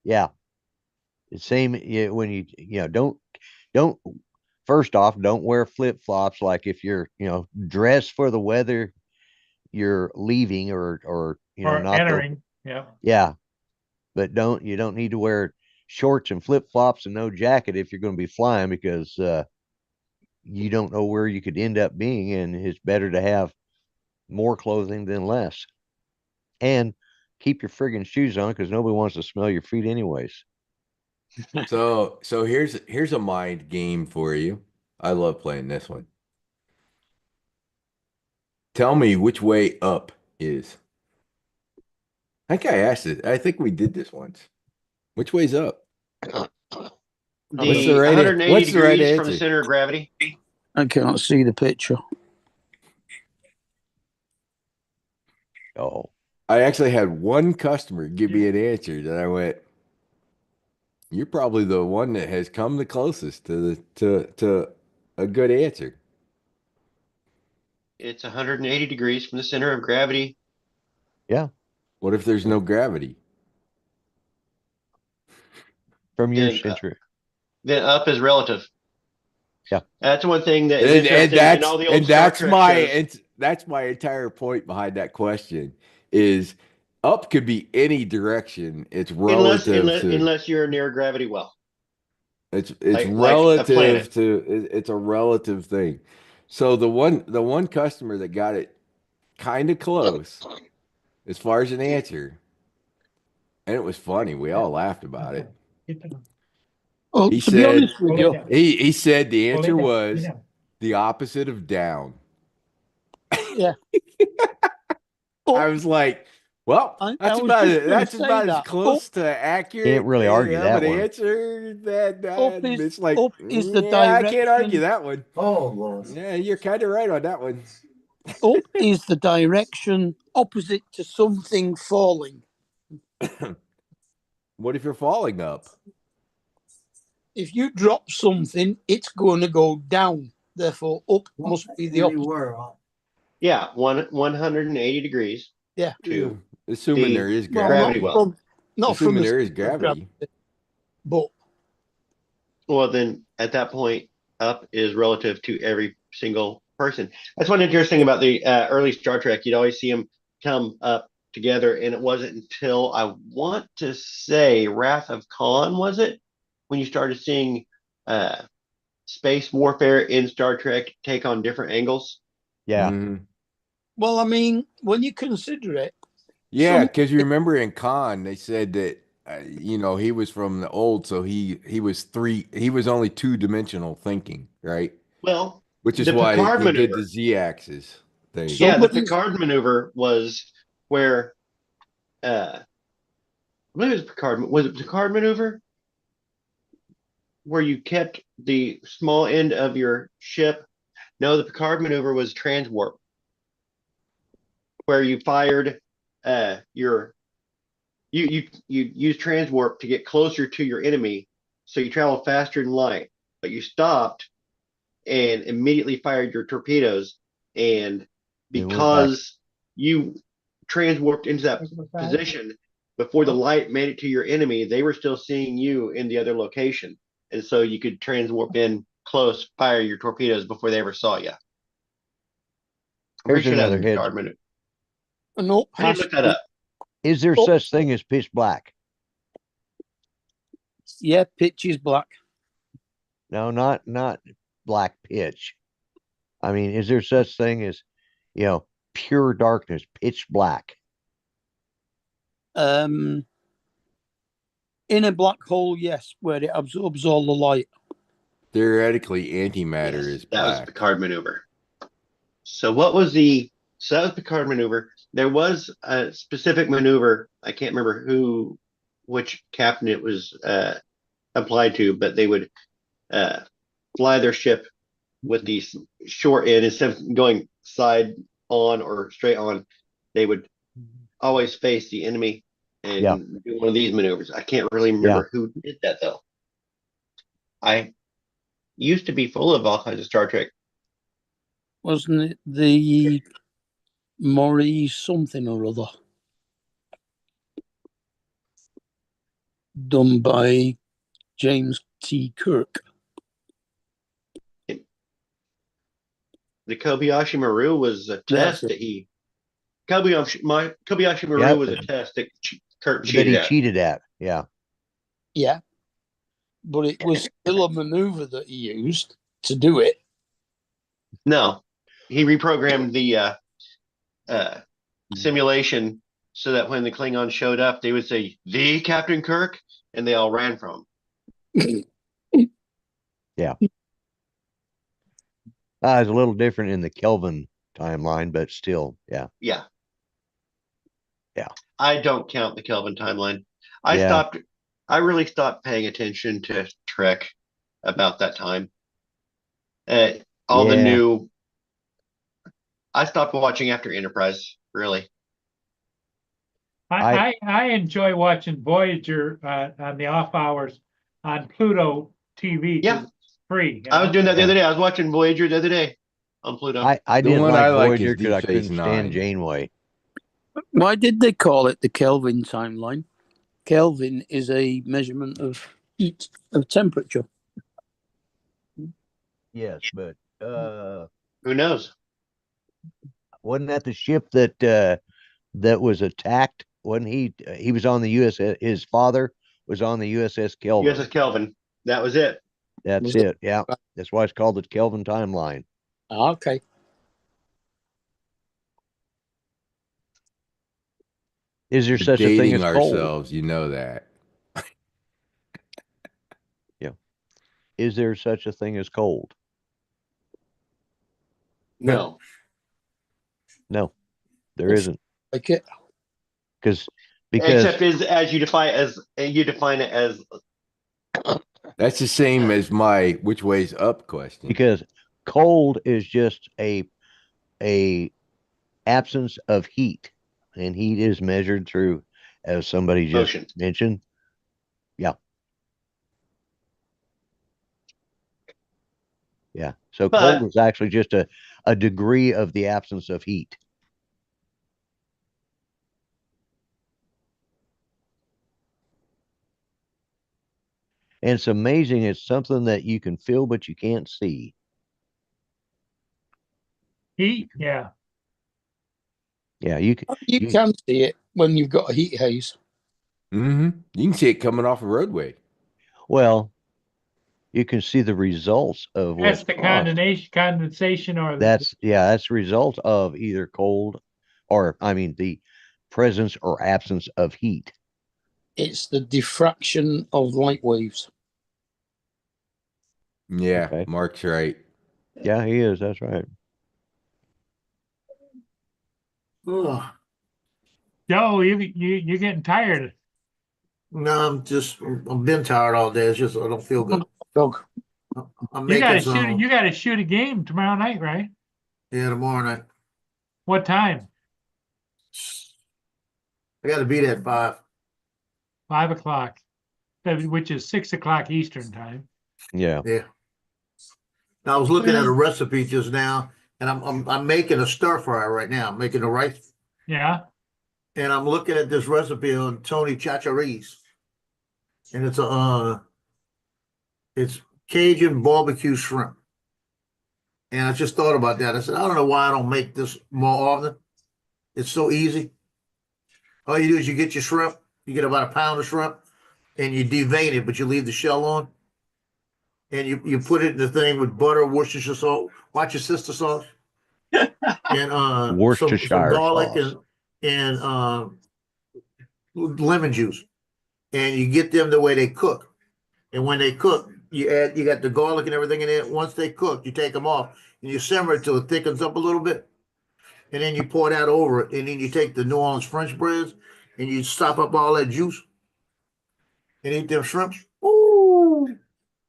Yeah. The same, when don't first off, don't wear flip flops. Like if you're, dressed for the weather, you're leaving or, Or not the- entering. Yep. yeah. But you don't need to wear shorts and flip flops and no jacket if you're going to be flying because, you don't know where you could end up being. And it's better to have more clothing than less. And keep your friggin' shoes on because nobody wants to smell your feet anyways. So here's a mind game for you. I love playing this one. Tell me which way up is. I think I asked it. I think we did this once. Which way's up? The What's the right- 180 what's the right degrees from the answer? center of gravity. I cannot see the picture. Oh, I actually had one customer give me an answer that I went, "You're probably the one that has come the closest to a good answer." It's 180 degrees from the center of gravity. What if there's no gravity? from your Then, century. Then up is relative. Yeah. That's one thing that is And interesting in all the old Star that's Trek my shows. that's my entire point behind that question is up could be any direction. It's relative to unless you're near a gravity well. it's like a relative planet. it's a relative thing. So the one customer that got it kind of close as far as an answer, and it was funny. We all laughed about it. Oh, He to be said- honest with you, He said the answer was the opposite of down. Yeah. I was like, well, I that's was about just it. gonna That's say about as that. close to accurate Can't really argue of that an one. answer that Up is- it's like, up is the yeah, I can't argue direction- that one. Oh, Lord. Yeah, you're kind of right on that one. Up is the direction opposite to something falling. What if you're falling up? If you drop something, it's going to go down. Therefore, up must be the opposite. Yeah, 180 degrees. Yeah. To Assuming the there is Well, gravity. gravity well. not from Assuming the there is center of gravity. but Well, then at that point, up is relative to every single person. That's one interesting about the early Star Trek. You'd always see them come up together, and it wasn't until I want to say Wrath of Khan, was it, when you started seeing space warfare in Star Trek take on different angles? Yeah. Mhm. well, I mean, when you consider it, Yeah, Some- because you remember in Khan, they said that he was from the old, so he was only two-dimensional thinking, right? Well, Which is the why Picard they did maneuver. the Z-axis thing. Yeah, the Somebody's- Picard maneuver was where I believe it was Picard. Was it Picard maneuver? Where you kept the small end of your ship? No, the Picard maneuver was transwarp. Where you fired you use transwarp to get closer to your enemy, so you travel faster than light, but you stopped and immediately fired your torpedoes, and You went back. because you transwarped into that position before the light made it to your enemy, they were still seeing you in the other location, and so you could transwarp in close, fire your torpedoes before they ever saw you. I'm Here's pretty sure that's another the hit. Picard maneuver. an up I need has to look that to- up. Is there Oh. such thing as pitch black? Yeah, pitch is black. No, not black pitch. I mean, is there such thing as, pure darkness, pitch black? In a black hole, yes, where it absorbs all the light. Theoretically, antimatter Yes, is that was black. Picard maneuver. So what was so that was Picard maneuver. There was a specific maneuver. I can't remember which captain it was applied to, but they would fly their ship with the short end instead of going side on or straight on. They would always face the enemy and Yeah. do one of these maneuvers. I can't really remember who did that though. I used to be full of all kinds of Star Trek. Wasn't it the Maurice something or other? Done by James T. Kirk. The Kobayashi Maru was a That's test it. that Kobayashi Maru Yep. was a test that Kirk That cheated he at. cheated at. Yeah. Yeah. But it was still a maneuver that he used to do it. No, he reprogrammed the simulation so that when the Klingons showed up, they would say, "The Captain Kirk," and they all ran from him. It's a little different in the Kelvin timeline, but still, yeah. Yeah. Yeah. I don't count the Kelvin timeline. Yeah. I really stopped paying attention to Trek about that time. All the Yeah. new. I stopped watching after Enterprise, really. I enjoy watching Voyager on the off hours on Pluto TV. 'cause Yeah. it's free. I was doing that the other day. I was watching Voyager the other day on Pluto. I The didn't one like I like is Voyager because I Deep Space couldn't stand Nine. Janeway. Why did they call it the Kelvin timeline? Kelvin is a measurement of heat, of temperature. Yes, but Who knows? wasn't that the ship that was attacked? Wasn't he was on the USS, his father was on the USS Kelvin. USS Kelvin. That was it. That's Was it. Yeah. That's why it's called the Kelvin timeline. Okay. Is there We're such a thing dating as cold? ourselves, you know that. Is there such a thing as cold? No. No, there It's- isn't. Like it. Because Except as you define it as That's the same as my which way's up question. because cold is just a absence of heat, and heat is measured through, as somebody just motion. mentioned. Yeah. So But- cold is actually just a degree of the absence of heat. And it's amazing. It's something that you can feel, but you can't see. Heat, yeah. Yeah, you can. You can see it when you've got a heat haze. You can see it coming off a roadway. Well, you can see the results of That's what's the caused. condensation or That's the result of either cold or the presence or absence of heat. It's the diffraction of light waves. Yeah, Okay. Mark's right. Yeah, he is. That's right. Ugh. Joe, you're getting tired. No, I've been tired all day. It's just, I don't feel good. Dog. I'm You gotta making some, you gotta shoot a game tomorrow night, right? yeah, tomorrow night. What time? I gotta be there at 5. 5 o'clock. Which is 6 o'clock Eastern time. Yeah. Yeah. Now, I was looking at a recipe just now, and I'm making a stir fry right now. I'm making the rice, Yeah. and I'm looking at this recipe on Tony Chachere's, and it's Cajun barbecue shrimp. And I just thought about that. I said, I don't know why I don't make this more often. It's so easy. All you do is you get your shrimp. You get about a pound of shrimp, and you devein it, but you leave the shell on. And you put it in the thing with butter, Worcestershire sauce. Watch your sister sauce. And Worcestershire some garlic sauce. and lemon juice. And you get them the way they cook. And when they cook, you got the garlic and everything in it. Once they cook, you take them off and you simmer it till it thickens up a little bit. And then you pour that over it. And then you take the New Orleans French breads and you stop up all that juice and eat them shrimps. Ooh.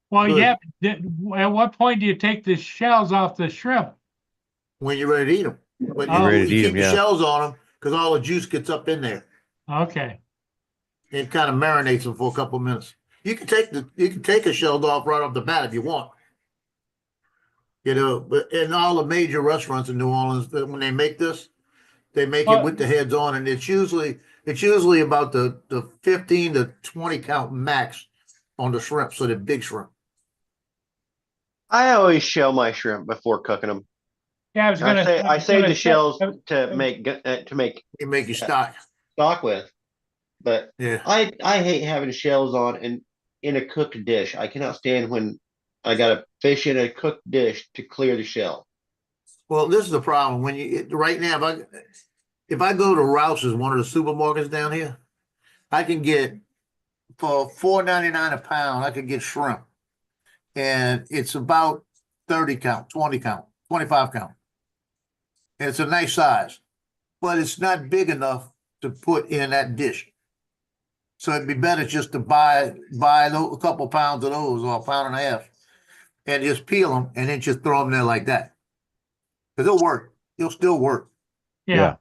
Well, Good. yeah. At what point do you take the shells off the shrimp? When you're ready to eat them. But You're ready to you eat keep 'em, the yeah. shells on them because all the juice gets up in there. Okay. It kind of marinates them for a couple of minutes. You can take a shell off right off the bat if you want. But in all the major restaurants in New Orleans, when they make this, they make it with the heads on, and it's usually about the 15 to 20 count max on the shrimp, so they're big shrimp. I always shell my shrimp before cooking them. Yeah, I save the shells to to make You make your stock. stock with, but Yeah. I hate having shells on and in a cooked dish. I cannot stand when I got a fish in a cooked dish to clear the shell. Well, this is the problem. Right now, if I go to Rouse's, one of the supermarkets down here, I can get for $4.99 a pound. I can get shrimp, and it's about 30 count, 20 count, 25 count. And it's a nice size, but it's not big enough to put in that dish. So it'd be better just to buy a couple pounds of those or a pound and a half, and just peel them and then just throw them there like that. Because it'll work. It'll still work. Yeah.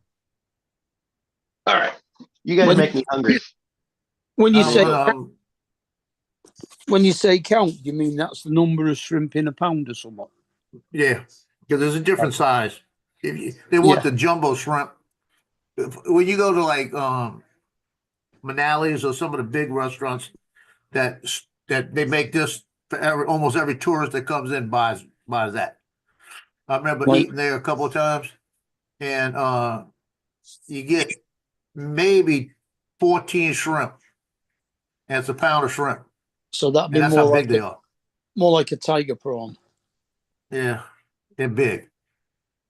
All right, you guys make me hungry. When you say count, you mean that's the number of shrimp in a pound or something? Yeah, because there's a different size. They want the jumbo shrimp. When you go to like Manali's or some of the big restaurants that they make this for almost every tourist that comes in buys that. I remember eating there a couple of times, and you get maybe 14 shrimp, and it's a pound of shrimp. So that'd be And that's how big they are. More like a tiger prawn. Yeah, they're big.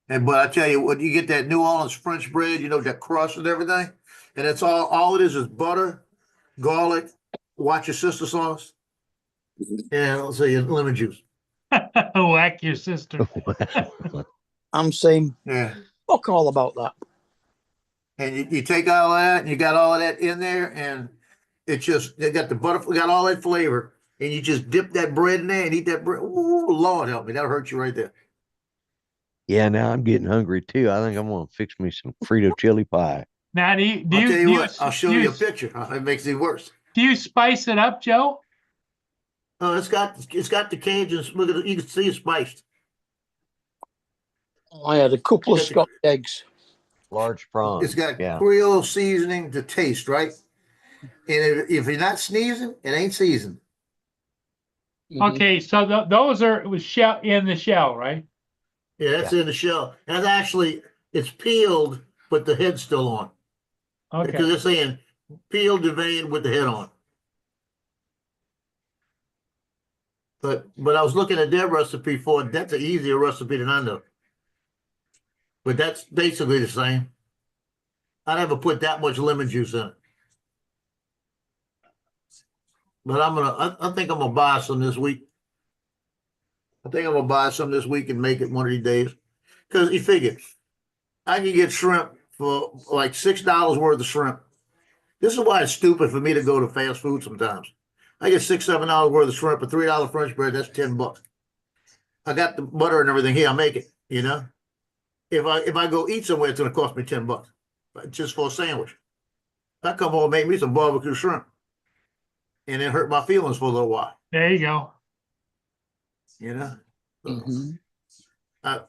But I tell you, when you get that New Orleans French bread, that crust and everything, and it's all it is butter, garlic, watch your sister sauce, and I'll say lemon juice. Whack your sister. I'm saying, Yeah. fuck all about that. And you take all that and you got all of that in there and it just, they got the butterfly, got all that flavor and you just dip that bread in there and eat that bread. Ooh, Lord help me. That'll hurt you right there. Yeah, now I'm getting hungry too. I think I'm gonna fix me some Frito chili pie. Now, do I'll you, tell you do what, I'll show do you a picture. It makes it worse. do you spice it up, Joe? Oh, it's got the Cajuns. Look at it. You can see it's spiced. I had a couple of Got the- Scotch eggs. Large prawns. It's got yeah. Creole seasoning to taste, right? And if you're not sneezing, it ain't seasoned. Mhm. Okay, so those are with shell in the shell, right? Yeah, that's in the shell. That's actually, it's peeled, but the head's still on. Because Okay. they're saying peeled the vein with the head on. But I was looking at their recipe for it. That's an easier recipe than I know. But that's basically the same. I never put that much lemon juice in it. But I think I'm gonna buy some this week. I think I'm gonna buy some this week and make it one of these days. Because you figure, I can get shrimp for like $6 worth of shrimp. This is why it's stupid for me to go to fast food sometimes. I get $6, $7 worth of shrimp for $3 French bread. That's $10. I got the butter and everything here. I make it. You know, if I go eat somewhere, it's gonna cost me $10 just for a sandwich. I come home and make me some barbecue shrimp, and it hurt my feelings for a little while. There you go. You know, so, Mhm.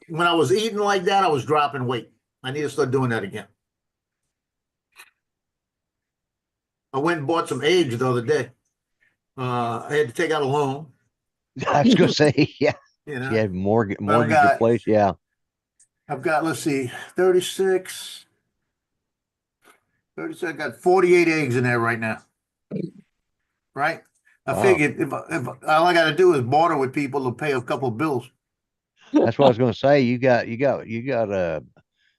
when I was eating like that, I was dropping weight. I need to start doing that again. I went and bought some eggs the other day. I had to take out a loan. I was gonna say, yeah. You know, You had mortgage in got- place, yeah. I've got, let's see, 36. I got 48 eggs in there right now. Right? I Wow. figured if all I got to do is barter with people to pay a couple of bills. That's what I was gonna say. You got that's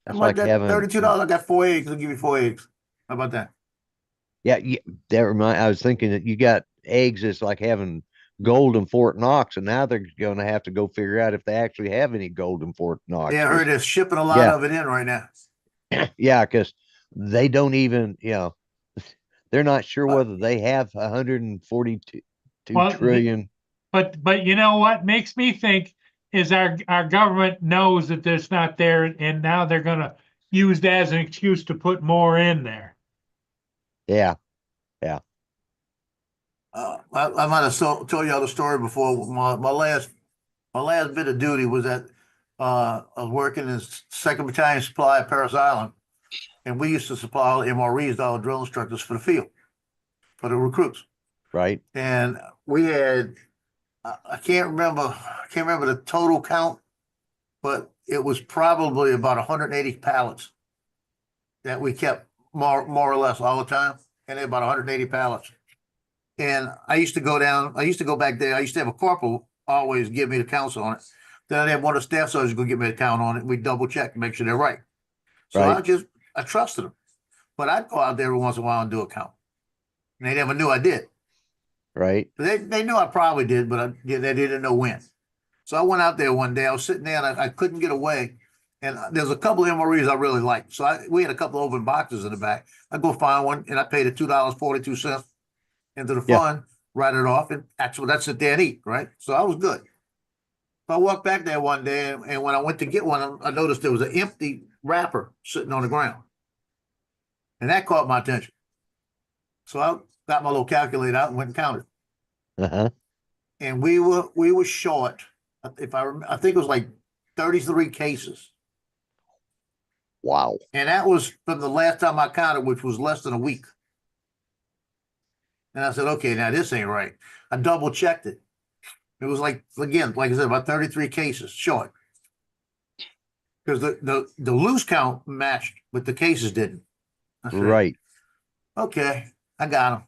I'm like that having $32. I got 4 eggs. I'll give you 4 eggs. How about that? yeah, I was thinking that you got eggs. It's like having gold in Fort Knox, and now they're gonna have to go figure out if they actually have any gold in Fort Knox. Yeah, I heard they're shipping a lot Yeah. of it in right now. Yeah, because they don't even, they're not sure whether they have 142 Well, trillion. But you know what makes me think is our government knows that there's not there, and now they're gonna use that as an excuse to put more in there. Yeah. I might have told y'all the story before. My last bit of duty was at I was working in Second Battalion Supply at Parris Island, and we used to supply all the MREs, all the drill instructors for the field, for the recruits. Right. And we had I can't remember the total count, but it was probably about 180 pallets that we kept more or less all the time, and about 180 pallets. And I used to go back there. I used to have a corporal always give me the counts on it. Then I'd have one of the staff sergeants go give me the count on it. We double check to make sure they're right. So Right. I trusted them. But I'd go out there every once in a while and do a count. And they never knew I did. Right. They knew I probably did, but they didn't know when. So I went out there one day. I was sitting there and I couldn't get away. And there's a couple of MREs I really liked. So we had a couple of open boxes in the back. I go find one and I paid it $2.42 into the Yeah. fund, write it off, and actually that's sit there and eat, right? So I was good. So I walked back there one day, and when I went to get one, I noticed there was an empty wrapper sitting on the ground. And that caught my attention. So I got my little calculator out and went and counted. Uh-huh. And we were short, I think it was like 33 cases. Wow. And that was from the last time I counted, which was less than a week. And I said, okay, now this ain't right. I double checked it. It was like, again, like I said, about 33 cases short. Because the loose count matched, but the cases didn't. I said, Right. okay, I got them.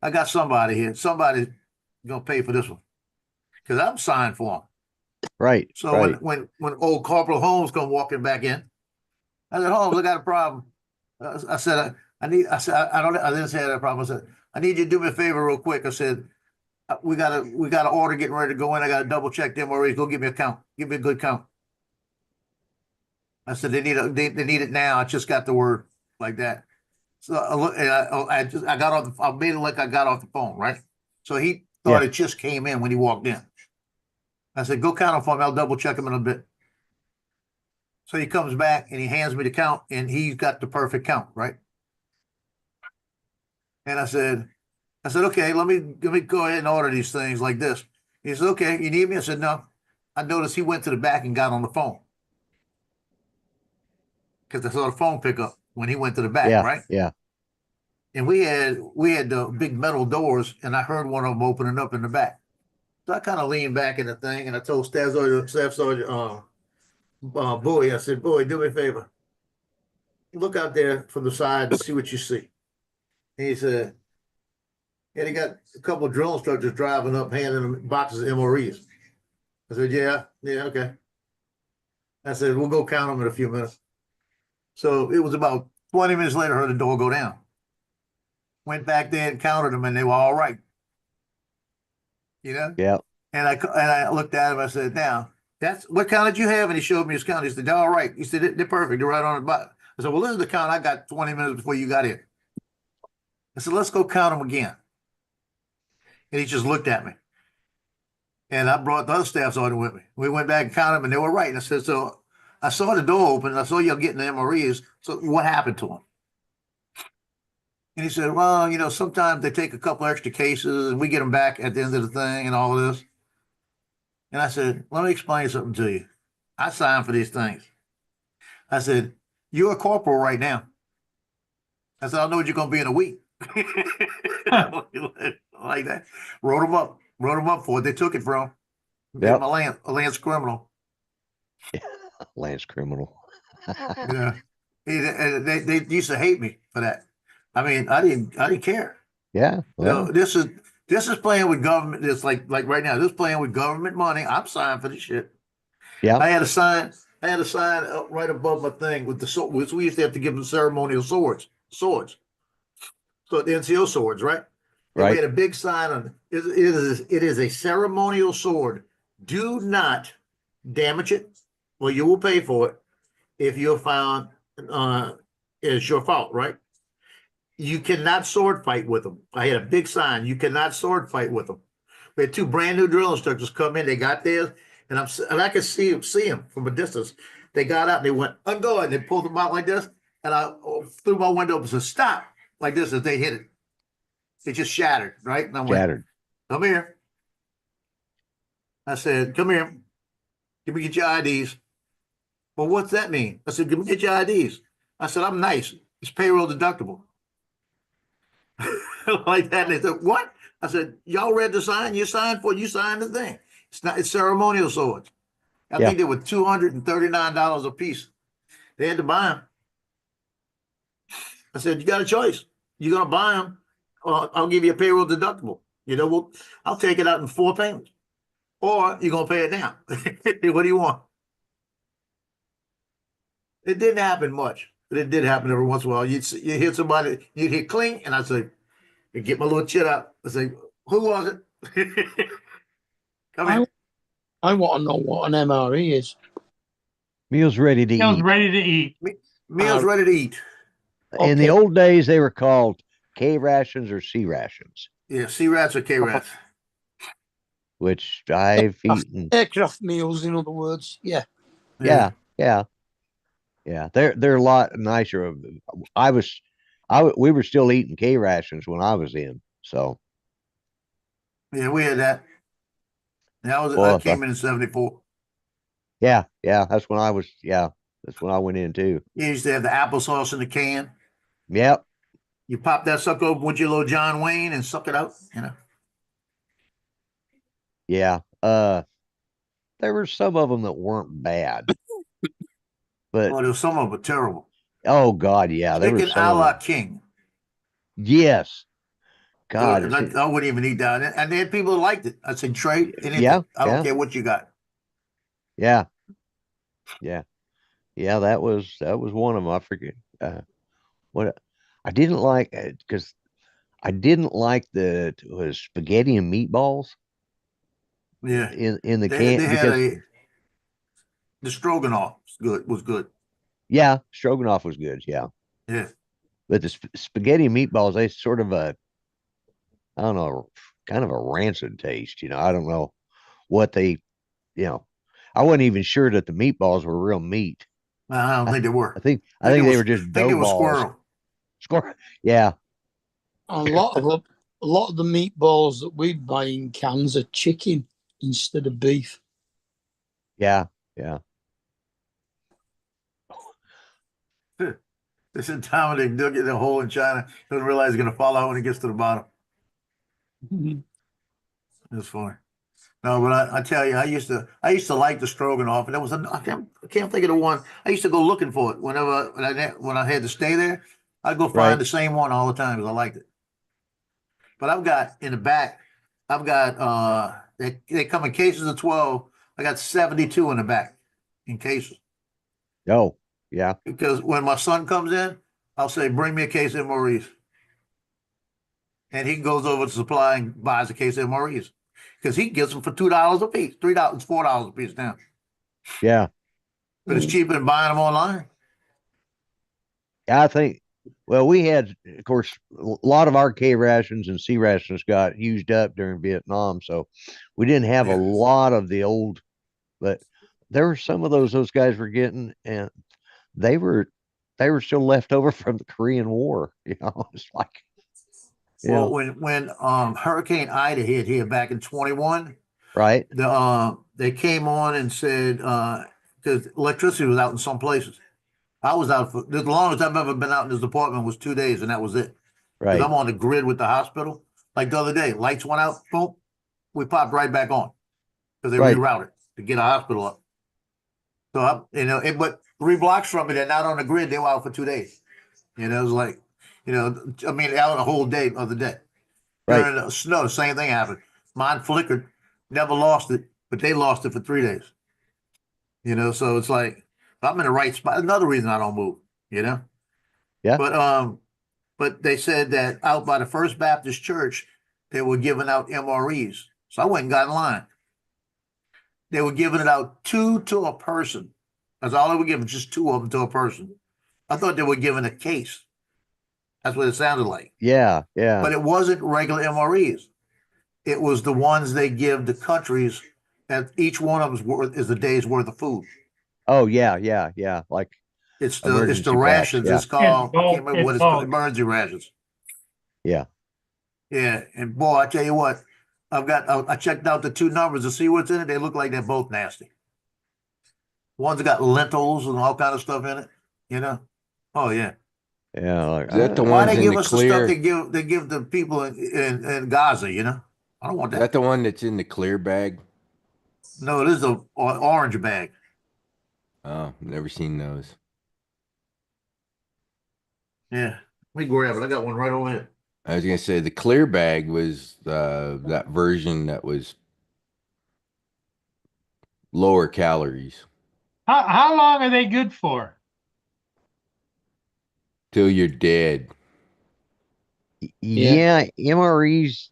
I got somebody here. Somebody's gonna pay for this one. Because I'm signed for them. Right. So right. when old Corporal Holmes come walking back in, I said, Holmes, I got a problem. I said, I didn't say I had a problem. I said, I need you to do me a favor real quick. I said, we got an order getting ready to go in. I got to double check the MREs. Go give me a count. Give me a good count. I said, they need it now. I just got the word like that. So I look, and I got off I made it like I got off the phone, right? So he thought Yeah. it just came in when he walked in. I said, go count them for me. I'll double check them in a bit. So he comes back and he hands me the count and he's got the perfect count, right? And I said, okay, let me go ahead and order these things like this. He said, okay, you need me? I said, no. I noticed he went to the back and got on the phone. Because I saw the phone pick up when he went to the back, Yeah. right? Yeah. And we had the big metal doors, and I heard one of them opening up in the back. So I kind of leaned back in the thing, and I told Staff Sergeant Bowie, I said, Bowie, do me a favor. Look out there from the side and see what you see. And he said, yeah, they got a couple of drill instructors driving up, handing them boxes of MREs. I said, yeah, okay. I said, we'll go count them in a few minutes. So it was about 20 minutes later, I heard the door go down. Went back there and counted them, and they were all right. You know? Yeah. And I looked at him. I said, "Now, that's what count did you have?" And he showed me his count. He said, "They're all right." He said, "They're perfect. They're right on the bottom." I said, "Well, this is the count I got 20 minutes before you got here." I said, "Let's go count them again." And he just looked at me. And I brought the other staff sergeant with me. We went back and counted them, and they were right. And I said, "So I saw the door open. And I saw y'all getting the MREs. So what happened to them?" And he said, "Well, sometimes they take a couple extra cases, and we get them back at the end of the thing and all of this." And I said, "Let me explain something to you. I signed for these things." I said, "You're a corporal right now." I said, "I know what you're going to be in a week." Like that. Wrote them up for it. They took it from him. Gave him a Lance criminal. Lance criminal. Yeah. They used to hate me for that. I mean, I didn't care. Yeah. Well, This is playing with government. It's like right now, this is playing with government money. I'm signed for this shit. yeah. I had a sign up right above my thing with the sword. We used to have to give them ceremonial swords. So the NCO swords, right? And Right. we had a big sign on it. It is a ceremonial sword. Do not damage it, or you will pay for it if you're found it's your fault, right? You cannot sword fight with them. I had a big sign. You cannot sword fight with them. We had two brand new drill instructors come in. They got theirs, and I could see them from a distance. They got out and they went, "Ungo," and they pulled them out like this. And I threw my window up and said, "Stop!" like this as they hit it. It just shattered, right? And I went, Shattered. "Come here." I said, "Come here. Let me get your IDs." "Well, what's that mean?" I said, "Let me get your IDs." I said, "I'm nice. It's payroll deductible." Like that. And they said, "What?" I said, "Y'all read the sign? You signed the thing. It's ceremonial swords." I think they were $239 a piece. They had to buy them. I said, "You got a choice. You're gonna buy them, or I'll give you a payroll deductible. I'll take it out in 4 payments, or you're gonna pay it now." What do you want? It didn't happen much, but it did happen every once in a while. You hit somebody, you'd hit cling, and I say, get my little chit out. I say, "Who was it?" Come here. I want to know what an MRE is. Meals ready to He was eat. ready to eat. Meals ready to eat. In the Okay. old days, they were called K rations or C rations, Yeah, C rats or K rats. which I've eaten. Aircraft meals, in other words. Yeah. Yeah. They're a lot nicer. We were still eating K rations when I was in. So Yeah, we had that. Well, I came in 74. yeah, that's when I was. Yeah, that's when I went in too. You used to have the applesauce in the can. Yep. You pop that sucker open with your little John Wayne and suck it out. Yeah. There were some of them that weren't bad, but There was some of them terrible. oh god, yeah, there were Chicken some a of la them. king. Yes. God. I wouldn't even eat that. And they had people who liked it. I said, "Trade anything. Yeah, I don't yeah. care what you got." Yeah. That was one of them. I forget what I didn't like because I didn't like it was spaghetti and meatballs Yeah. in the They can had because the stroganoff was good. Yeah, stroganoff was good. Yeah. Yeah. But the spaghetti and meatballs, they sort of I don't know, kind of a rancid taste. I don't know what you know, I wasn't even sure that the meatballs were real meat. I don't think they were. I think it they was- were just I think dough it was balls. squirrel. Yeah. A lot of the meatballs that we buy in cans are chicken instead of beef. Yeah. Yeah. They said Dominic dug in a hole in China. Doesn't realize he's gonna fall out when he gets to the bottom. It's funny. No, but I tell you, I used to like the stroganoff, and I can't think of the one. I used to go looking for it whenever when I had to stay there. I'd go find Right. the same one all the time because I liked it. But I've got in the back, I've got they come in cases of 12. I got 72 in the back in cases. Oh, yeah. Because when my son comes in, I'll say, bring me a case of Maurice. And he goes over to Supply and buys a case of Maurice. Because he gets them for $2 a piece, $3, $4 a piece now. Yeah. But it's cheaper than buying them online. I think, well, we had, of course, a lot of our K rations and C rations got used up during Vietnam. So we didn't have a Yeah. lot of the old, but there were some of those guys were getting, and they were still left over from the Korean War. It's like, Well, when Hurricane Ida hit here back in 21, right. they came on and said because electricity was out in some places. I was out for the longest I've ever been out in this department was 2 days, and that was it. Because Right. I'm on the grid with the hospital. Like the other day, lights went out, boom, we popped right back on because they Right. rerouted to get a hospital up. So but 3 blocks from me, they're not on the grid. They were out for 2 days. It was like, I mean, out a whole day of the day. Right. During the snow, the same thing happened. Mine flickered, never lost it, but they lost it for 3 days. So it's like I'm in the right spot. Another reason I don't move. Yeah. But they said that out by the First Baptist Church, they were giving out MREs. So I went and got in line. They were giving it out 2 to a person. That's all they were giving, just 2 of them to a person. I thought they were giving a case. That's what it sounded like. Yeah. Yeah. But it wasn't regular MREs. It was the ones they give the countries, and each one of them is a day's worth of food. Oh, yeah. Yeah. Yeah. Like, It's emergency the packs, rations. yeah. It's called. I can't remember It's what it's called. bulk. Emergency rations. yeah. Yeah, and boy, I tell you what, I checked out the 2 numbers to see what's in it. They look like they're both nasty. One's got lentils and all kind of stuff in it. Oh yeah. Yeah. Like, Is that the Why ones they in give the us the stuff clear? they give the people in Gaza? I don't want Is that. that the one that's in the clear bag? No, this is the orange bag. Oh, never seen those. Yeah, let me grab it. I got one right over here. I was gonna say the clear bag was that version that was lower calories How long are they good for? till you're dead. yeah. MREs,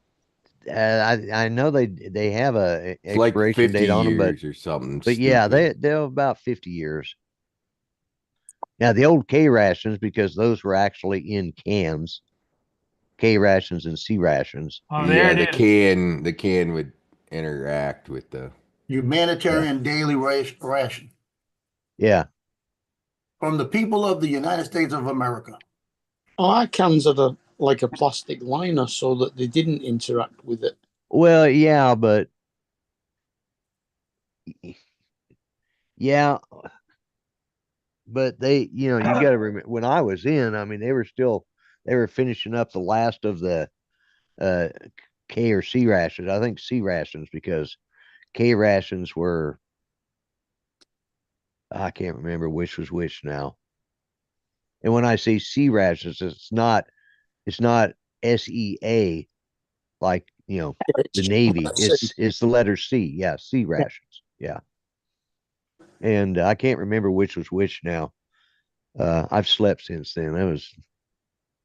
I know they have a It's like expiration 50 date on them, years or something. but yeah, stupid. they're about 50 years. Now the old K rations, because those were actually in cans, K rations and C rations. Oh, there Yeah, it is. the can would interact with the Humanitarian daily ration Yeah. from the people of the United States of America. Our cans had like a plastic liner so that they didn't interact with it. Well, yeah, but yeah, but you got to remember when I was in, I mean, they were finishing up the last of the uh K or C rations. I think C rations, because K rations were, I can't remember which was which now. And when I say C rations, it's not SEA like, the Navy. It's the letter C. Yeah, C rations. Yeah. And I can't remember which was which now. I've slept since then. That was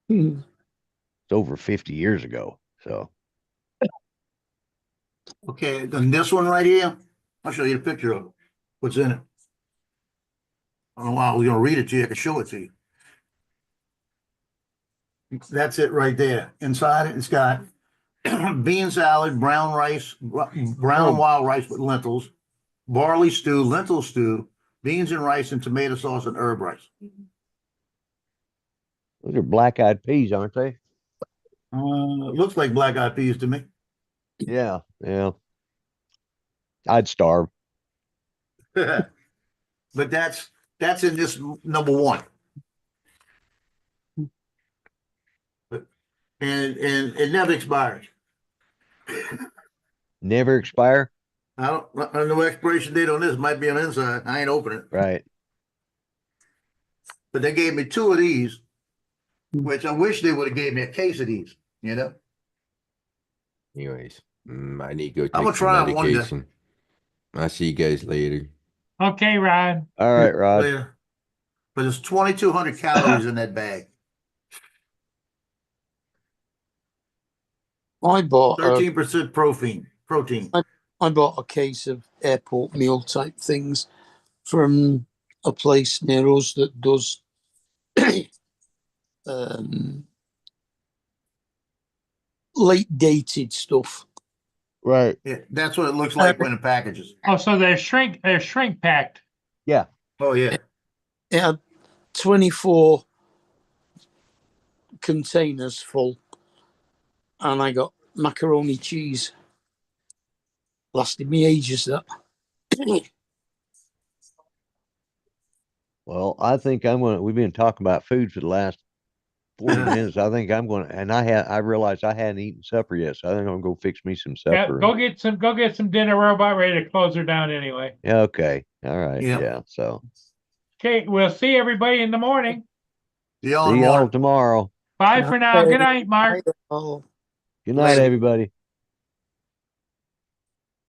Hmm. it's over 50 years ago. So Okay, then this one right here, I'll show you a picture of it. What's in it. I don't know why I was gonna read it to you. I can show it to you. That's it right there. Inside it, it's got bean salad, brown rice, brown wild rice with lentils, barley stew, lentil stew, beans and rice, and tomato sauce and herb rice. Those are black-eyed peas, aren't they? It looks like black eyed peas to me. Yeah, yeah. I'd starve. But that's in this number one. And it never expires. Never expire. I don't know expiration date on this. Might be on the inside. I ain't opening it. Right. But they gave me two of these, which I wish they would have gave me a case of these, you know? Anyways, I need to go I'm take gonna some try 'em one day. medication. I'll see you guys later. Okay, Rod. All right, Rod. Later. But there's 2,200 calories in that bag. I bought 13% protein. I bought a case of airport meal type things from a place near us that does late dated stuff. Right. Yeah, that's what it looks like when the packages. Oh, so they're shrink packed. Yeah. Oh yeah. It had 24 containers full, and I got macaroni cheese. Lasted me ages, that. Well, I think we've been talking about food for the last 40 minutes. I think I'm gonna, and I realized I hadn't eaten supper yet, so I think I'm gonna go fix me some Yeah, supper. go get some dinner. We're about ready to close her down anyway. Yeah, okay. All right. Yeah. Yeah. So Okay, we'll see everybody in the morning. See y'all see y'all tomorrow. tomorrow. Bye for now. Good night, Mark. Oh. Good night, Later. everybody.